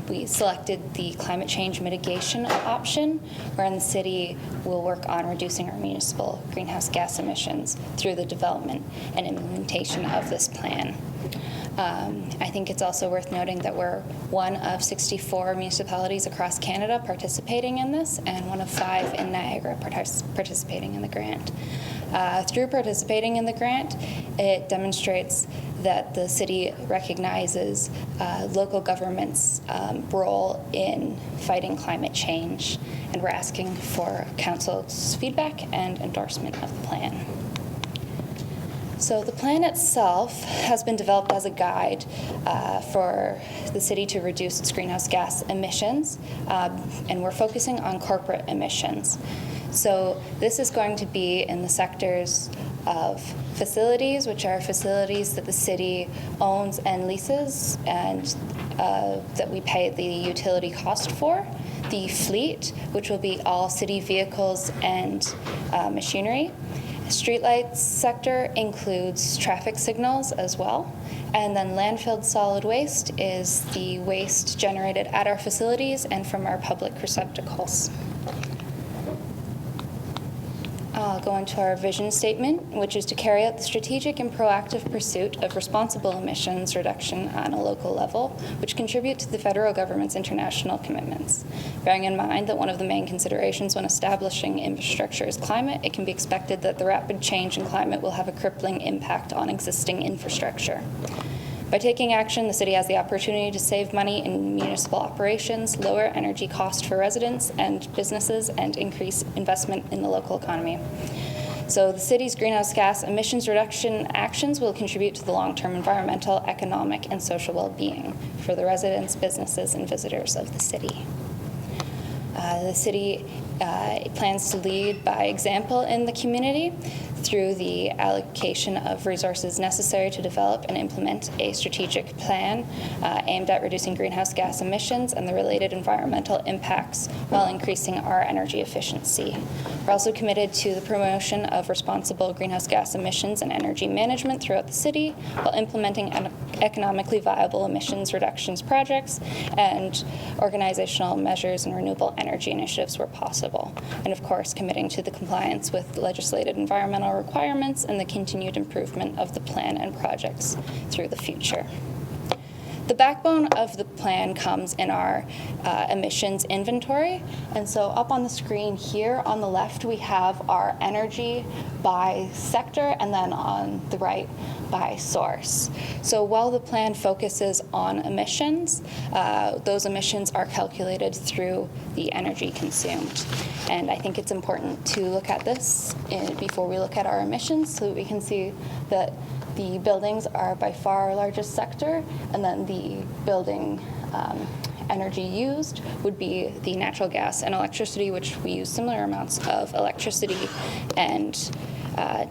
we selected the climate change mitigation option, wherein the city will work on reducing our municipal greenhouse gas emissions through the development and implementation of this plan. I think it's also worth noting that we're one of 64 municipalities across Canada participating in this, and one of 5 in Niagara participating in the grant. Through participating in the grant, it demonstrates that the city recognizes local government's role in fighting climate change, and we're asking for council's feedback and endorsement of the plan. So the plan itself has been developed as a guide for the city to reduce its greenhouse gas emissions, and we're focusing on corporate emissions. So this is going to be in the sectors of facilities, which are facilities that the city owns and leases, and that we pay the utility cost for. The fleet, which will be all city vehicles and machinery. Streetlights sector includes traffic signals as well. And then landfill solid waste is the waste generated at our facilities and from our public receptacles. I'll go into our vision statement, which is to carry out the strategic and proactive pursuit of responsible emissions reduction on a local level, which contribute to the federal government's international commitments. Bearing in mind that one of the main considerations when establishing infrastructure is climate, it can be expected that the rapid change in climate will have a crippling impact on existing infrastructure. By taking action, the city has the opportunity to save money in municipal operations, lower energy costs for residents and businesses, and increase investment in the local economy. So the city's greenhouse gas emissions reduction actions will contribute to the long-term environmental, economic, and social well-being for the residents, businesses, and visitors of the city. The city plans to lead by example in the community through the allocation of resources necessary to develop and implement a strategic plan aimed at reducing greenhouse gas emissions and the related environmental impacts while increasing our energy efficiency. We're also committed to the promotion of responsible greenhouse gas emissions and energy management throughout the city while implementing economically viable emissions reductions projects and organizational measures and renewable energy initiatives where possible. And of course, committing to the compliance with legislated environmental requirements and the continued improvement of the plan and projects through the future. The backbone of the plan comes in our emissions inventory. And so up on the screen here on the left, we have our energy by sector, and then on the right by source. So while the plan focuses on emissions, those emissions are calculated through the energy consumed. And I think it's important to look at this before we look at our emissions so that we can see that the buildings are by far our largest sector, and then the building energy used would be the natural gas and electricity, which we use similar amounts of electricity and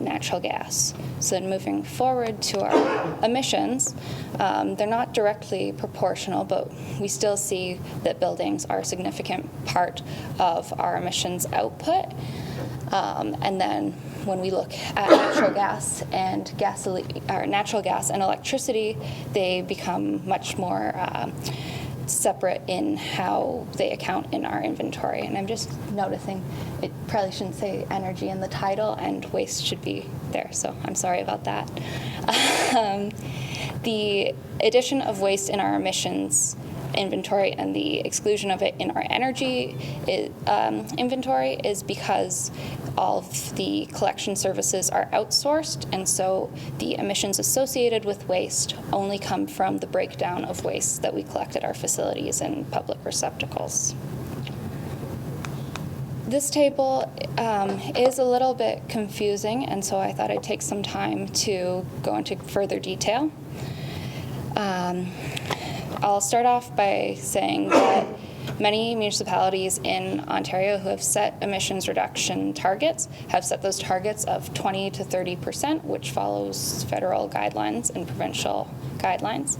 natural gas. So then moving forward to our emissions, they're not directly proportional, but we still see that buildings are a significant part of our emissions output. And then when we look at natural gas and natural gas and electricity, they become much more separate in how they account in our inventory. And I'm just noticing it probably shouldn't say energy in the title, and waste should be there, so I'm sorry about that. The addition of waste in our emissions inventory and the exclusion of it in our energy inventory is because all of the collection services are outsourced, and so the emissions associated with waste only come from the breakdown of waste that we collect at our facilities and public receptacles. This table is a little bit confusing, and so I thought I'd take some time to go into further detail. I'll start off by saying that many municipalities in Ontario who have set emissions reduction targets have set those targets of 20 to 30%, which follows federal guidelines and provincial guidelines.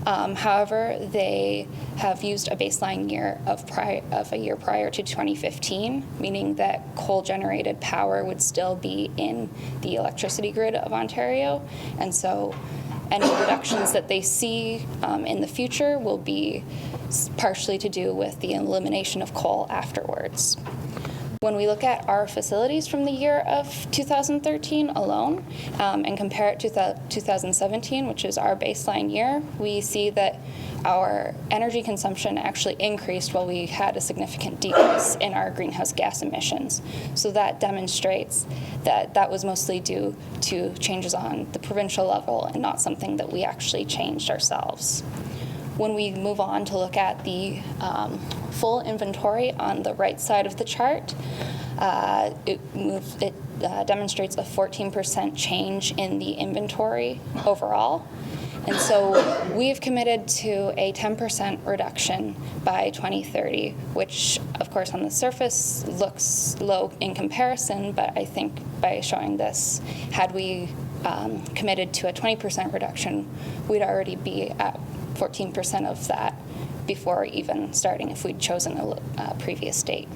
However, they have used a baseline year of a year prior to 2015, meaning that coal-generated power would still be in the electricity grid of Ontario, and so any reductions that they see in the future will be partially to do with the elimination of coal afterwards. When we look at our facilities from the year of 2013 alone and compare it to 2017, which is our baseline year, we see that our energy consumption actually increased while we had a significant decrease in our greenhouse gas emissions. So that demonstrates that that was mostly due to changes on the provincial level and not something that we actually changed ourselves. When we move on to look at the full inventory on the right side of the chart, it demonstrates a 14% change in the inventory overall. And so we've committed to a 10% reduction by 2030, which of course on the surface looks low in comparison, but I think by showing this, had we committed to a 20% reduction, we'd already be at 14% of that before even starting if we'd chosen a previous date.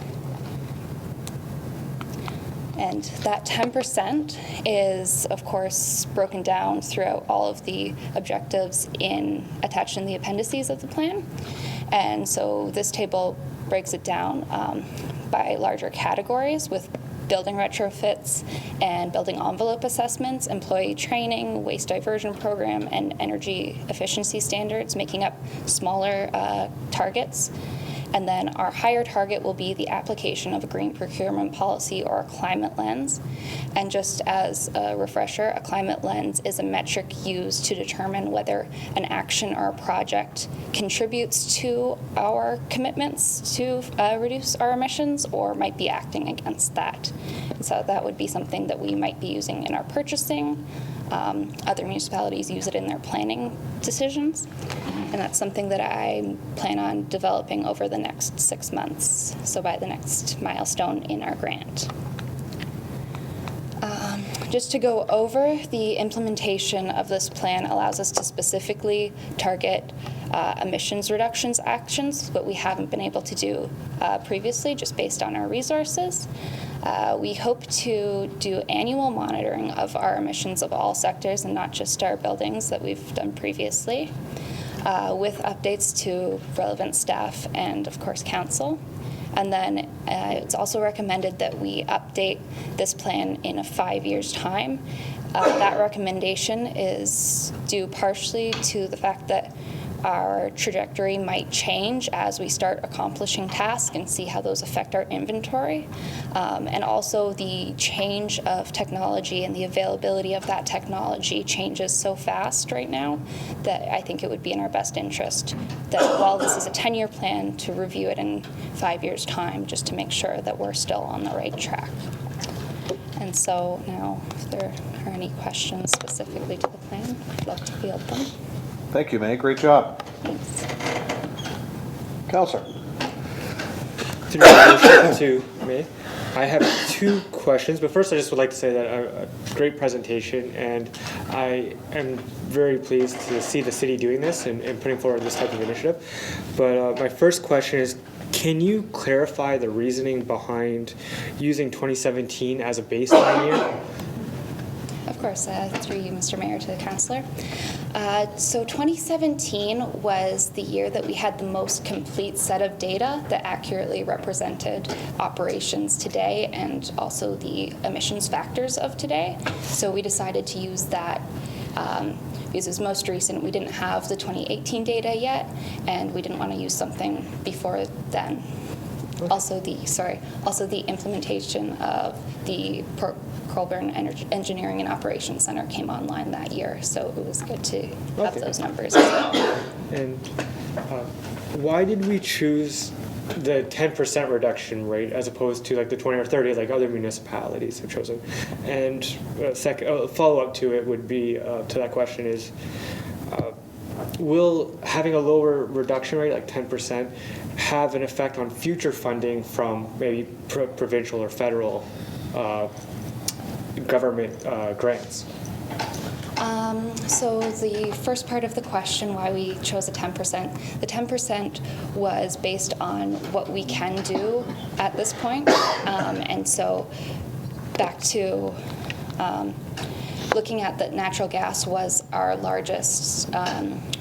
And that 10% is, of course, broken down throughout all of the objectives attached in the appendices of the plan. And so this table breaks it down by larger categories with building retrofits and building envelope assessments, employee training, waste diversion program, and energy efficiency standards, making up smaller targets. And then our higher target will be the application of a green procurement policy or a climate lens. And just as a refresher, a climate lens is a metric used to determine whether an action or a project contributes to our commitments to reduce our emissions or might be acting against that. And so that would be something that we might be using in our purchasing. Other municipalities use it in their planning decisions. And that's something that I plan on developing over the next 6 months, so by the next milestone in our grant. Just to go over, the implementation of this plan allows us to specifically target emissions reductions actions, but we haven't been able to do previously just based on our resources. We hope to do annual monitoring of our emissions of all sectors and not just our buildings that we've done previously, with updates to relevant staff and, of course, council. And then it's also recommended that we update this plan in a 5 years' time. That recommendation is due partially to the fact that our trajectory might change as we start accomplishing tasks and see how those affect our inventory. And also the change of technology and the availability of that technology changes so fast right now that I think it would be in our best interest that while this is a 10-year plan, to review it in 5 years' time just to make sure that we're still on the right track. And so now, if there are any questions specifically to the plan, I'd love to field them. Thank you, May. Great job. Thanks. Counselor. To me, I have 2 questions, but first I just would like to say that a great presentation, and I am very pleased to see the city doing this and putting forward this type of initiative. But my first question is, can you clarify the reasoning behind using 2017 as a baseline year? Of course, through you, Mr. Mayor, to the councillor. So 2017 was the year that we had the most complete set of data that accurately represented operations today and also the emissions factors of today. So we decided to use that because it was most recent. We didn't have the 2018 data yet, and we didn't want to use something before then. Also the implementation of the Colborne Engineering and Operations Center came online that year, so it was good to have those numbers as well. And why did we choose the 10% reduction rate as opposed to like the 20 or 30 like other municipalities have chosen? And second, follow-up to it would be, to that question is, will having a lower reduction rate, like 10%, have an effect on future funding from maybe provincial or federal government grants? So the first part of the question, why we chose a 10%, the 10% was based on what we can do at this point. And so back to looking at that natural gas was our largest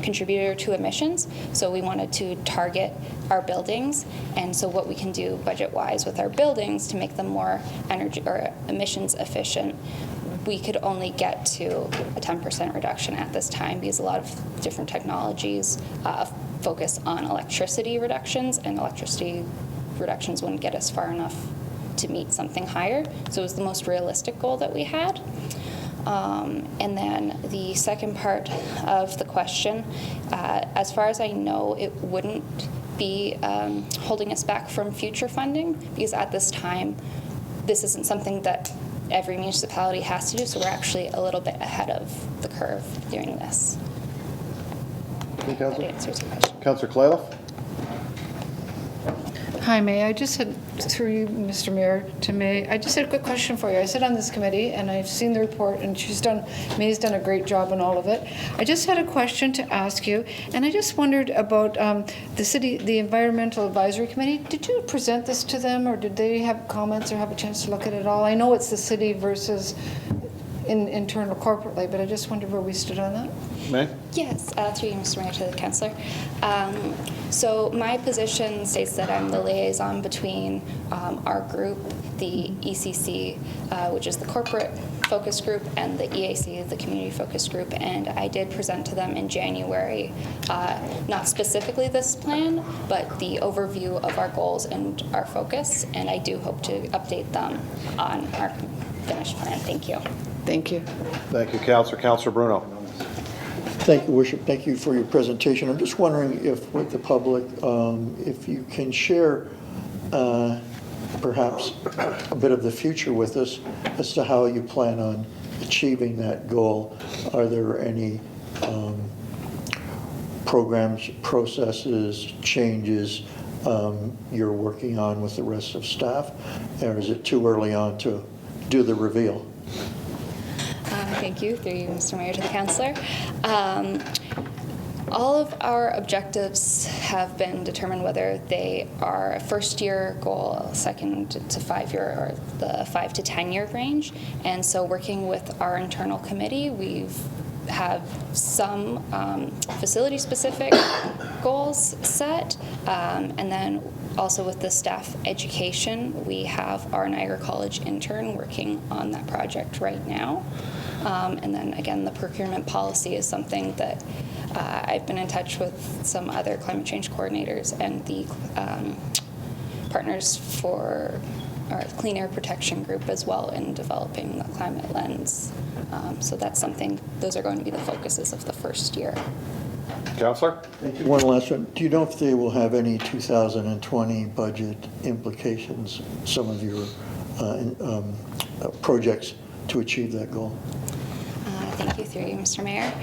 contributor to emissions. So we wanted to target our buildings. And so what we can do budget-wise with our buildings to make them more energy or emissions efficient, we could only get to a 10% reduction at this time because a lot of different technologies focus on electricity reductions, and electricity reductions wouldn't get us far enough to meet something higher. So it was the most realistic goal that we had. And then the second part of the question, as far as I know, it wouldn't be holding us back from future funding because at this time, this isn't something that every municipality has to do, so we're actually a little bit ahead of the curve doing this. Okay, Councillor. That answers your question. Councillor Clayliff? Hi, May. I just had, through you, Mr. Mayor, to May, I just had a quick question for you. I sit on this committee, and I've seen the report, and May's done a great job on all of it. I just had a question to ask you, and I just wondered about the Environmental Advisory Committee. Did you present this to them, or did they have comments or have a chance to look at it all? I know it's the city versus internal corporately, but I just wondered where we stood on that. May? Yes, through you, Mr. Mayor, to the councillor. So my position states that I'm the liaison between our group, the ECC, which is the corporate focus group, and the EAC, the community focus group, and I did present to them in January, not specifically this plan, but the overview of our goals and our focus, and I do hope to update them on our finished plan. Thank you. Thank you. Thank you, Councillor. Councillor Bruno? Thank you, Worship. Thank you for your presentation. I'm just wondering if, with the public, if you can share perhaps a bit of the future with us as to how you plan on achieving that goal. Are there any programs, processes, changes you're working on with the rest of staff? Or is it too early on to do the reveal? Thank you, through you, Mr. Mayor, to the councillor. All of our objectives have been determined whether they are a first-year goal, second to 5-year, or the 5 to 10-year range. And so working with our internal committee, we've have some facility-specific goals set, and then also with the staff education, we have our Niagara College intern working on that project right now. And then again, the procurement policy is something that I've been in touch with some other climate change coordinators and the partners for our Clean Air Protection Group as well in developing the climate lens. So that's something, those are going to be the focuses of the first year. Councillor? One last one. Do you know if they will have any 2020 budget implications, some of your projects to achieve that goal? Thank you, through you, Mr. Mayor.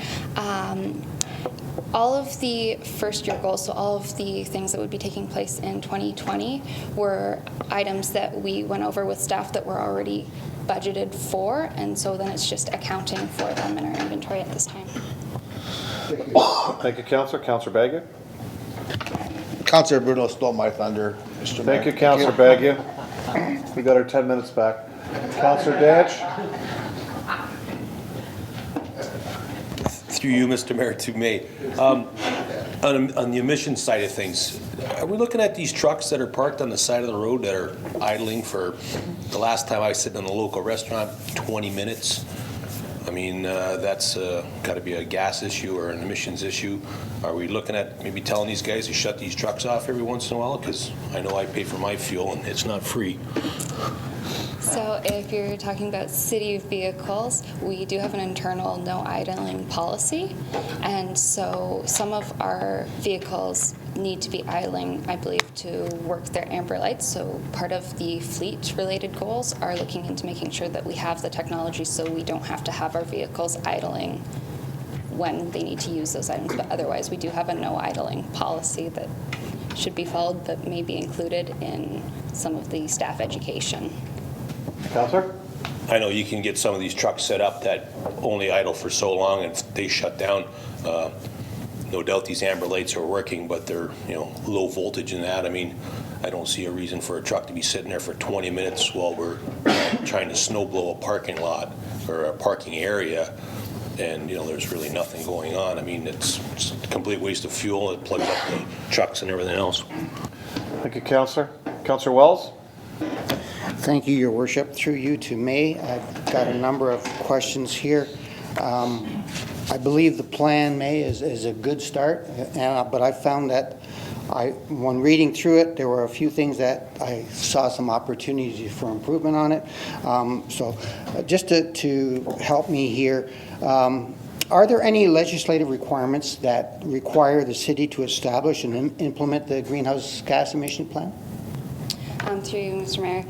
All of the first-year goals, so all of the things that would be taking place in 2020 were items that we went over with staff that were already budgeted for, and so then it's just accounting for them in our inventory at this time. Thank you, Councillor. Councillor Bagia? Councillor Bruno stole my thunder, Mr. Mayor. Thank you, Councillor Bagia. We got our 10 minutes back. Councillor Dadge? Through you, Mr. Mayor, to May. On the emissions side of things, are we looking at these trucks that are parked on the side of the road that are idling for, the last time I was sitting in a local restaurant, 20 minutes? I mean, that's got to be a gas issue or an emissions issue. Are we looking at maybe telling these guys to shut these trucks off every once in a while? Because I know I pay for my fuel and it's not free. So if you're talking about city vehicles, we do have an internal no idling policy. And so some of our vehicles need to be idling, I believe, to work their amber lights. So part of the fleet-related goals are looking into making sure that we have the technology so we don't have to have our vehicles idling when they need to use those items. But otherwise, we do have a no idling policy that should be followed, but may be included in some of the staff education. Councillor? I know you can get some of these trucks set up that only idle for so long and they shut down. No doubt these amber lights are working, but they're, you know, low voltage in that. I mean, I don't see a reason for a truck to be sitting there for 20 minutes while we're trying to snow blow a parking lot or a parking area, and, you know, there's really nothing going on. I mean, it's a complete waste of fuel. It plugs up the trucks and everything else. Thank you, Councillor. Councillor Wells? Thank you, Your Worship. Through you to May, I've got a number of questions here. I believe the plan, May, is a good start, but I found that when reading through it, there were a few things that I saw some opportunity for improvement on it. So just to help me here, are there any legislative requirements that require the city to establish and implement the greenhouse gas emission plan? Through you, Mr. Mayor,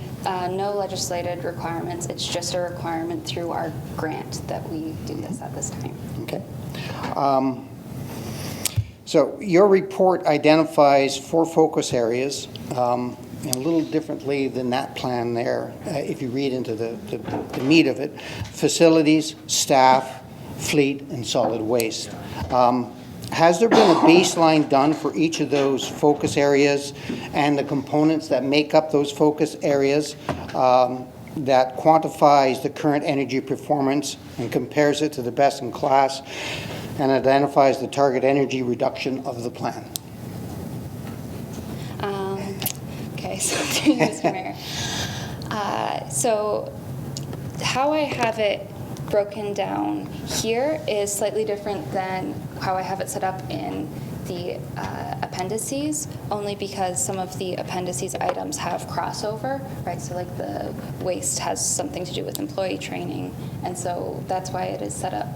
no legislated requirements. It's just a requirement through our grant that we do this at this time. Okay. So your report identifies 4 focus areas, and a little differently than that plan there, if you read into the meat of it: facilities, staff, fleet, and solid waste. Has there been a baseline done for each of those focus areas and the components that make up those focus areas that quantifies the current energy performance and compares it to the best in class and identifies the target energy reduction of the plan? Okay, so through you, Mr. Mayor. So how I have it broken down here is slightly different than how I have it set up in the appendices, only because some of the appendices items have crossover, right? So like the waste has something to do with employee training, and so that's why it is set up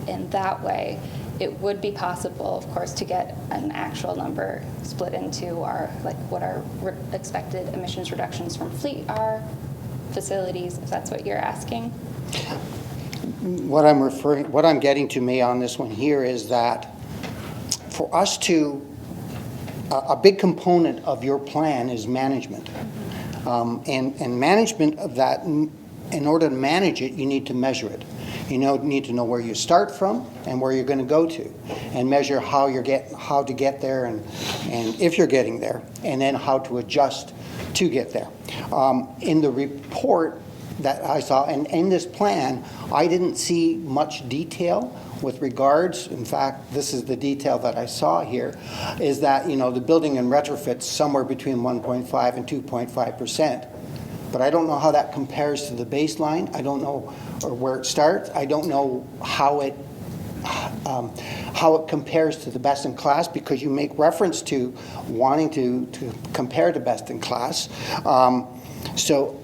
in that way. It would be possible, of course, to get an actual number split into our, like, what our expected emissions reductions from fleet are, facilities, if that's what you're asking. What I'm getting to, May, on this one here is that for us to, a big component of your plan is management. And management of that, in order to manage it, you need to measure it. You need to know where you start from and where you're going to go to, and measure how to get there, and if you're getting there, and then how to adjust to get there. In the report that I saw, and in this plan, I didn't see much detail with regards. In fact, this is the detail that I saw here, is that, the building and retrofits somewhere between 1.5 and 2.5%. But I don't know how that compares to the baseline. I don't know where it starts. I don't know how it compares to the best in class, because you make reference to wanting to compare to best in class. So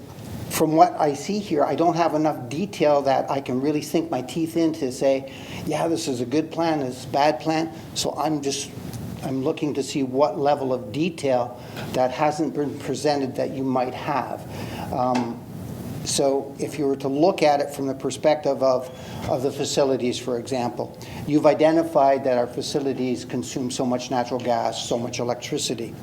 from what I see here, I don't have enough detail that I can really sink my teeth in to say, yeah, this is a good plan, this is a bad plan. So I'm looking to see what level of detail that hasn't been presented that you might have. So if you were to look at it from the perspective of the facilities, for example, you've identified that our facilities consume so much natural gas, so much electricity,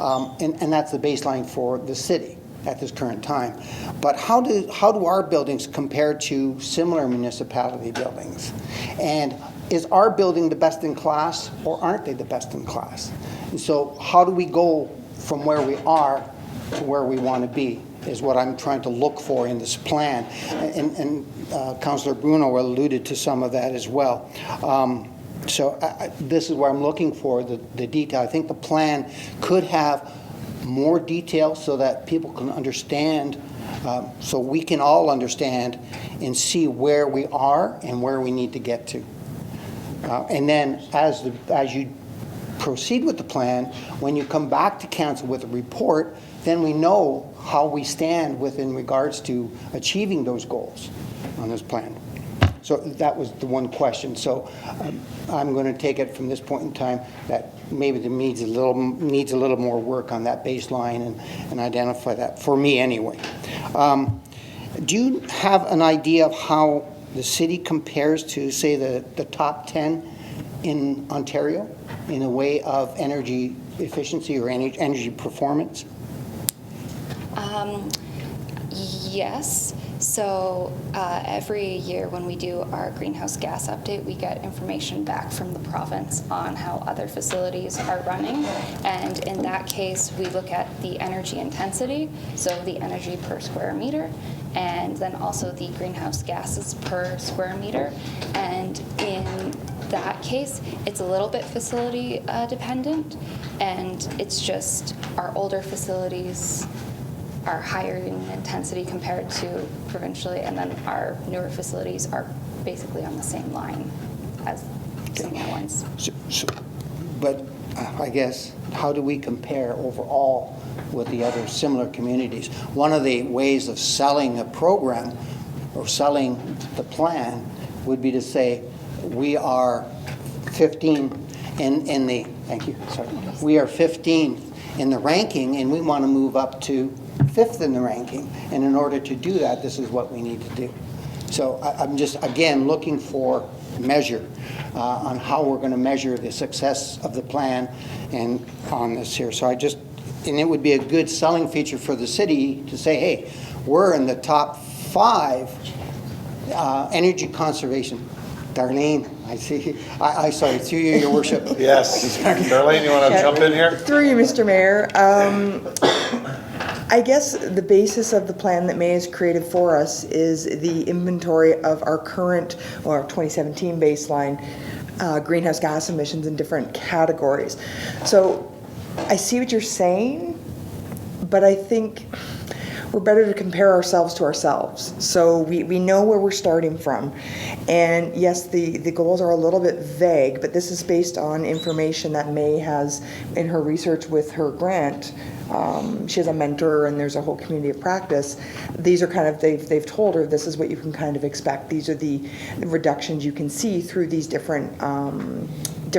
and that's the baseline for the city at this current time. But how do our buildings compare to similar municipality buildings? And is our building the best in class, or aren't they the best in class? And so how do we go from where we are to where we want to be, is what I'm trying to look for in this plan. And Councillor Bruno alluded to some of that as well. So this is where I'm looking for the detail. I think the plan could have more detail so that people can understand so we can all understand and see where we are and where we need to get to. And then as you proceed with the plan, when you come back to council with a report, then we know how we stand in regards to achieving those goals on this plan. So that was the one question. So I'm going to take it from this point in time that maybe there needs a little more work on that baseline and identify that, for me anyway. Do you have an idea of how the city compares to, say, the top 10 in Ontario in a way of energy efficiency or energy performance? Yes. So every year when we do our greenhouse gas update, we get information back from the province on how other facilities are running. And in that case, we look at the energy intensity, so the energy per square meter, and then also the greenhouse gases per square meter. And in that case, it's a little bit facility dependent, and it's just our older facilities are higher in intensity compared to provincially, and then our newer facilities are basically on the same line as similar ones. But I guess, how do we compare overall with the other similar communities? One of the ways of selling a program or selling the plan would be to say, we are 15 in the, thank you, sorry. We are 15 in the ranking, and we want to move up to 5th in the ranking. And in order to do that, this is what we need to do. So I'm just, again, looking for measure on how we're going to measure the success of the plan and on this here. So and it would be a good selling feature for the city to say, hey, we're in the top 5 energy conservation. Darlene, I see. I sorry, through you, Your Worship. Yes. Darlene, you want to jump in here? Through you, Mr. Mayor. I guess the basis of the plan that May has created for us is the inventory of our current, or 2017 baseline, greenhouse gas emissions in different categories. So I see what you're saying, but I think we're better to compare ourselves to ourselves. So we know where we're starting from. And yes, the goals are a little bit vague, but this is based on information that May has in her research with her grant. She has a mentor and there's a whole community of practice. These are kind of, they've told her this is what you can kind of expect. These are the reductions you can see through these different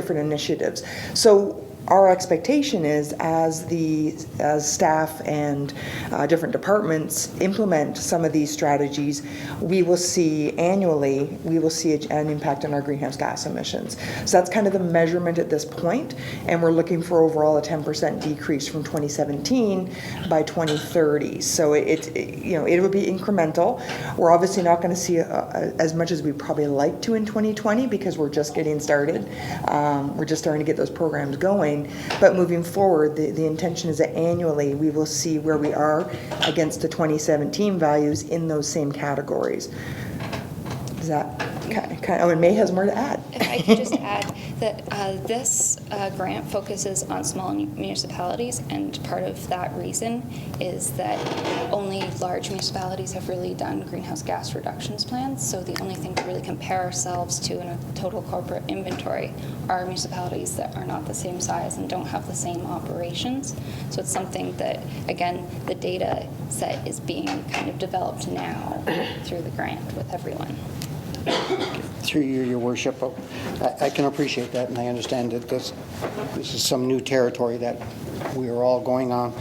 initiatives. So our expectation is as staff and different departments implement some of these strategies, we will see annually, an impact on our greenhouse gas emissions. So that's kind of the measurement at this point, and we're looking for overall a 10% decrease from 2017 by 2030. So it would be incremental. We're obviously not going to see as much as we probably like to in 2020 because we're just getting started. We're just starting to get those programs going. But moving forward, the intention is that annually we will see where we are against the 2017 values in those same categories. Is that kind of, and May has more to add. If I could just add that this grant focuses on small municipalities, and part of that reason is that only large municipalities have really done greenhouse gas reductions plans. So the only thing to really compare ourselves to in a total corporate inventory are municipalities that are not the same size and don't have the same operations. So it's something that, again, the data set is being kind of developed now through the grant with everyone. Through you, Your Worship, I can appreciate that, and I understand that this is some new territory that we are all going on.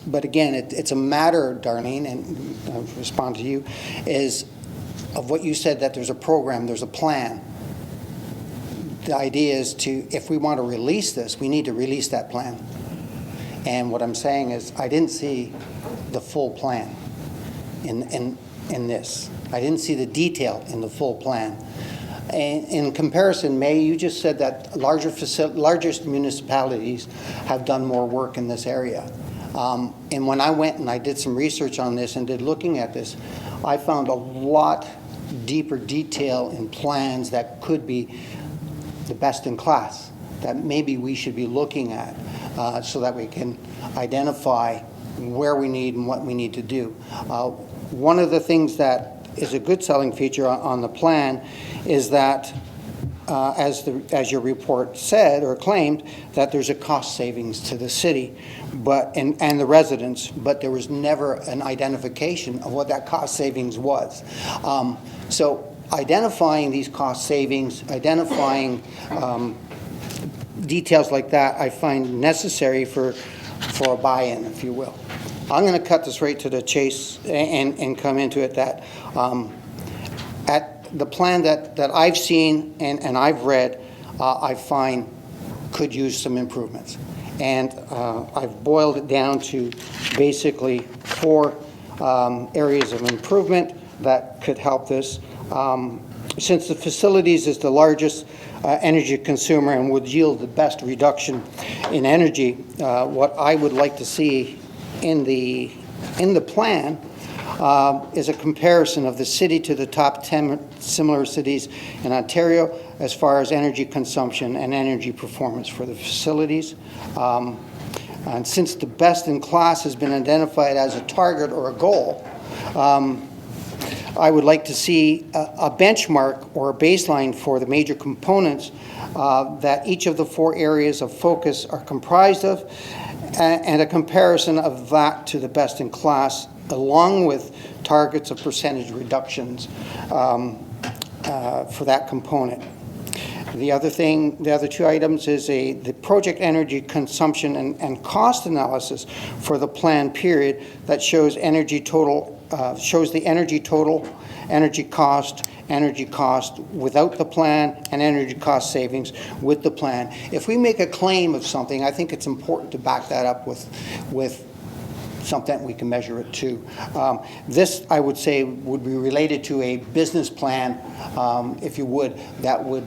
But again, it's a matter, Darlene, and I'll respond to you, is of what you said, that there's a program, there's a plan. The idea is if we want to release this, we need to release that plan. And what I'm saying is I didn't see the full plan in this. I didn't see the detail in the full plan. And in comparison, May, you just said that larger municipalities have done more work in this area. And when I went and I did some research on this and did looking at this, I found a lot deeper detail in plans that could be the best in class, that maybe we should be looking at so that we can identify where we need and what we need to do. One of the things that is a good selling feature on the plan is that, as your report said or claimed, that there's a cost savings to the city and the residents, but there was never an identification of what that cost savings was. So identifying these cost savings, identifying details like that, I find necessary for a buy-in, if you will. I'm going to cut this right to the chase and come into it that at the plan that I've seen and I've read, I find could use some improvements. And I've boiled it down to basically 4 areas of improvement that could help this. Since the facilities is the largest energy consumer and would yield the best reduction in energy, what I would like to see in the plan is a comparison of the city to the top 10 similar cities in Ontario as far as energy consumption and energy performance for the facilities. And since the best in class has been identified as a target or a goal, I would like to see a benchmark or a baseline for the major components that each of the 4 areas of focus are comprised of, and a comparison of that to the best in class, along with targets of percentage reductions for that component. The other 2 items is the project energy consumption and cost analysis for the plan period that shows the energy total, energy cost without the plan, and energy cost savings with the plan. If we make a claim of something, I think it's important to back that up with something we can measure it to. This, I would say, would be related to a business plan, if you would, that would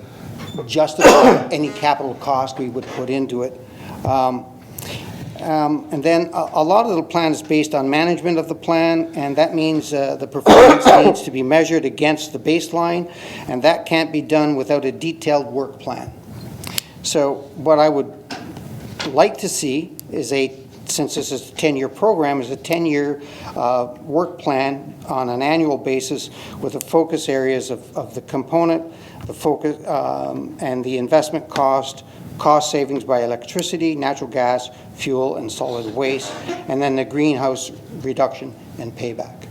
justify any capital cost we would put into it. And then a lot of the plan is based on management of the plan, and that means the performance needs to be measured against the baseline, and that can't be done without a detailed work plan. So what I would like to see is since this is a 10-year program, is a 10-year work plan on an annual basis with the focus areas of the component, the focus and the investment cost savings by electricity, natural gas, fuel, and solid waste, and then the greenhouse reduction and payback.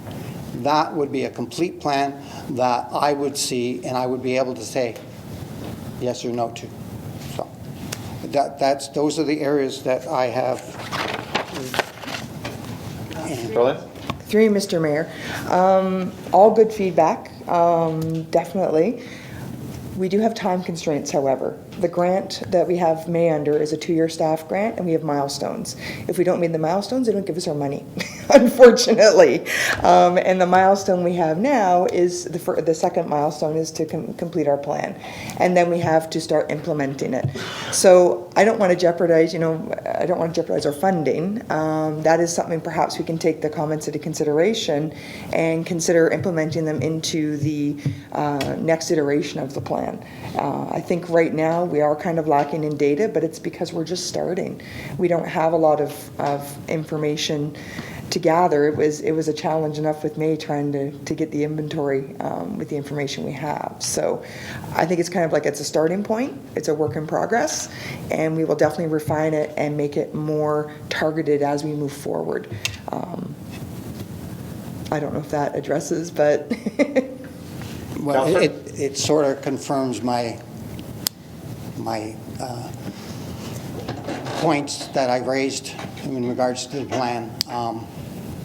That would be a complete plan that I would see and I would be able to say yes or no to. So those are the areas that I have. Brilliant. Through you, Mr. Mayor. All good feedback, definitely. We do have time constraints, however. The grant that we have May under is a 2-year staff grant, and we have milestones. If we don't meet the milestones, they don't give us our money, unfortunately. And the milestone we have now is, the second milestone is to complete our plan. And then we have to start implementing it. So I don't want to jeopardize, our funding. That is something perhaps we can take the comments into consideration and consider implementing them into the next iteration of the plan. I think right now we are kind of lacking in data, but it's because we're just starting. We don't have a lot of information to gather. It was a challenge enough with me trying to get the inventory with the information we have. So I think it's kind of like it's a starting point. It's a work in progress, and we will definitely refine it and make it more targeted as we move forward. I don't know if that addresses, but well, it sort of confirms my points that I raised in regards to the plan.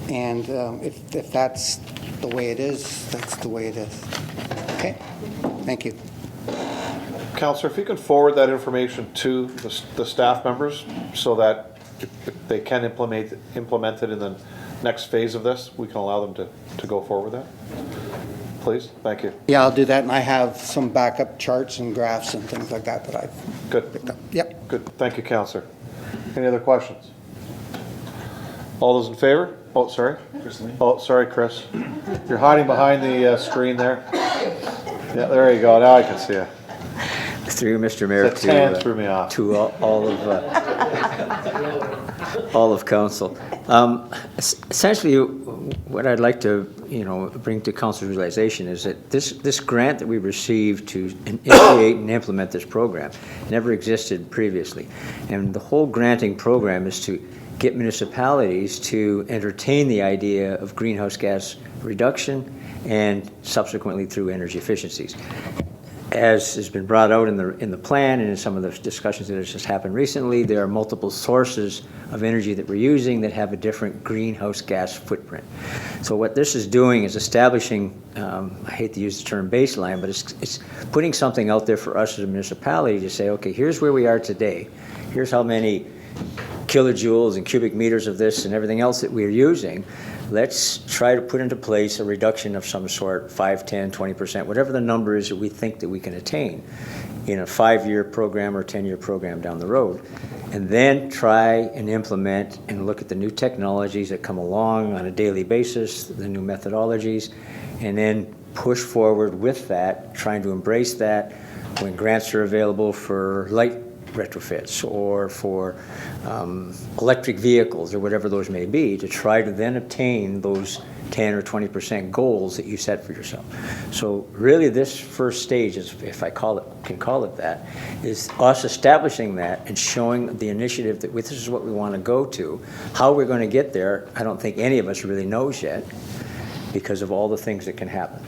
And if that's the way it is, that's the way it is. Okay, thank you. Councillor, if you can forward that information to the staff members so that if they can implement it in the next phase of this, we can allow them to go forward with that. Please, thank you. Yeah, I'll do that, and I have some backup charts and graphs and things like that I've picked up. Yep. Good, thank you, Councillor. Any other questions? All those in favor? Oh, sorry. Oh, sorry, Chris. You're hiding behind the screen there. Yeah, there you go. Now I can see you. Through Mr. Mayor, That tan threw me off. to all of council. Essentially, what I'd like to, bring to council's realization is that this grant that we received to initiate and implement this program never existed previously. And the whole granting program is to get municipalities to entertain the idea of greenhouse gas reduction and subsequently through energy efficiencies. As has been brought out in the plan and in some of the discussions that have just happened recently, there are multiple sources of energy that we're using that have a different greenhouse gas footprint. So what this is doing is establishing, I hate to use the term baseline, but it's putting something out there for us as a municipality to say, okay, here's where we are today. Here's how many kilojoules and cubic meters of this and everything else that we're using. Let's try to put into place a reduction of some sort, 5, 10, 20%, whatever the number is that we think that we can attain in a 5-year program or 10-year program down the road. And then try and implement and look at the new technologies that come along on a daily basis, the new methodologies, and then push forward with that, trying to embrace that when grants are available for light retrofits or for electric vehicles or whatever those may be, to try to then obtain those 10 or 20% goals that you set for yourself. So really this first stage, is, if I can call it that, is us establishing that and showing the initiative that this is what we want to go to. How we're going to get there, I don't think any of us really knows yet because of all the things that can happen.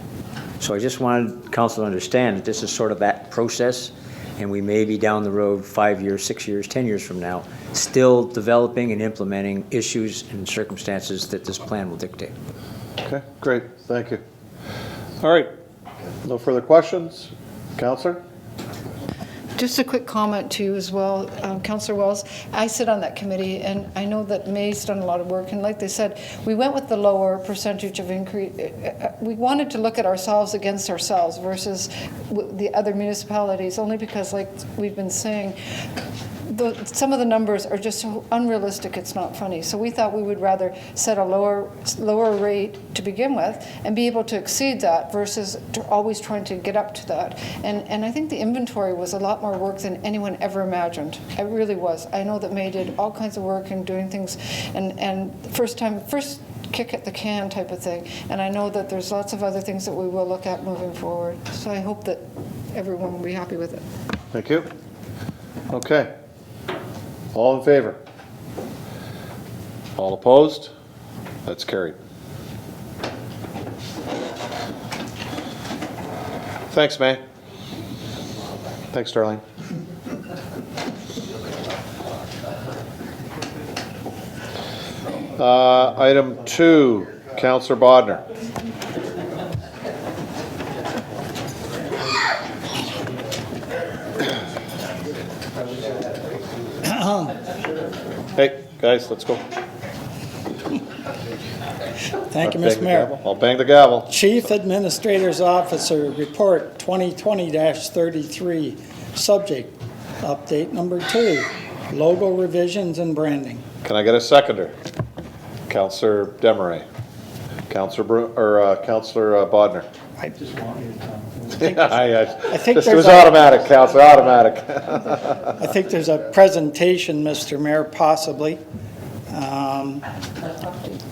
So I just wanted council to understand that this is sort of that process, and we may be down the road 5 years, 6 years, 10 years from now, still developing and implementing issues and circumstances that this plan will dictate. Okay, great, thank you. All right, no further questions? Councillor? Just a quick comment to you as well, Councillor Wells. I sit on that committee, and I know that May's done a lot of work. And like they said, we went with the lower percentage of increase. We wanted to look at ourselves against ourselves versus the other municipalities, only because, like we've been saying, some of the numbers are just so unrealistic, it's not funny. So we thought we would rather set a lower rate to begin with and be able to exceed that versus always trying to get up to that. And I think the inventory was a lot more work than anyone ever imagined. It really was. I know that May did all kinds of work and doing things, and first kick at the can type of thing. And I know that there's lots of other things that we will look at moving forward. So I hope that everyone will be happy with it. Thank you. Okay. All in favor? All opposed? That's carried. Thanks, May. Thanks, Darlene. Item 2, Councillor Bodnar. Hey, guys, let's go. Thank you, Mr. Mayor. I'll bang the gavel. Chief Administrator's Officer Report 2020-33, subject, update number 2, logo revisions and branding. Can I get a seconder? Councillor Desmarais. Councillor Bodnar. I just wanted I think it was automatic, Councillor, automatic. I think there's a presentation, Mr. Mayor, possibly.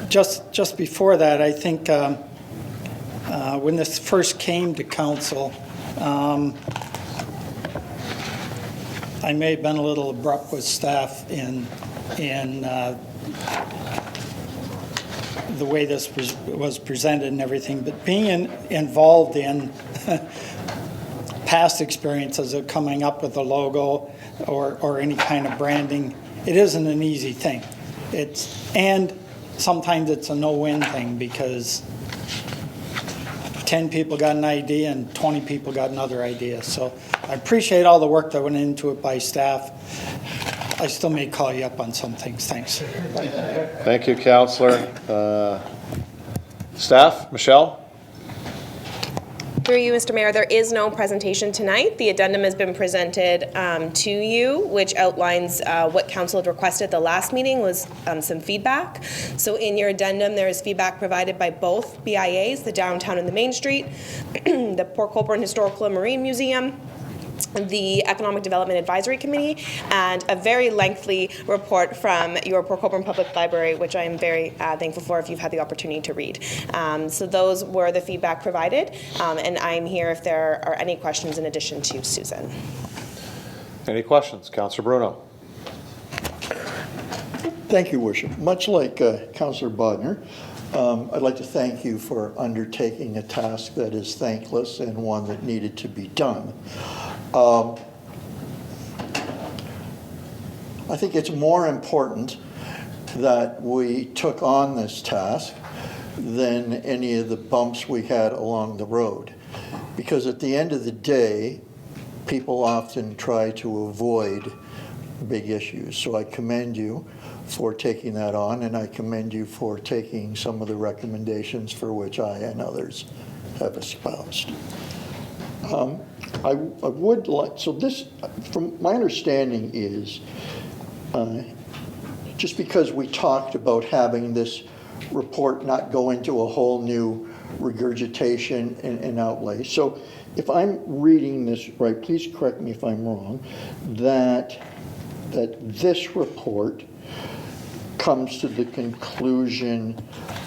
Just before that, I think when this first came to council, I may have been a little abrupt with staff in the way this was presented and everything, but being involved in past experiences of coming up with a logo or any kind of branding, it isn't an easy thing. And sometimes it's a no-win thing because 10 people got an idea and 20 people got another idea. So I appreciate all the work that went into it by staff. I still may call you up on some things. Thanks. Thank you, Councillor. Staff, Michelle? Through you, Mr. Mayor, there is no presentation tonight. The addendum has been presented to you, which outlines what council had requested at the last meeting was some feedback. So in your addendum, there is feedback provided by both BIAs, the Downtown and the Main Street, the Port Colborne Historical and Marine Museum, the Economic Development Advisory Committee, and a very lengthy report from your Port Colborne Public Library, which I am very thankful for if you've had the opportunity to read. So those were the feedback provided, and I'm here if there are any questions in addition to Susan. Any questions? Councillor Bruno. Thank you, Worship. Much like Councillor Bodner, I'd like to thank you for undertaking a task that is thankless and one that needed to be done. I think it's more important that we took on this task than any of the bumps we had along the road. Because at the end of the day, people often try to avoid big issues. So I commend you for taking that on, and I commend you for taking some of the recommendations for which I and others have espoused. I would like, so this, from my understanding is, just because we talked about having this report not go into a whole new regurgitation and outlay. So if I'm reading this right, please correct me if I'm wrong, that this report comes to the conclusion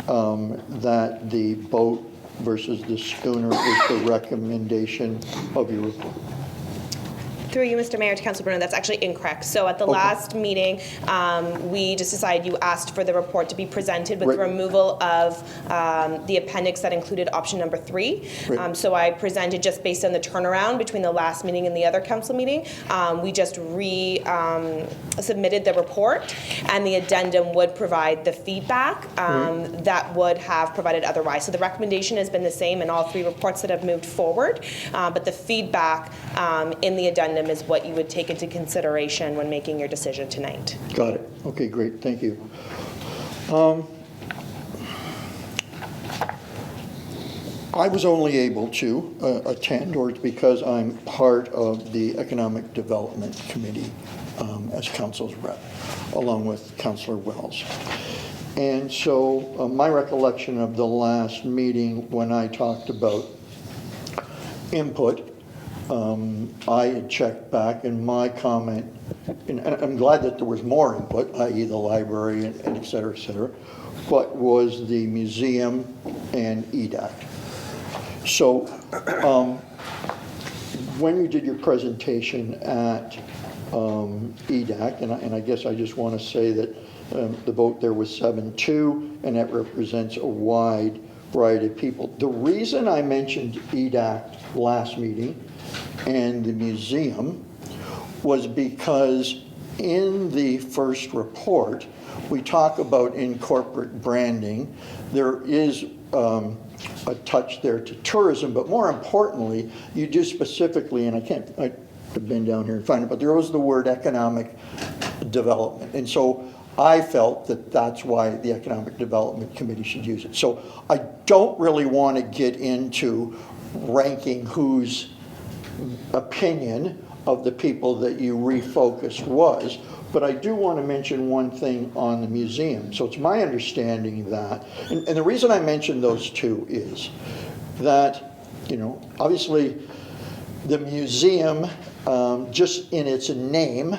that the boat versus the schooner is the recommendation of your report. Through you, Mr. Mayor, to Councilor Bruno, that's actually incorrect. So at the last meeting, we just decided you asked for the report to be presented with the removal of the appendix that included option number 3. So I presented just based on the turnaround between the last meeting and the other council meeting. We just submitted the report, and the addendum would provide the feedback that would have provided otherwise. So the recommendation has been the same in all 3 reports that have moved forward, but the feedback in the addendum is what you would take into consideration when making your decision tonight. Got it. Okay, great. Thank you. I was only able to attend, or it's because I'm part of the Economic Development Committee as council's rep, along with Councillor Wells. And so my recollection of the last meeting when I talked about input, I had checked back, and my comment, and I'm glad that there was more input, i.e. the library and et cetera, but was the museum and EDAC. So when you did your presentation at EDAC, and I guess I just want to say that the vote there was 7-2, and that represents a wide variety of people. The reason I mentioned EDAC last meeting and the museum was because in the first report, we talk about in corporate branding, there is a touch there to tourism, but more importantly, you do specifically, and I've been down here and find it, but there was the word economic development. And so I felt that that's why the Economic Development Committee should use it. So I don't really want to get into ranking whose opinion of the people that you refocused was, but I do want to mention one thing on the museum. So it's my understanding that, and the reason I mentioned those two is that, you know, obviously the museum, just in its name,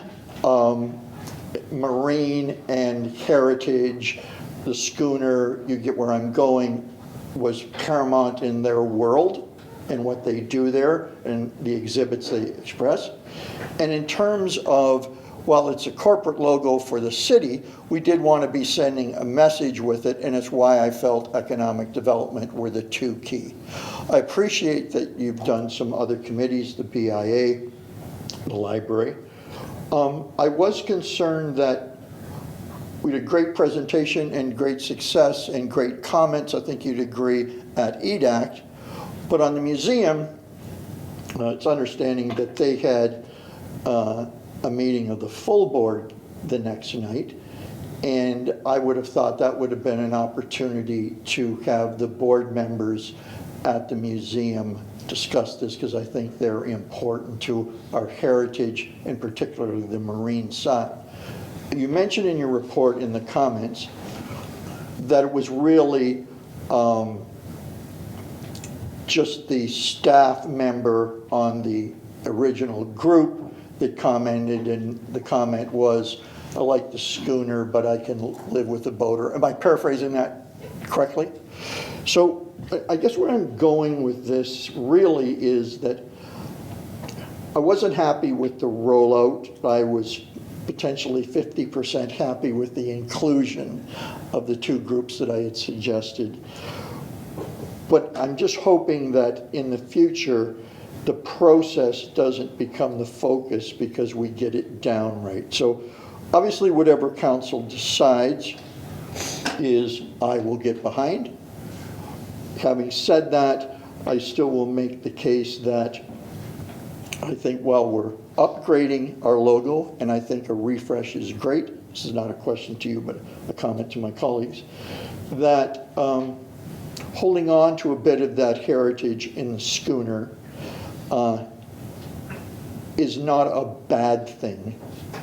marine and heritage, the schooner, you get where I'm going, was paramount in their world and what they do there and the exhibits they express. And in terms of, while it's a corporate logo for the city, we did want to be sending a message with it, and it's why I felt economic development were the two key. I appreciate that you've done some other committees, the BIA, the library. I was concerned that we did a great presentation and great success and great comments, I think you'd agree, at EDAC. But on the museum, it's understanding that they had a meeting of the full board the next night, and I would have thought that would have been an opportunity to have the board members at the museum discuss this, because I think they're important to our heritage and particularly the marine side. You mentioned in your report in the comments that it was really just the staff member on the original group that commented, and the comment was, I like the schooner, but I can live with the boater. Am I paraphrasing that correctly? So I guess where I'm going with this really is that I wasn't happy with the rollout. I was potentially 50% happy with the inclusion of the two groups that I had suggested. But I'm just hoping that in the future, the process doesn't become the focus because we get it down right. So obviously, whatever council decides is I will get behind. Having said that, I still will make the case that I think while we're upgrading our logo, and I think a refresh is great, this is not a question to you, but a comment to my colleagues, that holding on to a bit of that heritage in the schooner is not a bad thing.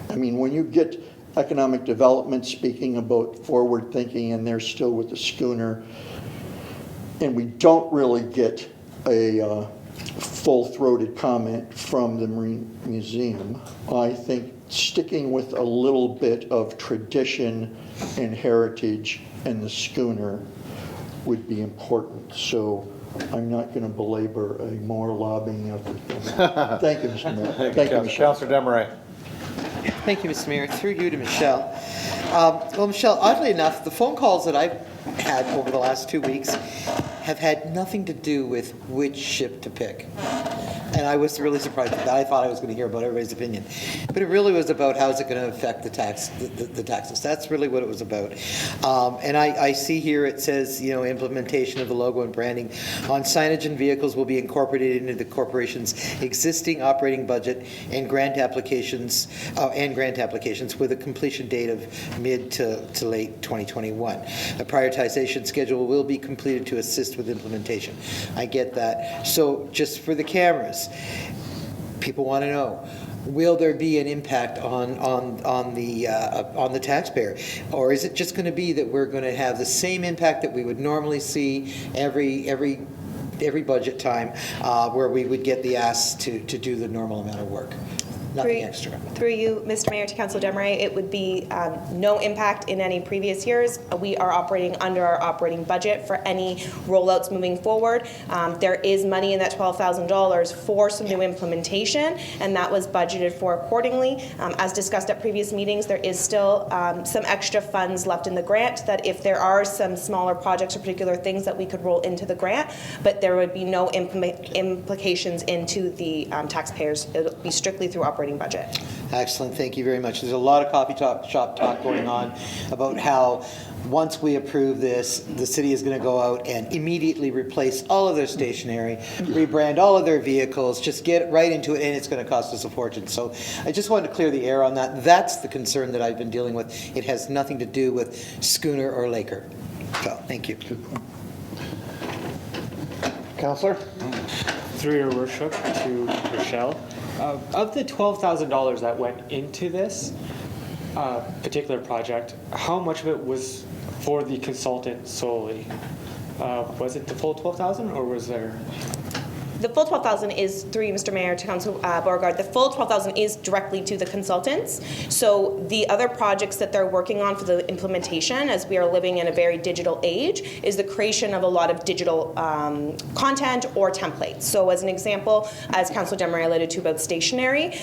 I mean, when you get economic development speaking about forward thinking and they're still with the schooner, and we don't really get a full-throated comment from the Marine Museum, I think sticking with a little bit of tradition and heritage in the schooner would be important. So I'm not going to belabor a more lobbying effort. Thank you, Mr. Mayor. Thank you, Michelle. Councillor Desmarais. Thank you, Mr. Mayor. Through you to Michelle. Well, Michelle, oddly enough, the phone calls that I've had over the last 2 weeks have had nothing to do with which ship to pick. And I was really surprised at that. I thought I was going to hear about everybody's opinion. But it really was about how is it going to affect the taxes. That's really what it was about. And I see here it says, you know, implementation of the logo and branding on signage and vehicles will be incorporated into the corporation's existing operating budget and grant applications with a completion date of mid to late 2021. A prioritization schedule will be completed to assist with implementation. I get that. So just for the cameras, people want to know, will there be an impact on the taxpayer, or is it just going to be that we're going to have the same impact that we would normally see every budget time, where we would get the ask to do the normal amount of work? Nothing extra. Through you, Mr. Mayor, to Councillor Desmarais, it would be no impact in any previous years. We are operating under our operating budget for any rollouts moving forward. There is money in that $12,000 for some new implementation, and that was budgeted for accordingly. As discussed at previous meetings, there is still some extra funds left in the grant that if there are some smaller projects or particular things that we could roll into the grant, but there would be no implications into the taxpayers. It will be strictly through operating budget. Excellent, thank you very much. There's a lot of coffee shop talk going on about how once we approve this, the city is going to go out and immediately replace all of their stationery, rebrand all of their vehicles, just get right into it, and it's going to cost us a fortune. So I just wanted to clear the air on that. That's the concern that I've been dealing with. It has nothing to do with schooner or Laker. So, thank you. Councillor? Through your worship to Michelle, of the $12,000 that went into this particular project, how much of it was for the consultant solely? Was it the full 12,000, or was there? The full 12,000 is through you, Mr. Mayor, to Council Beauregard. The full 12,000 is directly to the consultants. So the other projects that they're working on for the implementation, as we are living in a very digital age, is the creation of a lot of digital content or templates. So as an example, as Councilor Desmarais alluded to about stationery,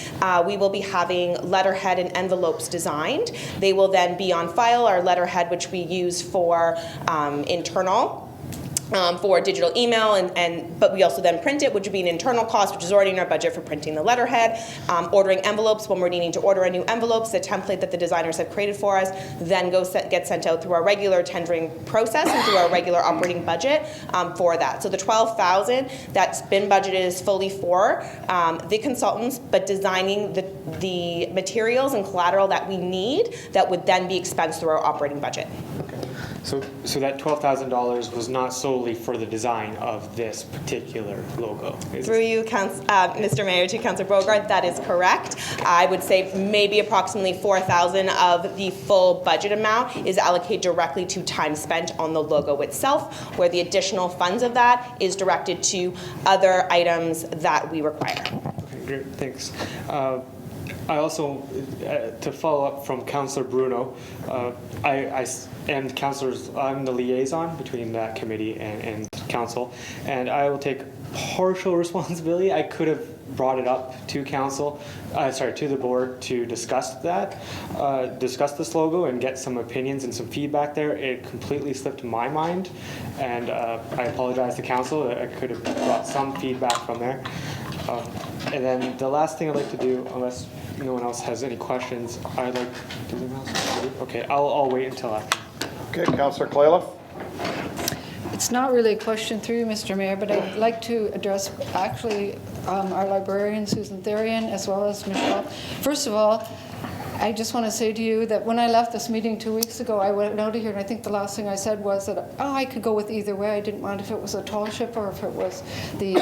we will be having letterhead and envelopes designed. They will then be on file. Our letterhead, which we use for internal, for digital email, but we also then print it, which would be an internal cost, which is already in our budget for printing the letterhead. Ordering envelopes, when we're needing to order a new envelopes, the template that the designers have created for us then get sent out through our regular tendering process and through our regular operating budget for that. So the $12,000 that's been budgeted is fully for the consultants, but designing the materials and collateral that we need that would then be expensed through our operating budget. So that $12,000 was not solely for the design of this particular logo? Through you, Mr. Mayor, to Councillor Beauregard, that is correct. I would say maybe approximately $4,000 of the full budget amount is allocated directly to time spent on the logo itself, where the additional funds of that is directed to other items that we require. Okay. great, thanks. I also, to follow up from Councillor Bruno, and councillors, I'm the liaison between that committee and council, and I will take partial responsibility. I could have brought it up to council, to the board to discuss that, discuss this logo and get some opinions and some feedback there. It completely slipped my mind, and I apologize to council. I could have brought some feedback from there. And then the last thing I'd like to do, unless no one else has any questions, I'd like, does anyone else? Okay, I'll wait until after. Okay, Councillor Clayliff. It's not really a question through you, Mr. Mayor, but I'd like to address actually our librarian, Susan Therian, as well as Michelle. First of all, I just want to say to you that when I left this meeting 2 weeks ago, I went out of here, and I think the last thing I said was that, I could go with either way. I didn't mind if it was a tall ship or if it was the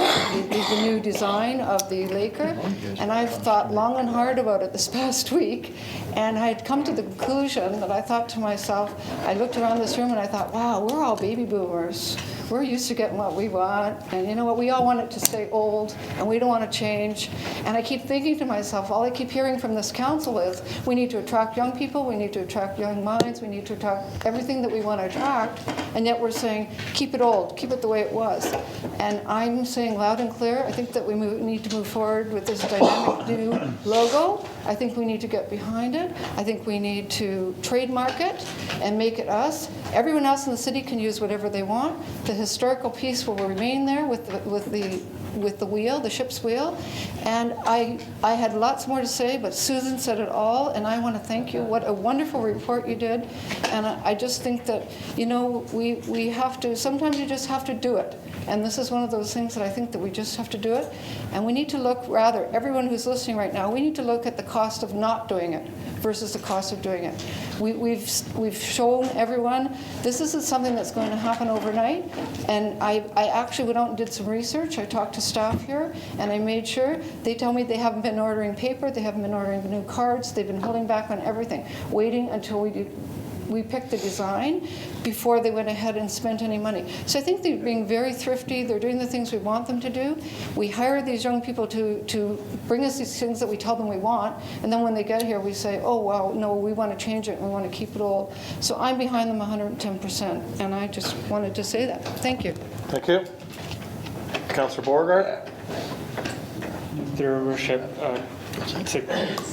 new design of the Laker. And I've thought long and hard about it this past week, and I had come to the conclusion that I thought to myself, I looked around this room and I thought, wow, we're all baby boomers. We're used to getting what we want, and you know what, we all want it to stay old, and we don't want to change. And I keep thinking to myself, all I keep hearing from this council is, we need to attract young people, we need to attract young minds, we need to attract everything that we want to attract, and yet we're saying, keep it old, keep it the way it was. And I'm saying loud and clear, I think that we need to move forward with this dynamic new logo. I think we need to get behind it. I think we need to trademark it and make it us. Everyone else in the city can use whatever they want. The historical piece will remain there with the wheel, the ship's wheel. And I had lots more to say, but Susan said it all, and I want to thank you. What a wonderful report you did. And I just think that, you know, we have to, sometimes you just have to do it. And this is one of those things that I think that we just have to do it. And we need to look, rather, everyone who's listening right now, we need to look at the cost of not doing it versus the cost of doing it. We've shown everyone this isn't something that's going to happen overnight. And I actually went out and did some research. I talked to staff here, and I made sure. They tell me they haven't been ordering paper, they haven't been ordering new cards, they've been holding back on everything, waiting until we picked the design before they went ahead and spent any money. So I think they're being very thrifty. They're doing the things we want them to do. We hire these young people to bring us these things that we tell them we want, and then when they get here, we say, oh, wow, no, we want to change it, and we want to keep it old. So I'm behind them 110%, and I just wanted to say that. Thank you. Thank you. Councillor Beauregard. Through worship, to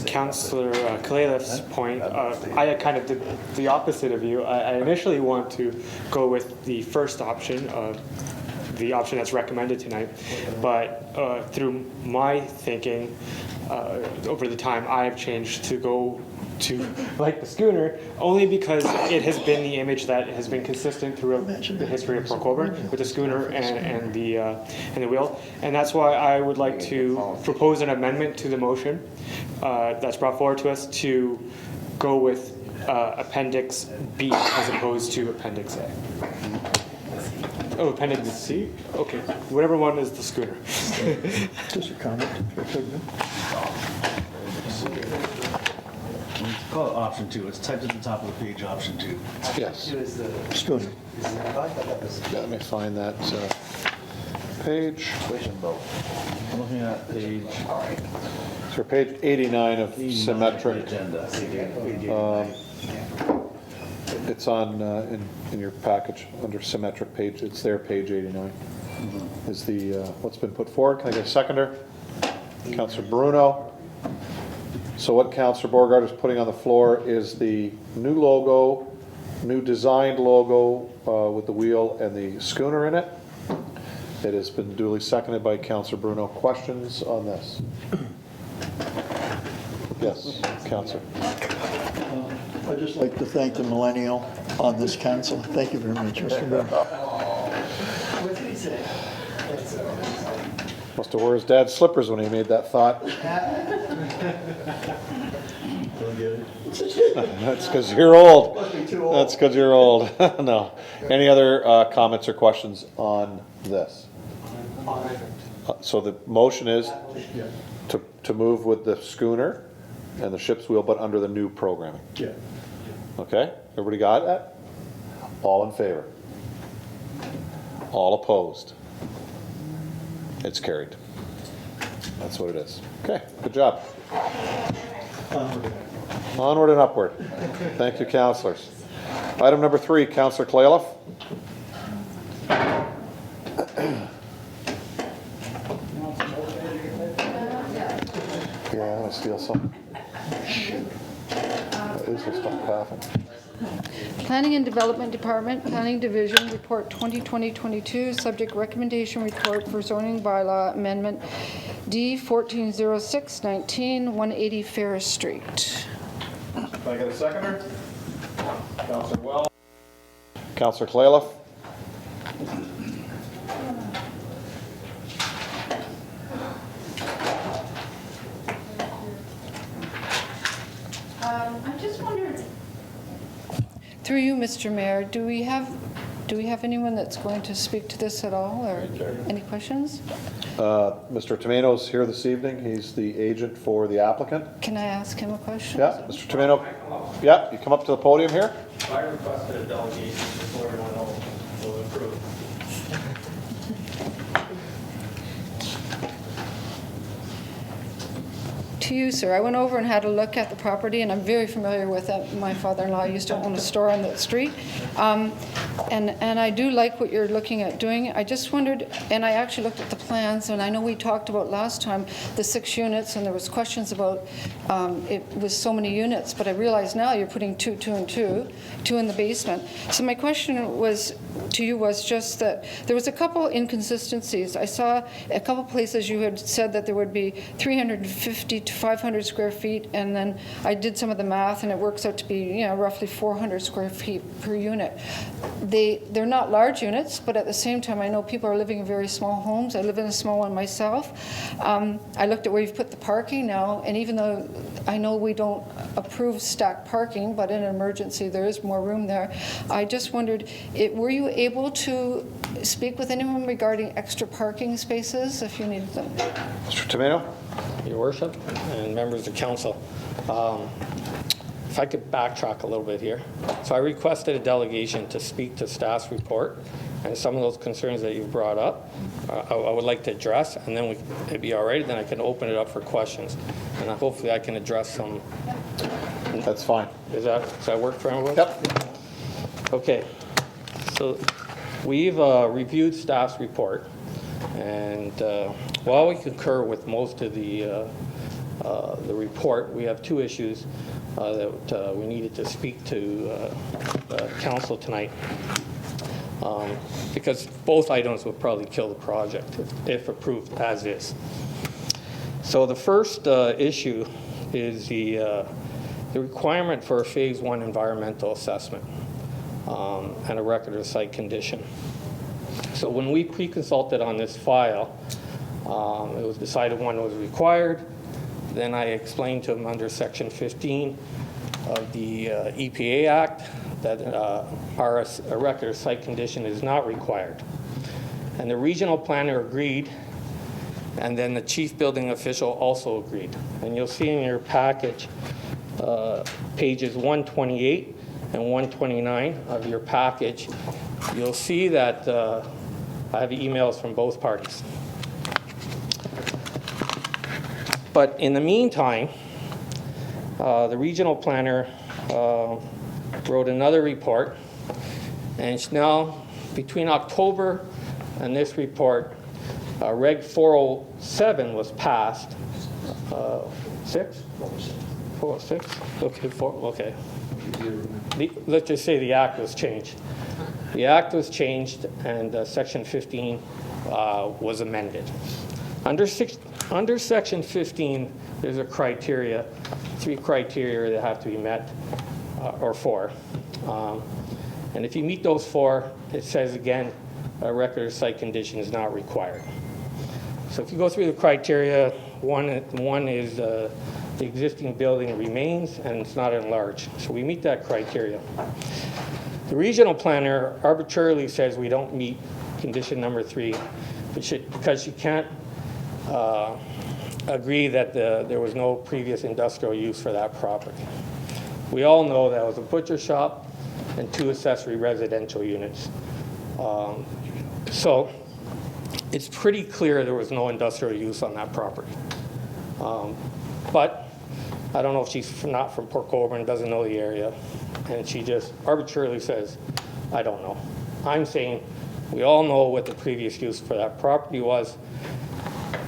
Councillor Clayliff's point, I kind of did the opposite of you. I initially want to go with the first option, the option that's recommended tonight, but through my thinking over the time, I have changed to go to like the schooner, only because it has been the image that has been consistent throughout the history of Port Colborne with the schooner and the wheel, and that's why I would like to propose an amendment to the motion that's brought forward to us to go with Appendix B as opposed to Appendix A. Oh, Appendix C? Okay, whatever one is the schooner. Just a comment. Call it option 2. It's typed at the top of the page, option 2. Yes. Schooner. Let me find that page. I'm looking at page. So page 89 of symmetric. It's on in your package under symmetric page. It's there, page 89. Is the what's been put forward? Can I get a seconder? Councillor Bruno. So what Councillor Beauregard is putting on the floor is the new logo, new designed logo with the wheel and the schooner in it. It has been duly seconded by Councillor Bruno. Questions on this? Yes, Councillor. I'd just like to thank the millennial on this council. Thank you very much, Mr. Mayor. Must have wore his dad's slippers when he made that thought. That's because you're old. That's because you're old. No. Any other comments or questions on this? So the motion is to move with the schooner and the ship's wheel, but under the new programming. Yeah. Okay? Everybody got that? All in favor? All opposed? It's carried. That's what it is. Okay, good job. Onward and upward. Thank you, councillors. Item number 3, Councillor Clayliff. Yeah, I'm gonna steal some. Shit. This will stop coughing. Planning and Development Department, Planning Division, Report 2020-22, subject recommendation report for zoning bylaw amendment D 1406-19, 180 Ferris Street. Can I get a seconder? Councillor Wells. Councillor Clayliff. I just wondered, through you, Mr. Mayor, do we have anyone that's going to speak to this at all, or any questions? Mr. Tomato's here this evening. He's the agent for the applicant. Can I ask him a question? Yeah, Mr. Tomato. Yeah, you come up to the podium here. I requested a delegation before everyone else was approved. To you, sir. I went over and had a look at the property, and I'm very familiar with it. My father-in-law used to own a store on that street. And I do like what you're looking at doing. I just wondered, and I actually looked at the plans, and I know we talked about last time the 6 units, and there was questions about it was so many units, but I realize now you're putting 2 and 2 in the basement. So my question was to you was just that there was a couple inconsistencies. I saw a couple places you had said that there would be 350 to 500 square feet, and then I did some of the math, and it works out to be roughly 400 square feet per unit. They're not large units, but at the same time, I know people are living in very small homes. I live in a small one myself. I looked at where you've put the parking now, and even though I know we don't approve stacked parking, but in an emergency there is more room there, I just wondered, were you able to speak with anyone regarding extra parking spaces if you needed them? Mr. Tomato. Your Worship and members of council. If I could backtrack a little bit here. So I requested a delegation to speak to staff's report, and some of those concerns that you've brought up, I would like to address, and then it'd be all right, then I can open it up for questions. And hopefully I can address some. That's fine. Does that work for everyone? Yep. Okay. So we've reviewed staff's report, and while we concur with most of the report, we have 2 issues that we needed to speak to council tonight, because both items would probably kill the project if approved as is. So the first issue is the requirement for a phase 1 environmental assessment and a record of site condition. So when we pre-consulted on this file, it was decided one was required. Then I explained to them under Section 15 of the EPA Act that a record of site condition is not required. And the regional planner agreed, and then the chief building official also agreed. And you'll see in your package, pages 128 and 129 of your package, you'll see that I have emails from both parties. But in the meantime, the regional planner wrote another report, and now between October and this report, Reg 407 was passed. 6? 406? Okay, 4. Okay. Let's just say the act was changed. The act was changed, and Section 15 was amended. Under Section 15, there's a criteria, 3 criteria that have to be met, or 4. And if you meet those 4, it says again, a record of site condition is not required. So if you go through the criteria, one is the existing building remains and it's not enlarged. So we meet that criteria. The regional planner arbitrarily says we don't meet condition number 3 because she can't agree that there was no previous industrial use for that property. We all know that was a butcher shop and 2 accessory residential units. So it's pretty clear there was no industrial use on that property. But I don't know if she's not from Port Colborne, doesn't know the area, and she just arbitrarily says, I don't know. I'm saying we all know what the previous use for that property was,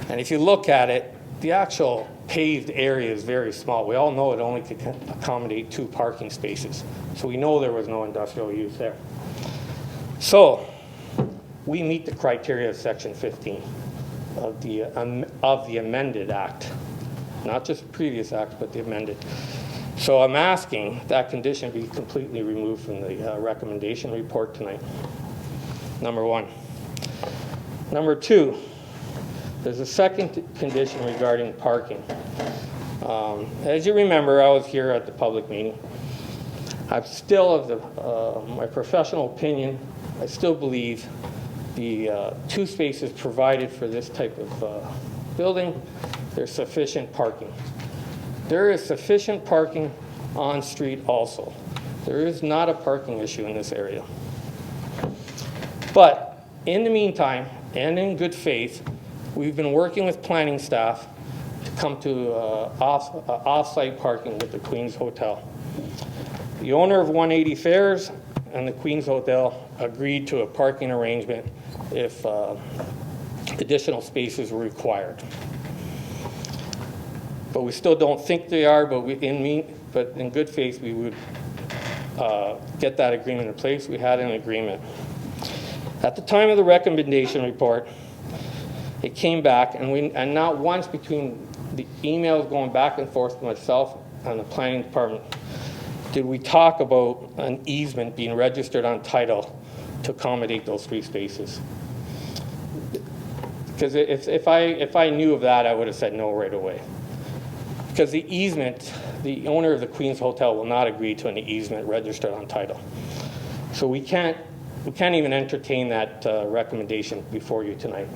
and if you look at it, the actual paved area is very small. We all know it only could accommodate 2 parking spaces, so we know there was no industrial use there. So we meet the criteria of Section 15 of the amended act, not just the previous act, but the amended. So I'm asking that condition be completely removed from the recommendation report tonight. Number 1. Number 2, there's a second condition regarding parking. As you remember, I was here at the public meeting. I'm still of my professional opinion, I still believe the 2 spaces provided for this type of building, there's sufficient parking. There is sufficient parking on street also. There is not a parking issue in this area. But in the meantime, and in good faith, we've been working with planning staff to come to off-site parking with the Queen's Hotel. The owner of 180 Fairs and the Queen's Hotel agreed to a parking arrangement if additional spaces were required. But we still don't think they are, but in good faith, we would get that agreement in place. We had an agreement. At the time of the recommendation report, it came back, and not once between the emails going back and forth with myself and the planning department did we talk about an easement being registered on title to accommodate those 3 spaces. Because if I knew of that, I would have said no right away. Because the easement, the owner of the Queen's Hotel will not agree to an easement registered on title. So we can't even entertain that recommendation before you tonight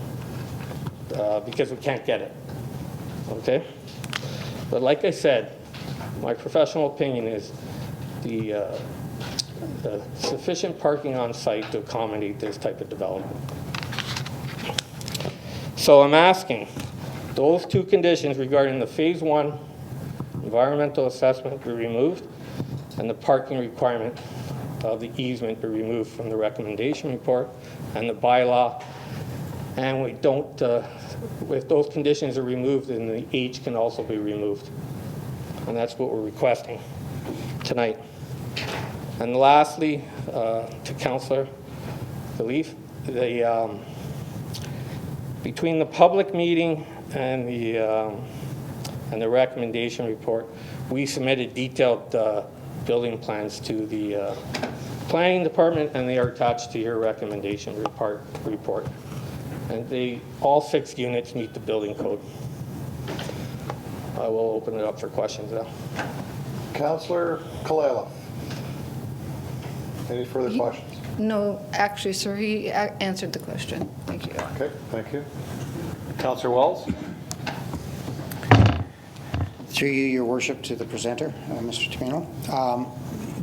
because we can't get it, okay? But like I said, my professional opinion is the sufficient parking on site to accommodate this type of development. So I'm asking those 2 conditions regarding the Phase 1 environmental assessment be removed and the parking requirement of the easement be removed from the recommendation report and the bylaw. And we don't, if those conditions are removed, then the H can also be removed. And that's what we're requesting tonight. And lastly, to Councillor Belief, between the public meeting and the recommendation report, we submitted detailed building plans to the planning department, and they are attached to your recommendation report. And all 6 units meet the building code. I will open it up for questions now. Councillor Kalala. Any further questions? No, actually, sir, he answered the question. Thank you. Okay, thank you. Councillor Wells. Through you, your worship, to the presenter, Mr. Tamino.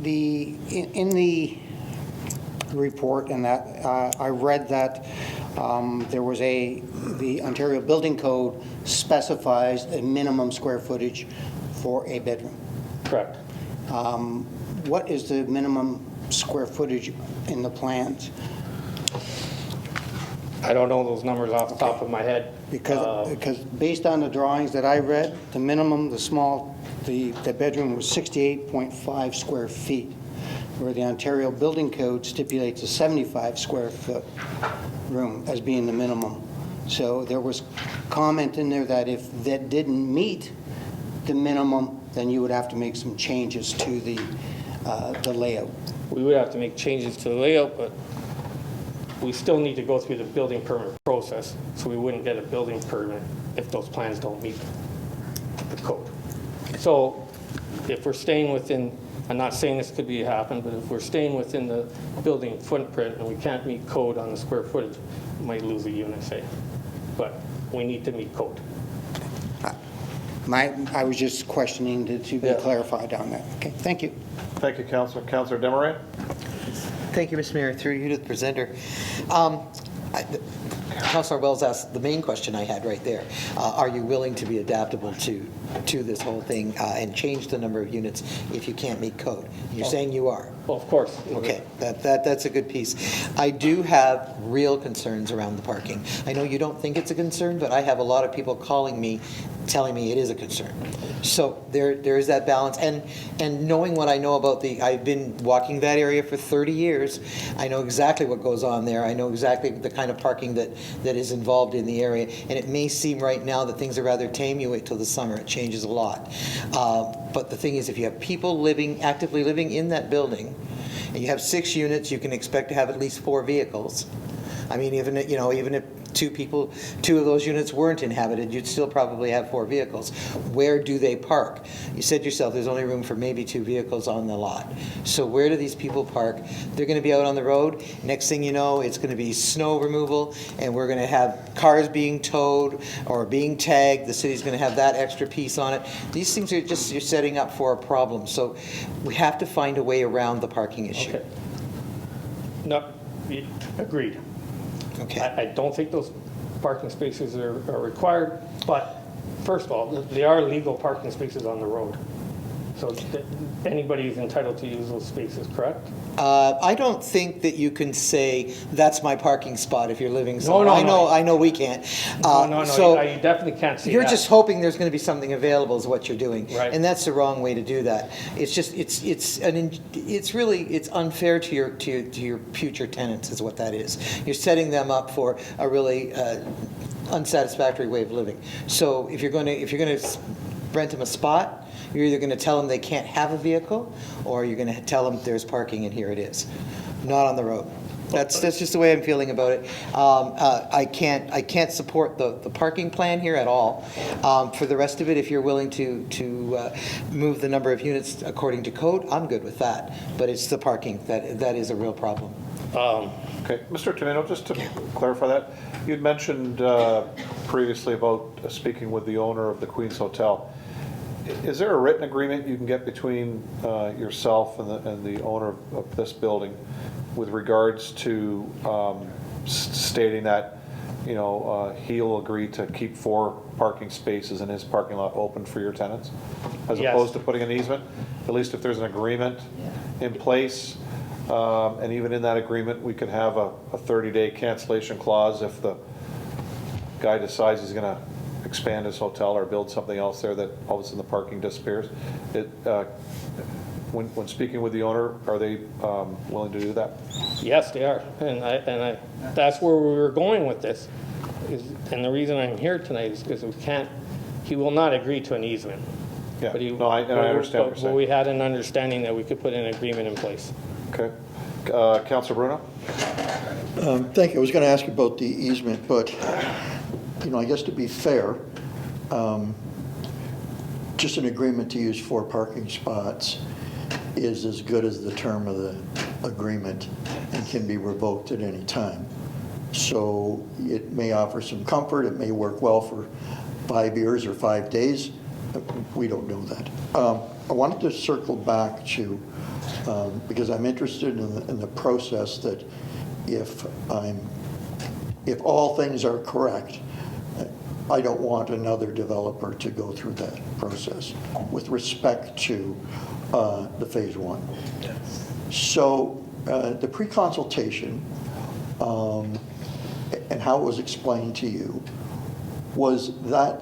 In the report, and that I read that there was the Ontario Building Code specifies a minimum square footage for a bedroom. Correct. What is the minimum square footage in the plans? I don't know those numbers off the top of my head. Because based on the drawings that I read, the minimum, the bedroom was 68.5 square feet, where the Ontario Building Code stipulates a 75 square foot room as being the minimum. So there was comment in there that if that didn't meet the minimum, then you would have to make some changes to the layout. We would have to make changes to the layout, but we still need to go through the building permit process, so we wouldn't get a building permit if those plans don't meet the code. So if we're staying within, I'm not saying this could be happen, but if we're staying within the building footprint and we can't meet code on the square footage, we might lose a unit, say. But we need to meet code. I was just questioning to be clarified on that. Okay, thank you. Thank you, Councillor. Councillor Desmarais. Thank you, Mr. Mayor. Through you to the presenter. Councillor Wells asked the main question I had right there. Are you willing to be adaptable to this whole thing and change the number of units if you can't meet code? You're saying you are. Well, of course. Okay, that's a good piece. I do have real concerns around the parking. I know you don't think it's a concern, but I have a lot of people calling me, telling me it is a concern. So there is that balance, and knowing what I know about I've been walking that area for 30 years. I know exactly what goes on there. I know exactly the kind of parking that is involved in the area, and it may seem right now that things are rather tame. You wait till the summer, it changes a lot. But the thing is, if you have people actively living in that building, and you have 6 units, you can expect to have at least 4 vehicles. I mean, even if 2 of those units weren't inhabited, you'd still probably have 4 vehicles. Where do they park? You said yourself there's only room for maybe 2 vehicles on the lot. So where do these people park? They're going to be out on the road. Next thing you know, it's going to be snow removal, and we're going to have cars being towed or being tagged. The city's going to have that extra piece on it. These things are just, you're setting up for a problem. So we have to find a way around the parking issue. Okay. No, agreed. Okay. I don't think those parking spaces are required, but first of all, they are legal parking spaces on the road. So anybody is entitled to use those spaces, correct? I don't think that you can say, that's my parking spot if you're living somewhere. I know we can't. So you definitely can't say that. You're just hoping there's going to be something available is what you're doing. Right. And that's the wrong way to do that. It's just, it's unfair to your future tenants is what that is. You're setting them up for a really unsatisfactory way of living. So if you're going to rent them a spot, you're either going to tell them they can't have a vehicle, or you're going to tell them there's parking and here it is, not on the road. That's just the way I'm feeling about it. I can't support the parking plan here at all. For the rest of it, if you're willing to move the number of units according to code, I'm good with that. But it's the parking that is a real problem. Okay, Mr. Tonino, just to clarify that, you'd mentioned previously about speaking with the owner of the Queen's Hotel. Is there a written agreement you can get between yourself and the owner of this building with regards to stating that, he'll agree to keep 4 parking spaces in his parking lot open for your tenants, as opposed to putting an easement? At least if there's an agreement in place, and even in that agreement, we could have a 30-day cancellation clause if the guy decides he's going to expand his hotel or build something else there, that all of a sudden the parking disappears. When speaking with the owner, are they willing to do that? Yes, they are, and I that's where we were going with this. And the reason I'm here tonight is because he will not agree to an easement. Yeah, I understand what you're saying. But we had an understanding that we could put an agreement in place. Okay. Councilor Bruno? Thank you. I was going to ask about the easement, but I guess to be fair, just an agreement to use 4 parking spots is as good as the term of the agreement and can be revoked at any time. So it may offer some comfort. It may work well for 5 years or 5 days. We don't know that. I wanted to circle back to, because I'm interested in the process that if all things are correct, I don't want another developer to go through that process with respect to the phase 1. So the pre-consultation and how it was explained to you, was that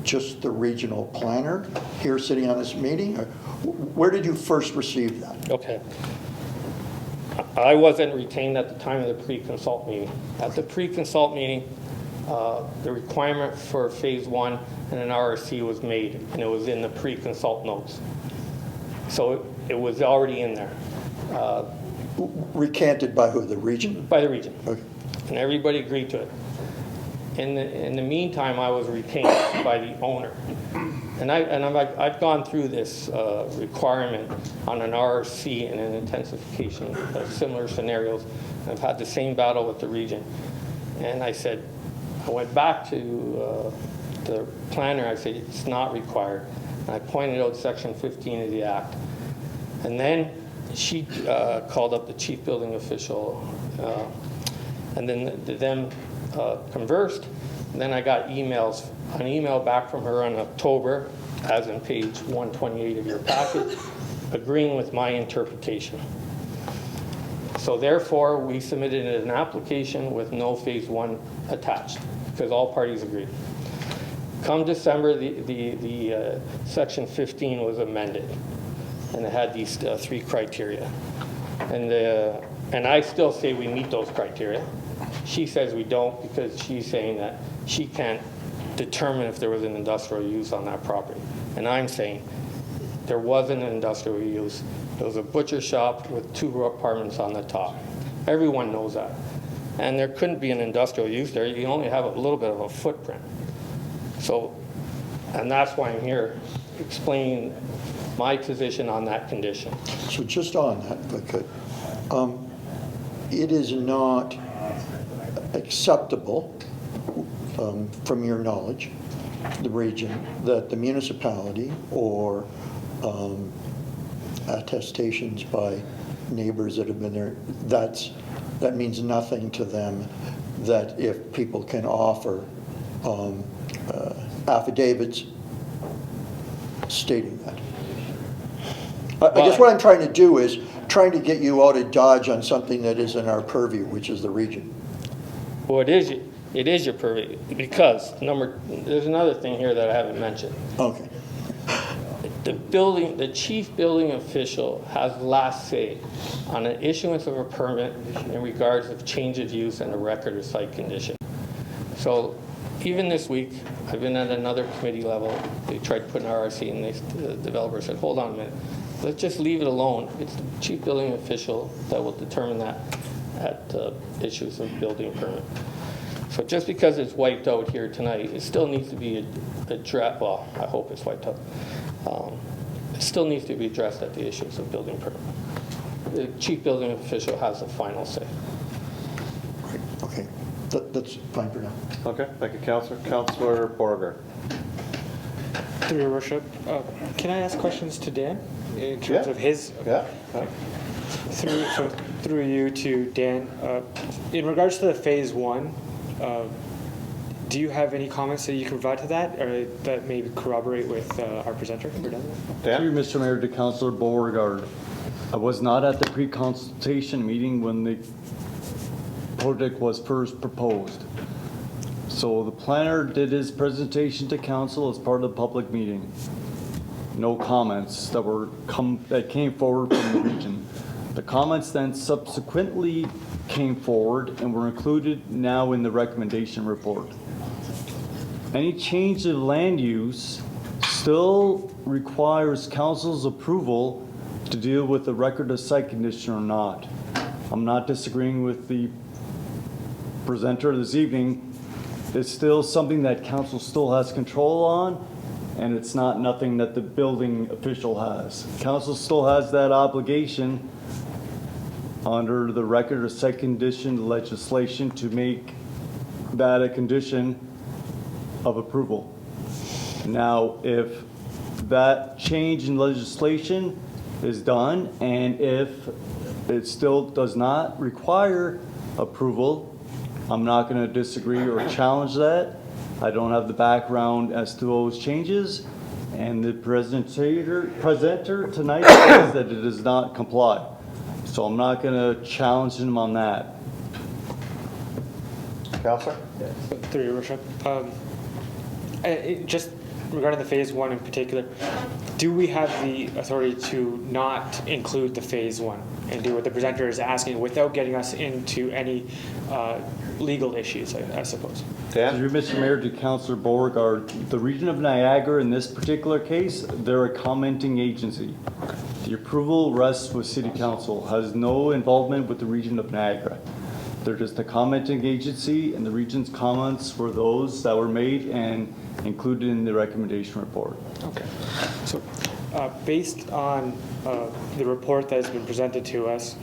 just the regional planner here sitting on this meeting? Or where did you first receive that? Okay. I wasn't retained at the time of the pre-consult meeting. At the pre-consult meeting, the requirement for phase 1 and an RRC was made, and it was in the pre-consult notes. So it was already in there. Recanted by who, the region? By the region. Okay. And everybody agreed to it. In the meantime, I was retained by the owner. And I've gone through this requirement on an RRC and an intensification of similar scenarios. I've had the same battle with the region. And I went back to the planner. I said, it's not required. And I pointed out section 15 of the act. And then she called up the chief building official. And then conversed. Then I got an email back from her on October, as in page 128 of your packet, agreeing with my interpretation. So therefore, we submitted an application with no phase 1 attached, because all parties agreed. Come December, the section 15 was amended, and it had these 3 criteria. And I still say we meet those criteria. She says we don't, because she's saying that she can't determine if there was an industrial use on that property. And I'm saying there wasn't an industrial use. It was a butcher shop with 2 apartments on the top. Everyone knows that. And there couldn't be an industrial use there. You only have a little bit of a footprint. So, and that's why I'm here, explaining my position on that condition. So just on that, if I could, it is not acceptable, from your knowledge, the region, that the municipality or attestations by neighbors that have been there, that means nothing to them, that if people can offer affidavits stating that. I guess what I'm trying to do is trying to get you out of Dodge on something that is in our purview, which is the region. Well, it is your purview, because there's another thing here that I haven't mentioned. Okay. The chief building official has last say on an issuance of a permit in regards of change of use and a record of site condition. So even this week, I've been at another committee level. They tried to put an RRC, and the developer said, hold on a minute, let's just leave it alone. It's the chief building official that will determine that at issues of building permit. So just because it's wiped out here tonight, it still needs to be addressed. Well, I hope it's wiped out. It still needs to be addressed at the issues of building permit. The chief building official has the final say. Okay, that's fine for now. Okay, thank you, Councillor. Councillor Beauregard. Through your worship, can I ask questions to Dan in terms of his? Yeah. Through you to Dan, in regards to the phase 1, do you have any comments that you can provide to that, or that maybe corroborate with our presenter? We're done. Thank you, Mr. Mayor, to Councillor Beauregard. I was not at the pre-consultation meeting when the project was first proposed. So the planner did his presentation to council as part of the public meeting. No comments that came forward from the region. The comments then subsequently came forward and were included now in the recommendation report. Any change of land use still requires council's approval to deal with the record of site condition or not. I'm not disagreeing with the presenter this evening. It's still something that council still has control on, and it's not nothing that the building official has. Council still has that obligation under the record of site condition legislation to make that a condition of approval. Now, if that change in legislation is done, and if it still does not require approval, I'm not going to disagree or challenge that. I don't have the background as to those changes, and the presenter tonight says that it does not comply. So I'm not going to challenge him on that. Councillor? Through your worship, just regarding the phase 1 in particular, do we have the authority to not include the phase 1 and do what the presenter is asking without getting us into any legal issues, I suppose? Through Mr. Mayor, to Councillor Beauregard, the region of Niagara in this particular case, they're a commenting agency. The approval rests with City Council, has no involvement with the region of Niagara. They're just a commenting agency, and the region's comments were those that were made and included in the recommendation report. Okay. So based on the report that has been presented to us,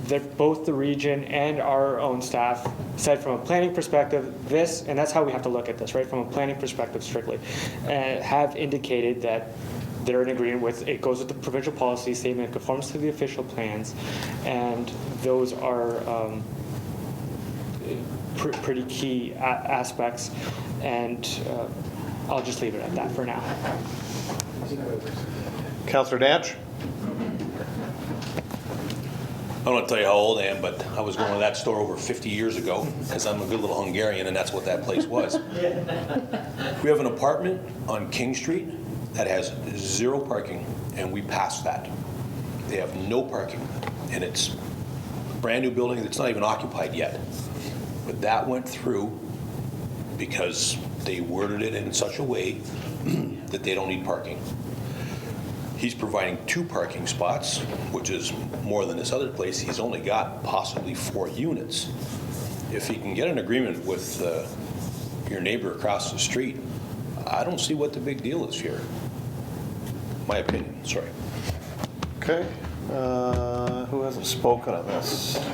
that both the region and our own staff said from a planning perspective, this, and that's how we have to look at this, right, from a planning perspective strictly, have indicated that they're in agreement with, it goes with the provincial policy statement, it conforms to the official plans, and those are pretty key aspects, and I'll just leave it at that for now. Councillor Danch? I don't want to tell you how old I am, but I was going to that store over 50 years ago because I'm a good little Hungarian, and that's what that place was. We have an apartment on King Street that has 0 parking, and we passed that. They have no parking, and it's a brand new building that's not even occupied yet. But that went through because they worded it in such a way that they don't need parking. He's providing 2 parking spots, which is more than this other place. He's only got possibly 4 units. If he can get an agreement with your neighbor across the street, I don't see what the big deal is here. My opinion, sorry. Okay. Who hasn't spoken on this?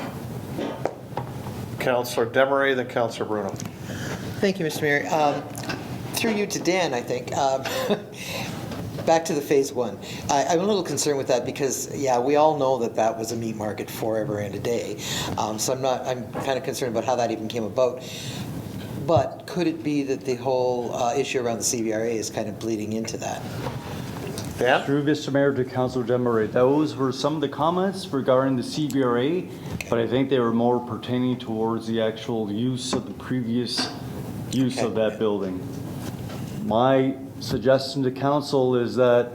Councillor Demeray, then Councillor Bruno. Thank you, Mr. Mayor. Through you to Dan, I think. Back to the phase 1. I'm a little concerned with that because, yeah, we all know that that was a meat market forever and a day. So I'm kind of concerned about how that even came about. But could it be that the whole issue around the CBRA is kind of bleeding into that? Dan? Through Mr. Mayor to Councillor Demeray, those were some of the comments regarding the CBRA, but I think they were more pertaining towards the actual use of the previous use of that building. My suggestion to council is that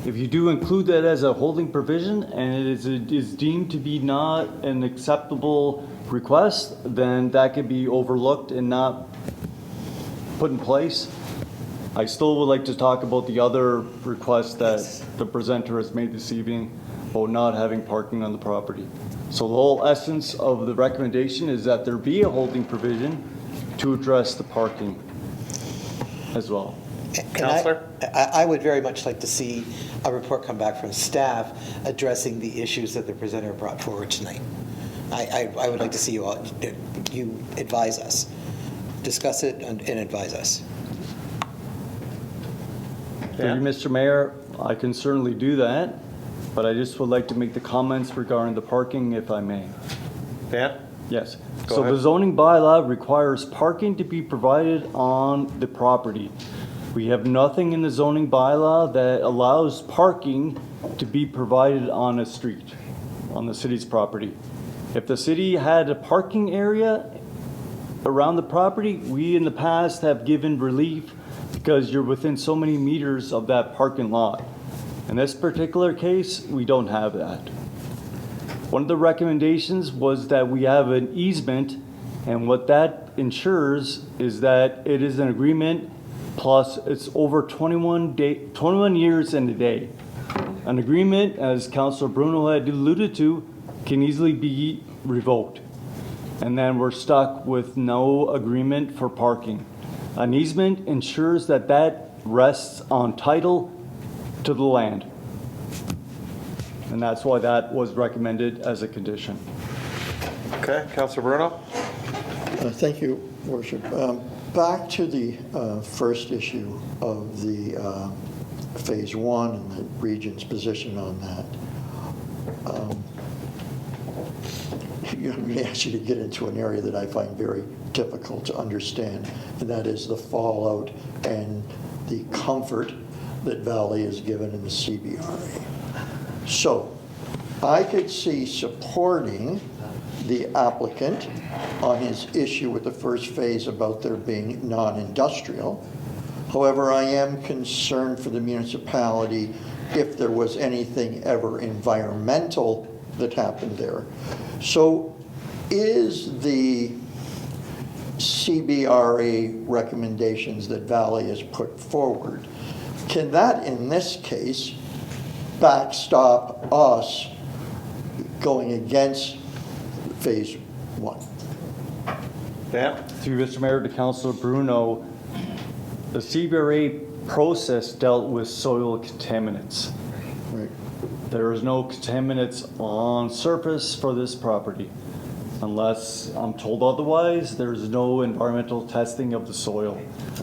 if you do include that as a holding provision and it is deemed to be not an acceptable request, then that could be overlooked and not put in place. I still would like to talk about the other requests that the presenter has made this evening about not having parking on the property. So the whole essence of the recommendation is that there be a holding provision to address the parking as well. Councillor? I would very much like to see a report come back from staff addressing the issues that the presenter brought forward tonight. I would like to see you advise us, discuss it and advise us. Through you, Mr. Mayor, I can certainly do that, but I just would like to make the comments regarding the parking if I may. Dan? Yes. Go So ahead. the zoning bylaw requires parking to be provided on the property. We have nothing in the zoning bylaw that allows parking to be provided on a street, on the city's property. If the city had a parking area around the property, we in the past have given relief because you're within so many meters of that parking lot. In this particular case, we don't have that. One of the recommendations was that we have an easement, and what that ensures is that it is an agreement plus it's over 21 years and a day. An agreement, as Councilor Bruno had alluded to, can easily be revoked. And then we're stuck with no agreement for parking. An easement ensures that that rests on title to the land. And that's why that was recommended as a condition. Okay, Councillor Bruno? Thank you, Worship. Back to the first issue of the Phase 1 and the region's position on that. I'm going to ask you to get into an area that I find very difficult to understand, and that is the fallout and the comfort that Valley is given in the CBRA. So I could see supporting the applicant on his issue with the first phase about there being non-industrial. However, I am concerned for the municipality if there was anything ever environmental that happened there. So is the CBRA recommendations that Valley has put forward, can that in this case backstop us going against Phase 1? Dan? Through Mr. Mayor to Councilor Bruno, the CBRA process dealt with soil contaminants. Right. There is no contaminants on surface for this property. Unless I'm told otherwise, there's no environmental testing of the soil.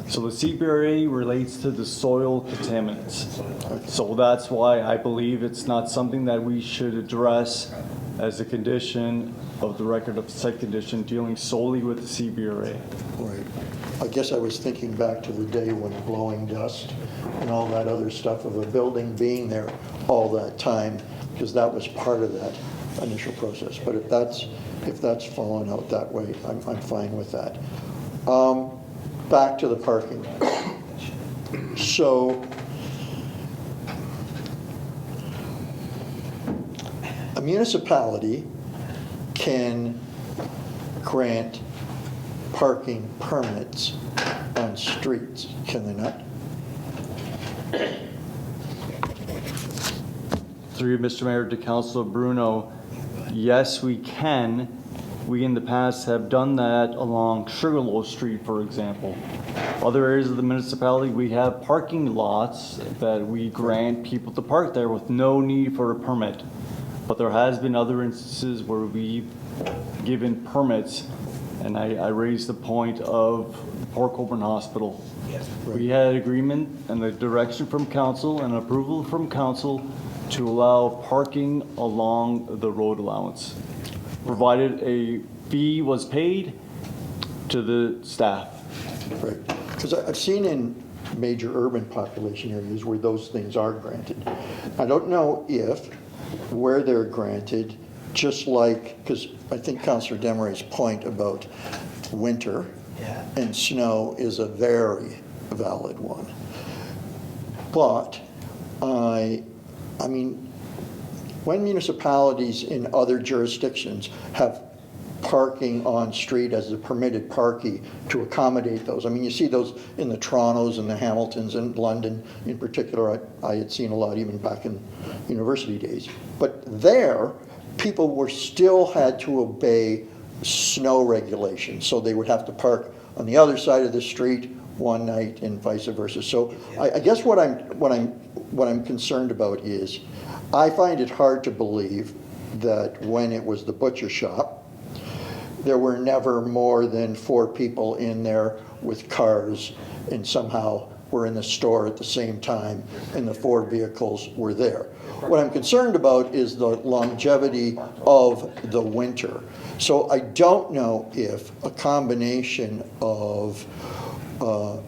So the CBRA relates to the soil contaminants. So that's why I believe it's not something that we should address as a condition of the record of site condition dealing solely with the CBRA. Right. I guess I was thinking back to the day when blowing dust and all that other stuff of a building being there all that time, because that was part of that initial process. But if that's fallen out that way, I'm fine with that. Back to the parking. So a municipality can grant parking permits on streets, can they not? Through you, Mr. Mayor, to Councilor Bruno, yes, we can. We in the past have done that along Sugarloaf Street, for example. Other areas of the municipality, we have parking lots that we grant people to park there with no need for a permit. But there has been other instances where we've given permits, and I raised the point of the Port Colborne Hospital. Yes. We had agreement and the direction from council and approval from council to allow parking along the road allowance, provided a fee was paid to the staff. Right. Because I've seen in major urban population areas where those things are granted. I don't know if where they're granted, just like, because I think Councillor Demaray's point about winter and snow is a very valid one. But I mean, when municipalities in other jurisdictions have parking on street as a permitted parking to accommodate those. I mean, you see those in the Torontos and the Hamiltons and London in particular. I had seen a lot even back in university days. But there, people were still had to obey snow regulations. So they would have to park on the other side of the street one night and vice versa. So I guess what I'm concerned about is I find it hard to believe that when it was the butcher shop, there were never more than 4 people in there with cars, and somehow were in the store at the same time, and the 4 vehicles were there. What I'm concerned about is the longevity of the winter. So I don't know if a combination of the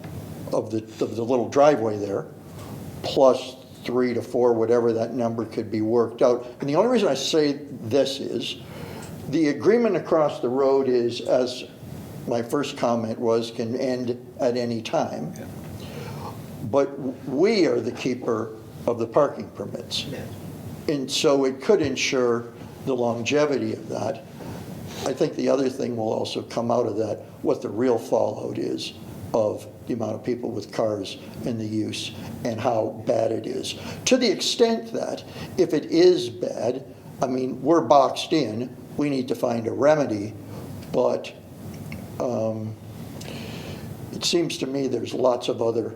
little driveway there, plus 3 to 4, whatever that number could be worked out. And the only reason I say this is, the agreement across the road is, as my first comment was, can end at any time. Yeah. But we are the keeper of the parking permits. Yeah. And so it could ensure the longevity of that. I think the other thing will also come out of that, what the real fallout is of the amount of people with cars and the use and how bad it is. To the extent that if it is bad, I mean, we're boxed in, we need to find a remedy, but it seems to me there's lots of other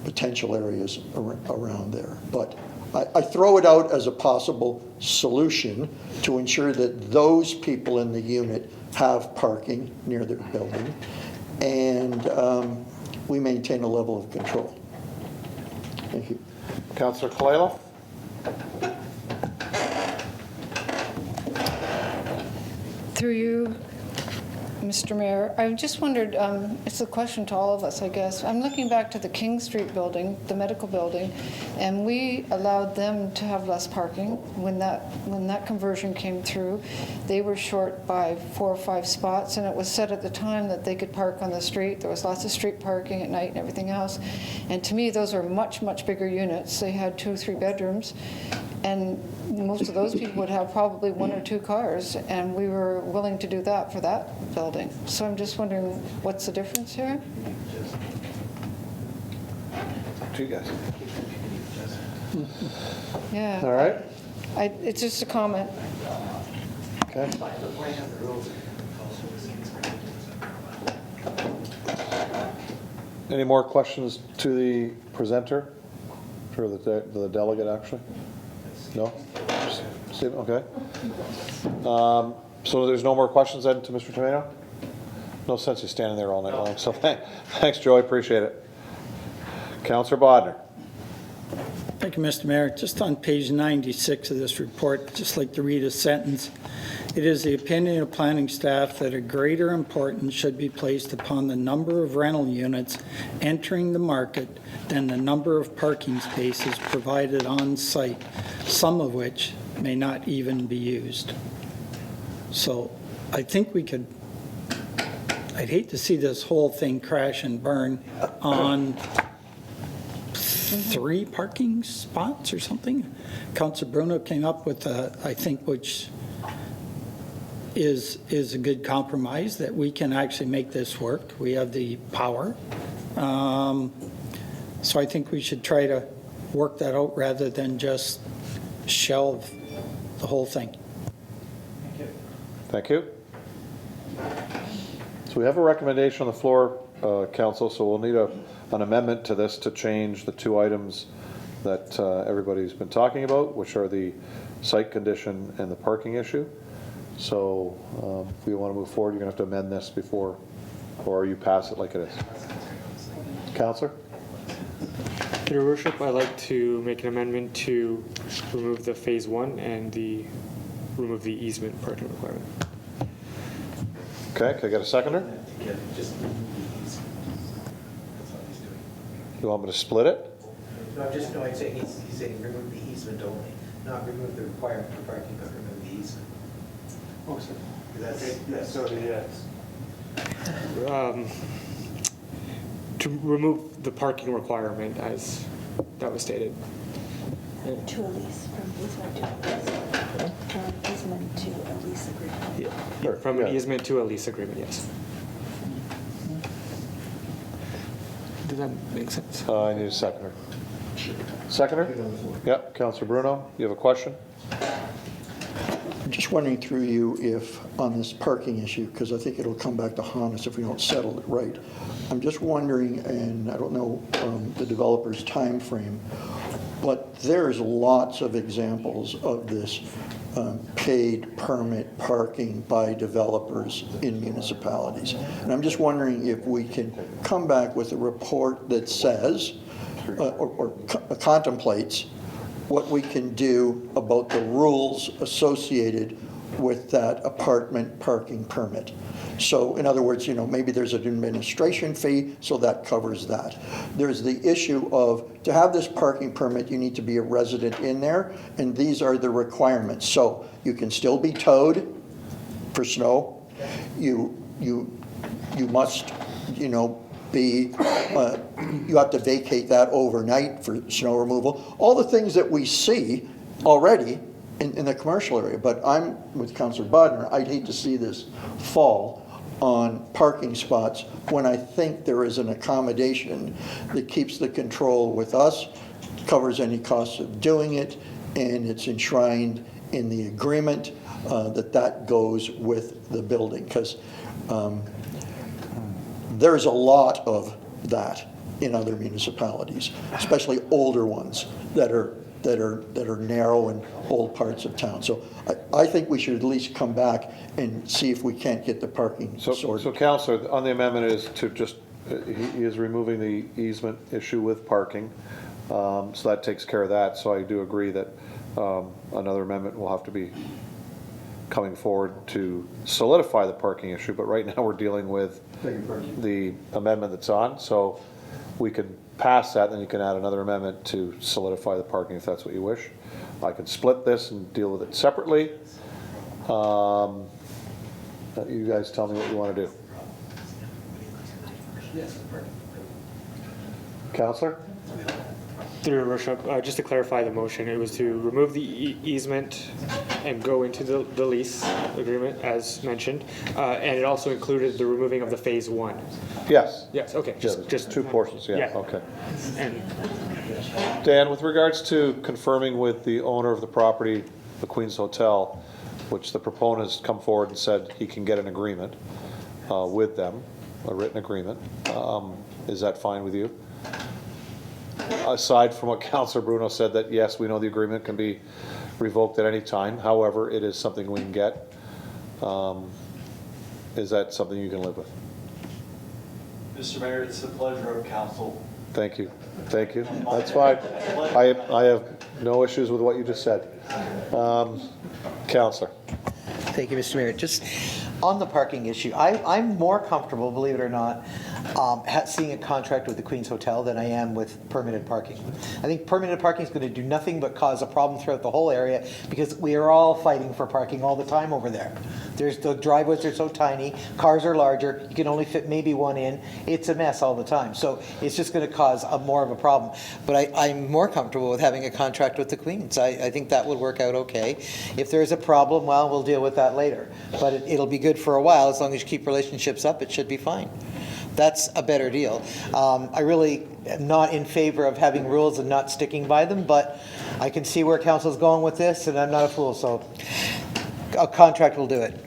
potential areas around there. But I throw it out as a possible solution to ensure that those people in the unit have parking near their building, and we maintain a level of control. Thank you. Councillor Kalila? Through you, Mr. Mayor, I just wondered, it's a question to all of us, I guess. I'm looking back to the King Street building, the medical building, and we allowed them to have less parking. When that conversion came through, they were short by 4 or 5 spots, and it was said at the time that they could park on the street. There was lots of street parking at night and everything else. And to me, those are much, much bigger units. They had 2 or 3 bedrooms, and most of those people would have probably 1 or 2 cars, and we were willing to do that for that building. So I'm just wondering, what's the difference here? To you guys. Yeah. All right. It's just a comment. Okay. Any more questions to the presenter, or the delegate, actually? No? Steve, okay. So there's no more questions then to Mr. Tomato? No sense you standing there all night long. So thanks, Joe. I appreciate it. Councillor Bodnar. Thank you, Mr. Mayor. Just on page 96 of this report, just like to read a sentence. It is the opinion of planning staff that a greater importance should be placed upon the number of rental units entering the market than the number of parking spaces provided on site, some of which may not even be used. So I think we could, I'd hate to see this whole thing crash and burn on 3 parking spots or something. Councilor Bruno came up with, I think, which is a good compromise, that we can actually make this work. We have the power. So I think we should try to work that out rather than just shelve the whole thing. Thank you. So we have a recommendation on the floor, Council, so we'll need an amendment to this to change the 2 items that everybody's been talking about, which are the site condition and the parking issue. So if we want to move forward, you're going to have to amend this before, or you pass it like it is. Councillor? Your Worship, I'd like to make an amendment to remove the phase 1 and remove the easement parking requirement. Okay, can I get a seconder? You want me to split it? No, I'd say he's saying remove the easement only, not remove the requirement for parking, but remove the easement. Oh, sorry. Yes. So, yes. To remove the parking requirement as that was stated. To a lease, from easement to a lease. From easement to a lease agreement. Yeah. From an easement to a lease agreement, yes. Does that make sense? I need a seconder. Seconder? Yep, Councillor Bruno, you have a question? I'm just wondering through you if, on this parking issue, because I think it'll come back to haunt us if we don't settle it right. I'm just wondering, and I don't know the developer's time frame, but there's lots of examples of this paid permit parking by developers in municipalities. And I'm just wondering if we can come back with a report that says, or contemplates, what we can do about the rules associated with that apartment parking permit. So in other words, maybe there's an administration fee, so that covers that. There's the issue of, to have this parking permit, you need to be a resident in there, and these are the requirements. So you can still be towed for snow. You must, be, you have to vacate that overnight for snow removal. All the things that we see already in the commercial area. But I'm with Councillor Bodnar. I'd hate to see this fall on parking spots when I think there is an accommodation that keeps the control with us, covers any costs of doing it, and it's enshrined in the agreement that goes with the building. Because there's a lot of that in other municipalities, especially older ones that are narrow in old parts of town. So I think we should at least come back and see if we can't get the parking sorted. So Councillor, on the amendment is to just, he is removing the easement issue with parking. So that takes care of that. So I do agree that another amendment will have to be coming forward to solidify the parking issue. But right now we're dealing with the amendment that's on. So we can pass that, then you can add another amendment to solidify the parking if that's what you wish. I can split this and deal with it separately. You guys tell me what you want to do. Councillor? Through your worship, just to clarify the motion, it was to remove the easement and go into the lease agreement as mentioned, and it also included the removing of the phase 1. Yes. Yes, okay. Just 2 portions, yeah. Okay. And Dan, with regards to confirming with the owner of the property, the Queen's Hotel, which the proponent has come forward and said he can get an agreement with them, a written agreement, is that fine with you? Aside from what Councillor Bruno said, that yes, we know the agreement can be revoked at any time. However, it is something we can get. Is that something you can live with? Mr. Mayor, it's the pleasure of council. Thank you. Thank you. That's fine. I have no issues with what you just said. Counselor. Thank you, Mr. Mayor. Just on the parking issue, I'm more comfortable, believe it or not, seeing a contract with the Queen's Hotel than I am with permitted parking. I think permitted parking is going to do nothing but cause a problem throughout the whole area because we are all fighting for parking all the time over there. The driveways are so tiny, cars are larger, you can only fit maybe one in. It's a mess all the time. So it's just going to cause more of a problem. But I'm more comfortable with having a contract with the Queen's. I think that would work out okay. If there's a problem, well, we'll deal with that later. But it'll be good for a while. As long as you keep relationships up, it should be fine. That's a better deal. I really am not in favor of having rules and not sticking by them, but I can see where council's going with this, and I'm not a fool, so a contract will do it.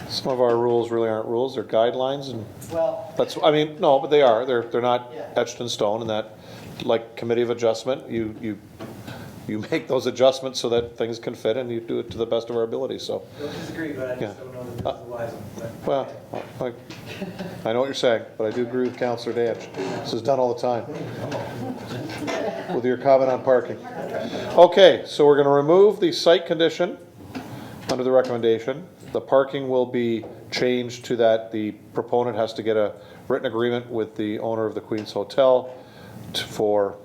Some of our rules really aren't rules, they're guidelines, and well, that's, I mean, no, but they are. They're not etched in stone, and that, like committee of adjustment, you make those adjustments so that things can fit, and you do it to the best of our ability, so. Don't disagree, but I just don't know the rules of wise one. Well, I know what you're saying, but I do agree with Councillor Danch. This is done all the time. With your comment on parking. Okay, so we're going to remove the site condition under the recommendation. The parking will be changed to that the proponent has to get a written agreement with the owner of the Queen's Hotel for,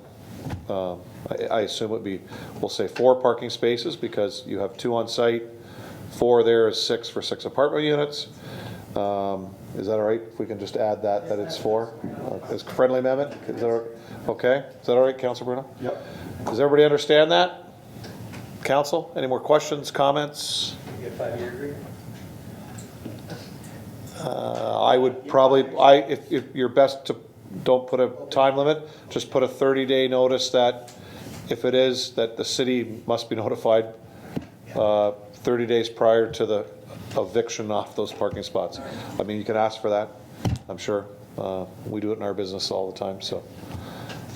I assume it would be, we'll say 4 parking spaces because you have 2 on site. 4 there is 6 for 6 apartment units. Is that all right if we can just add that it's 4? As a friendly amendment? Is that okay? Is that all right, Councilor Bruno? Yep. Does everybody understand that? Council, any more questions, comments? You get a 5-year agreement? I would probably, if you're best to don't put a time limit, just put a 30-day notice that if it is, that the city must be notified 30 days prior to the eviction off those parking spots. I mean, you can ask for that, I'm sure. We do it in our business all the time, so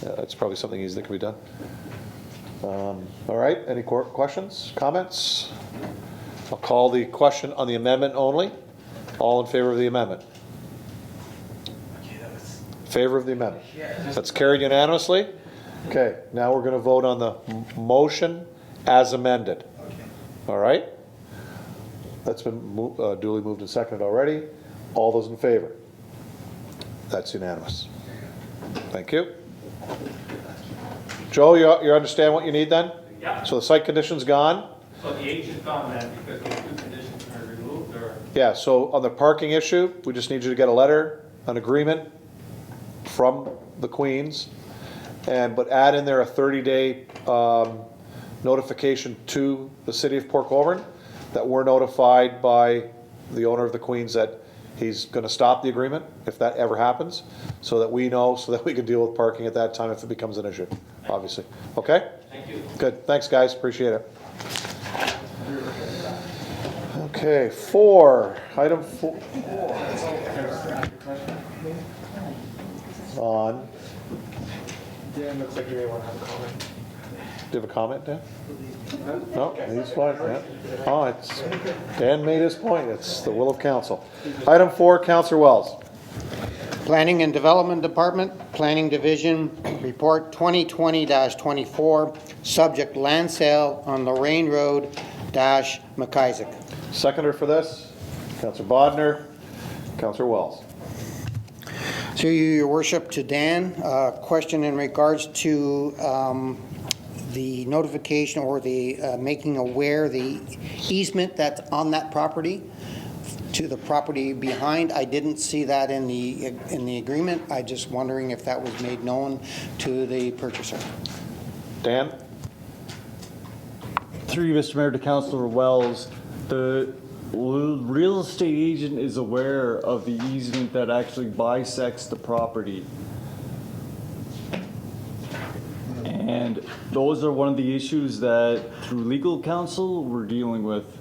it's probably something easy that can be done. All right, any questions, comments? I'll call the question on the amendment only. All in favor of the amendment? Favor of the amendment. That's carried unanimously. Okay, now we're going to vote on the motion as amended. All right? That's been duly moved and seconded already. All those in favor? That's unanimous. Thank you. Joe, you understand what you need then? Yeah. So the site condition's gone? So the H is gone then because those 2 conditions are removed, or? Yeah, so on the parking issue, we just need you to get a letter, an agreement from the Queens, but add in there a 30-day notification to the city of Port Colborne that we're notified by the owner of the Queens that he's going to stop the agreement if that ever happens, so that we know, so that we can deal with parking at that time if it becomes an issue, obviously. Okay? Thank you. Good. Thanks, guys. Appreciate it. Okay, 4. Item 4. On. Dan, looks like you may want to have a comment. Do you have a comment, Dan? No, he's fine. Yeah. Oh, Dan made his point. It's the will of council. Item 4, Councillor Wells. Planning and Development Department, Planning Division, Report 2020-24, subject land sale on Lorraine Road, McIsaac. Seconder for this, Councillor Bodnar, Councillor Wells. Through you, Your Worship, to Dan, question in regards to the notification or the making aware the easement that's on that property to the property behind. I didn't see that in the agreement. I just wondering if that was made known to the purchaser. Dan? Through you, Mr. Mayor, to Councillor Wells, the real estate agent is aware of the easement that actually bisects the property. And those are one of the issues that through legal counsel we're dealing with.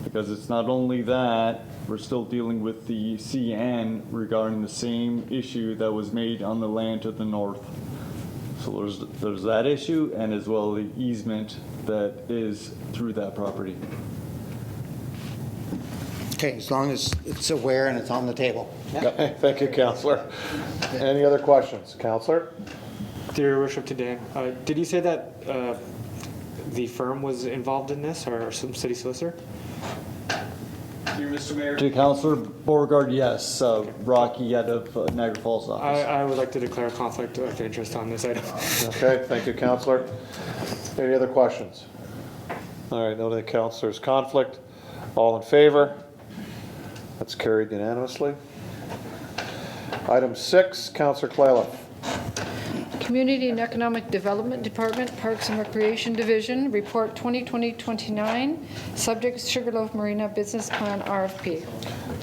Because it's not only that, we're still dealing with the CN regarding the same issue that was made on the land to the north. So there's that issue, and as well the easement that is through that property. Okay, as long as it's aware and it's on the table. Yep. Thank you, Counselor. Any other questions? Counselor? Through your worship to Dan, did you say that the firm was involved in this, or some city solicitor? Mr. Mayor. To Councillor Beauregard, yes, Rocky out of Niagara Falls office. I would like to declare a conflict of interest on this item. Okay, thank you, Counselor. Any other questions? All right, noting the Counselor's conflict. All in favor? That's carried unanimously. Item 6, Counselor Clayliff. Community and Economic Development Department, Parks and Recreation Division, Report 2020-29, subject Sugarloaf Marina Business Plan RFP.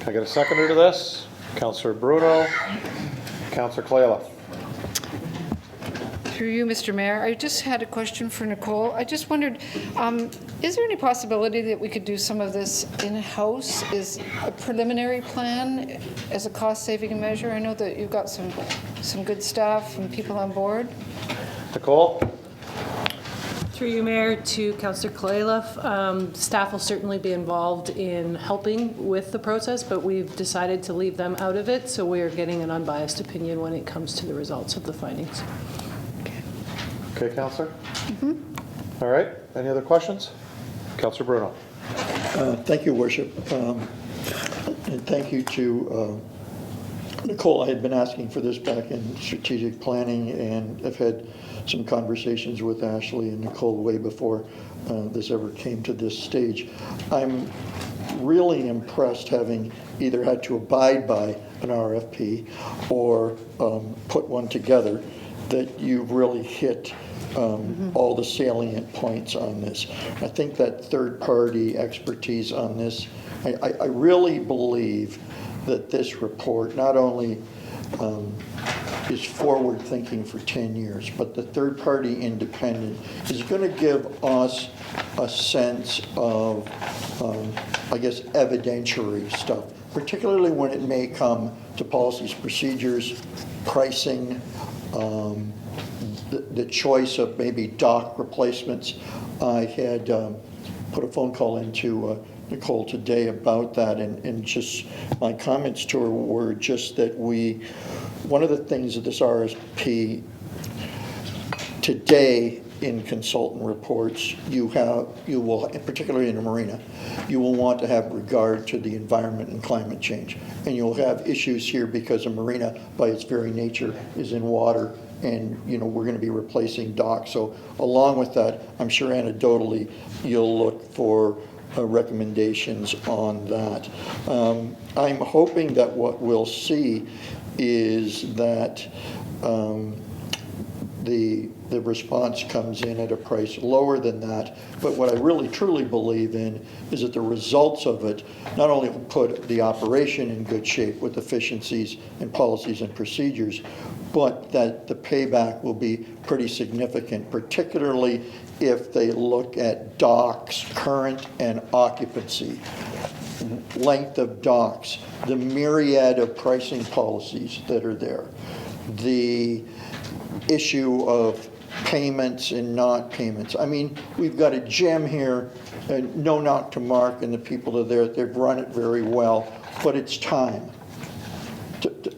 Can I get a seconder to this? Counselor Bruno. Counselor Clayliff. Through you, Mr. Mayor, I just had a question for Nicole. I just wondered, is there any possibility that we could do some of this in-house? Is a preliminary plan as a cost-saving measure? I know that you've got some good staff and people on board. Nicole? Through you, Mayor, to Councillor Clayliff. Staff will certainly be involved in helping with the process, but we've decided to leave them out of it, so we are getting an unbiased opinion when it comes to the results of the findings. Okay, Counselor? All right, any other questions? Counselor Bruno. Thank you, Worship. And thank you to Nicole. I had been asking for this back in strategic planning, and I've had some conversations with Ashley and Nicole way before this ever came to this stage. I'm really impressed, having either had to abide by an RFP or put one together, that you've really hit all the salient points on this. I think that third-party expertise on this, I really believe that this report not only is forward-thinking for 10 years, but the third-party independent is going to give us a sense of, I guess, evidentiary stuff, particularly when it may come to policies, procedures, pricing, the choice of maybe dock replacements. I had put a phone call into Nicole today about that, and just my comments to her were just that one of the things of this RSP today in consultant reports, you will, particularly in a marina, you will want to have regard to the environment and climate change. And you'll have issues here because a marina, by its very nature, is in water, and we're going to be replacing docks. So along with that, I'm sure anecdotally you'll look for recommendations on that. I'm hoping that what we'll see is that the response comes in at a price lower than that. But what I really truly believe in is that the results of it not only will put the operation in good shape with efficiencies and policies and procedures, but that the payback will be pretty significant, particularly if they look at docks, current and occupancy, length of docks, the myriad of pricing policies that are there, the issue of payments and not payments. I mean, we've got a gem here, no knock to Mark and the people that are there, they've run it very well, but it's time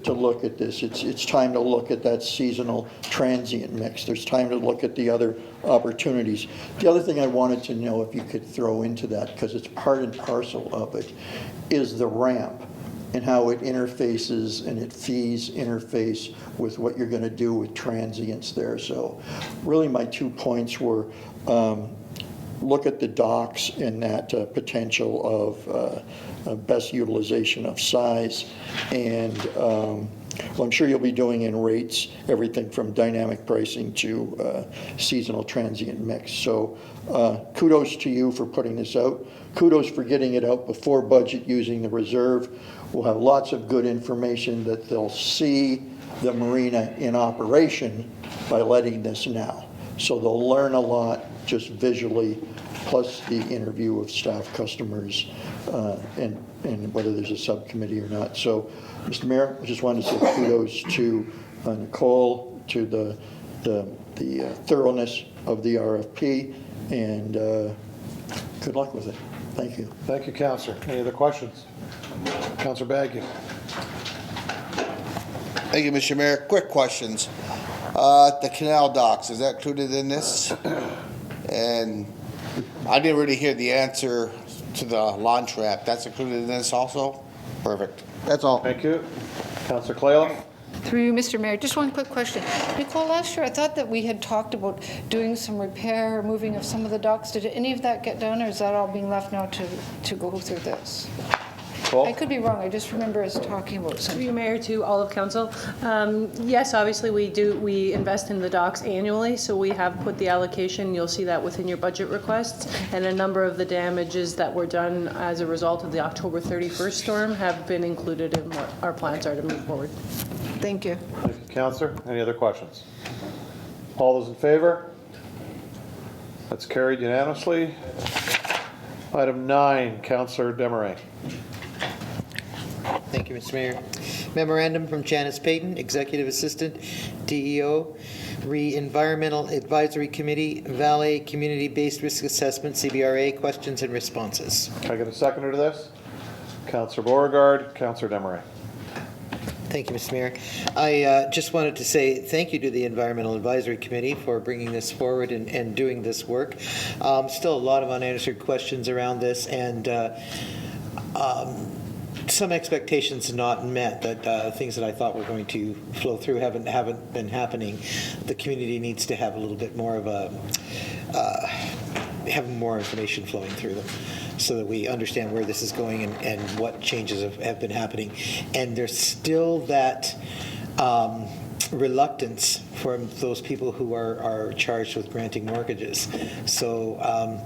to look at this. It's time to look at that seasonal transient mix. There's time to look at the other opportunities. The other thing I wanted to know, if you could throw into that, because it's part and parcel of it, is the ramp and how it interfaces and its fees interface with what you're going to do with transients there. So really my 2 points were look at the docks and that potential of best utilization of size, and well, I'm sure you'll be doing in rates everything from dynamic pricing to seasonal transient mix. So kudos to you for putting this out. Kudos for getting it out before budget using the reserve. We'll have lots of good information that they'll see the marina in operation by letting this now. So they'll learn a lot just visually, plus the interview of staff, customers, and whether there's a subcommittee or not. So, Mr. Mayor, I just wanted to say kudos to Nicole, to the thoroughness of the RFP, and good luck with it. Thank you. Thank you, Councillor. Any other questions? Councillor Bagu. Thank you, Mr. Mayor. Quick questions. The canal docks, is that included in this? And I didn't really hear the answer to the launch ramp. That's included in this also? Perfect. That's all. Thank you. Councillor Claylough. Through you, Mr. Mayor, just one quick question. Nicole, last year I thought that we had talked about doing some repair or moving of some of the docks. Did any of that get done, or is that all being left now to go through this? Cool. I could be wrong. I just remember us talking about Through something. you, Mayor, to all of council. Yes, obviously, we invest in the docks annually, so we have put the allocation, you'll see that within your budget requests, and a number of the damages that were done as a result of the October 31st storm have been included in what our plans are to move forward. Thank you. Thank you, Councillor. Any other questions? All those in favor? That's carried unanimously. Item 9, Councillor Desmarais. Thank you, Mr. Mayor. Memorandum from Janice Payton, Executive Assistant, DEO, Environmental Advisory Committee, Valley Community-Based Risk Assessment, CBRA, questions and responses. Can I get a seconder to this? Councillor Beauregard, Councillor Desmarais. Thank you, Mr. Mayor. I just wanted to say thank you to the Environmental Advisory Committee for bringing this forward and doing this work. Still a lot of unanswered questions around this, and some expectations not met, that things that I thought were going to flow through haven't been happening. The community needs to have a little bit more of have more information flowing through them so that we understand where this is going and what changes have been happening. And there's still that reluctance from those people who are charged with granting mortgages. So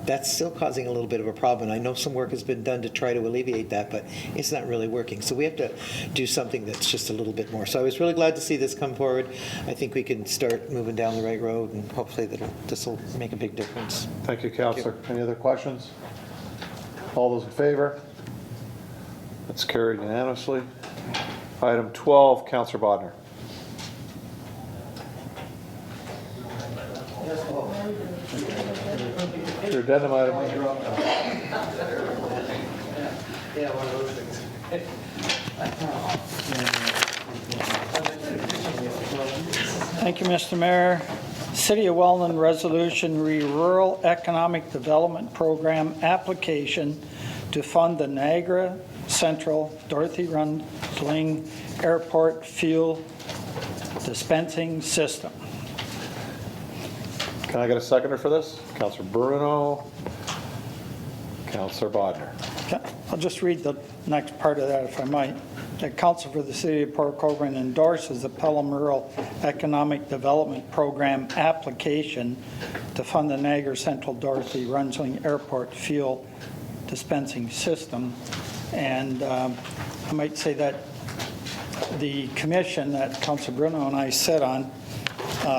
that's still causing a little bit of a problem. I know some work has been done to try to alleviate that, but it's not really working. So we have to do something that's just a little bit more. So I was really glad to see this come forward. I think we can start moving down the right road, and hopefully this will make a big difference. Thank you, Councillor. Any other questions? All those in favor? That's carried unanimously. Item 12, Councillor Bodnar. Your addendum item. Yeah, one of those things. Thank you, Mr. Mayor. City of Welland Resolution Rural Economic Development Program application to fund the Niagara Central Dorothy Rundling Airport Fuel Dispensing System. Can I get a seconder for this? Councillor Bruno, Councillor Bodnar. I'll just read the next part of that, if I might. The Council for the City of Port Colborne endorses the Pelham Rural Economic Development Program application to fund the Niagara Central Dorothy Rundling Airport Fuel Dispensing System. And I might say that the commission that Councillor Bruno and I sit on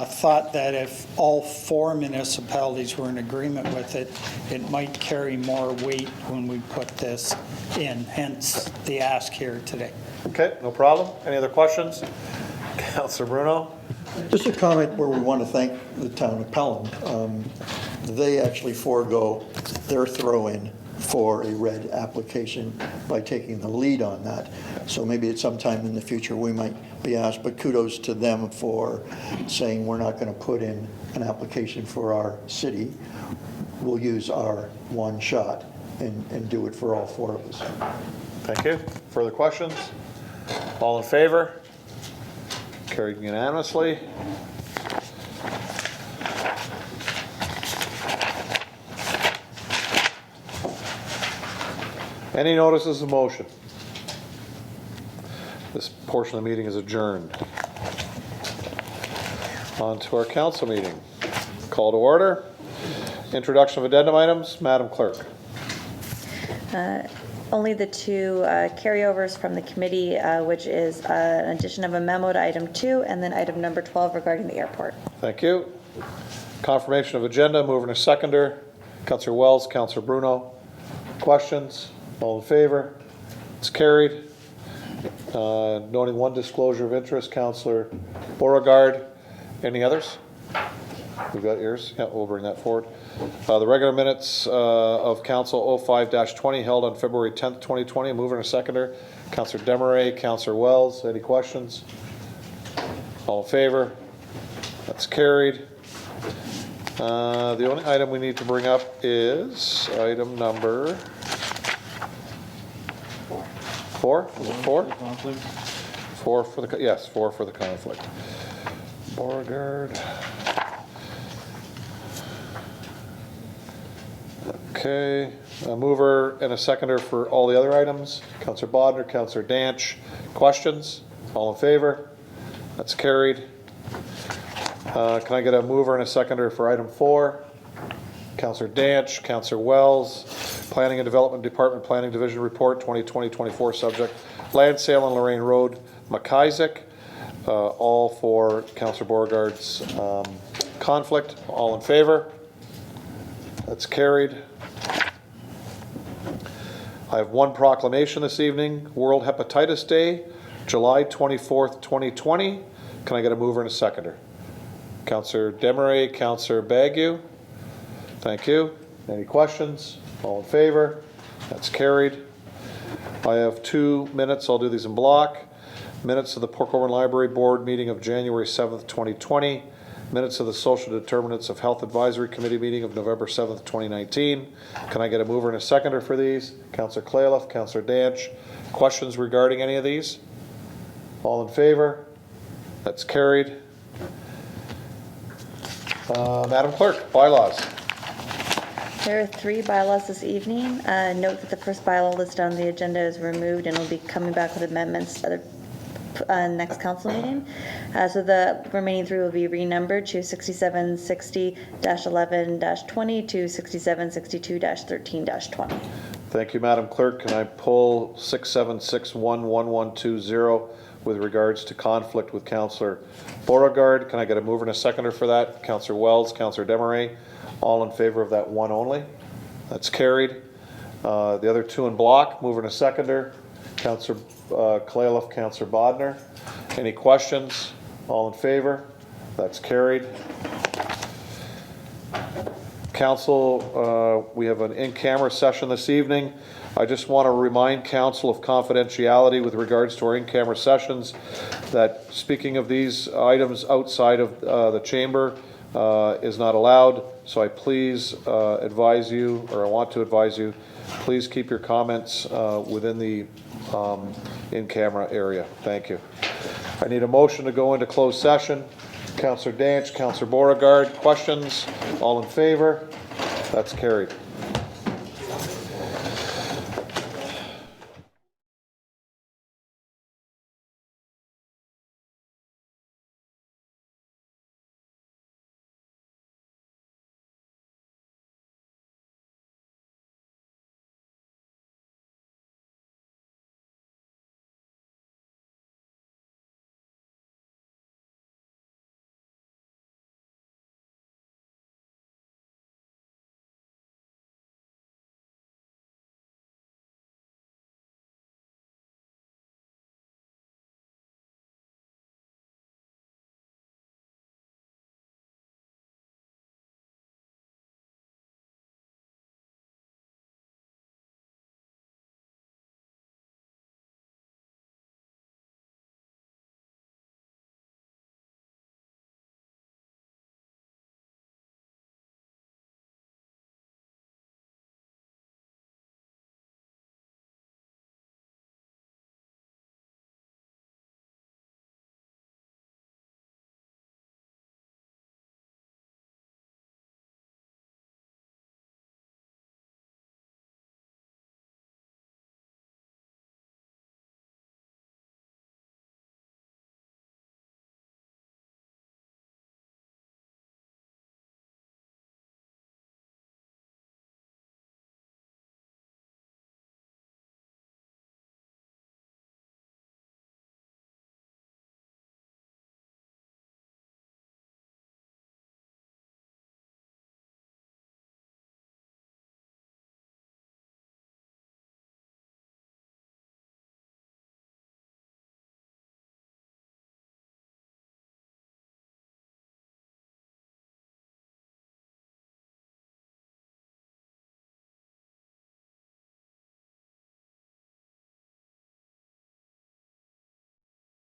thought that if all 4 municipalities were in agreement with it, it might carry more weight when we put this in, hence the ask here today. Okay, no problem. Any other questions? Councillor Bruno? Just a comment where we want to thank the town of Pelham. They actually forego their throw-in for a red application by taking the lead on that. So maybe at some time in the future we might be asked, but kudos to them for saying we're not going to put in an application for our city. We'll use our one shot and do it for all 4 of us. Thank you. Further questions? All in favor? Carried unanimously. Any notices of motion? This portion of the meeting is adjourned. On to our council meeting. Call to order. Introduction of addendum items. Madam Clerk. Only the 2 carryovers from the committee, which is an addition of a memo to item 2 and then item number 12 regarding the airport. Thank you. Confirmation of agenda. Mover and a seconder. Councillor Wells, Councillor Bruno. Questions? All in favor? It's carried. Noting 1 disclosure of interest, Councillor Beauregard. Any others? We've got yours? Yeah, we'll bring that forward. The regular minutes of Council 05-20 held on February 10th, 2020. Mover and a seconder. Councillor Demaray, Councillor Wells. Any questions? All in favor? That's carried. The only item we need to bring up is item number 4. Is it 4? Conflict. 4 for the, yes, 4 for the conflict. Beauregard. Okay, a mover and a seconder for all the other items. Councillor Bodnar, Councillor Danch. Questions? All in favor? That's carried. Can I get a mover and a seconder for item 4? Councillor Danch, Councillor Wells. Planning and Development Department Planning Division Report 2020-24 subject. Land sale on Lorraine Road, McIsaac. All for Councillor Beauregard's conflict. All in favor? That's carried. I have one proclamation this evening. World Hepatitis Day, July 24th, 2020. Can I get a mover and a seconder? Councillor Demaray, Councillor Bagu. Thank you. Any questions? All in favor? That's carried. I have 2 minutes. I'll do these in block. Minutes of the Port Colborne Library Board meeting of January 7th, 2020. Minutes of the Social Determinants of Health Advisory Committee meeting of November 7th, 2019. Can I get a mover and a seconder for these? Councillor Clayliff, Councillor Danch. Questions regarding any of these? All in favor? That's carried. Madam Clerk, bylaws. There are 3 bylaws this evening. Note that the first bylaw listed on the agenda is removed and will be coming back with amendments at the next council meeting. So the remaining 3 will be renumbered to 6760-11-20 to 6762-13-20. Thank you, Madam Clerk. Can I pull 67611120 with regards to conflict with Councillor Beauregard? Can I get a mover and a seconder for that? Councillor Wells, Councillor Demaray. All in favor of that one only? That's carried. The other 2 in block, mover and a seconder. Councillor Clayliff, Councillor Bodnar. Any questions? All in favor? That's carried. Council, we have an in-camera session this evening. I just want to remind Council of confidentiality with regards to our in-camera sessions, that speaking of these items outside of the chamber is not allowed. So I please advise you, or I want to advise you, please keep your comments within the in-camera area. Thank you. I need a motion to go into closed session. Councillor Danch, Councillor Beauregard, questions? All in favor? That's carried.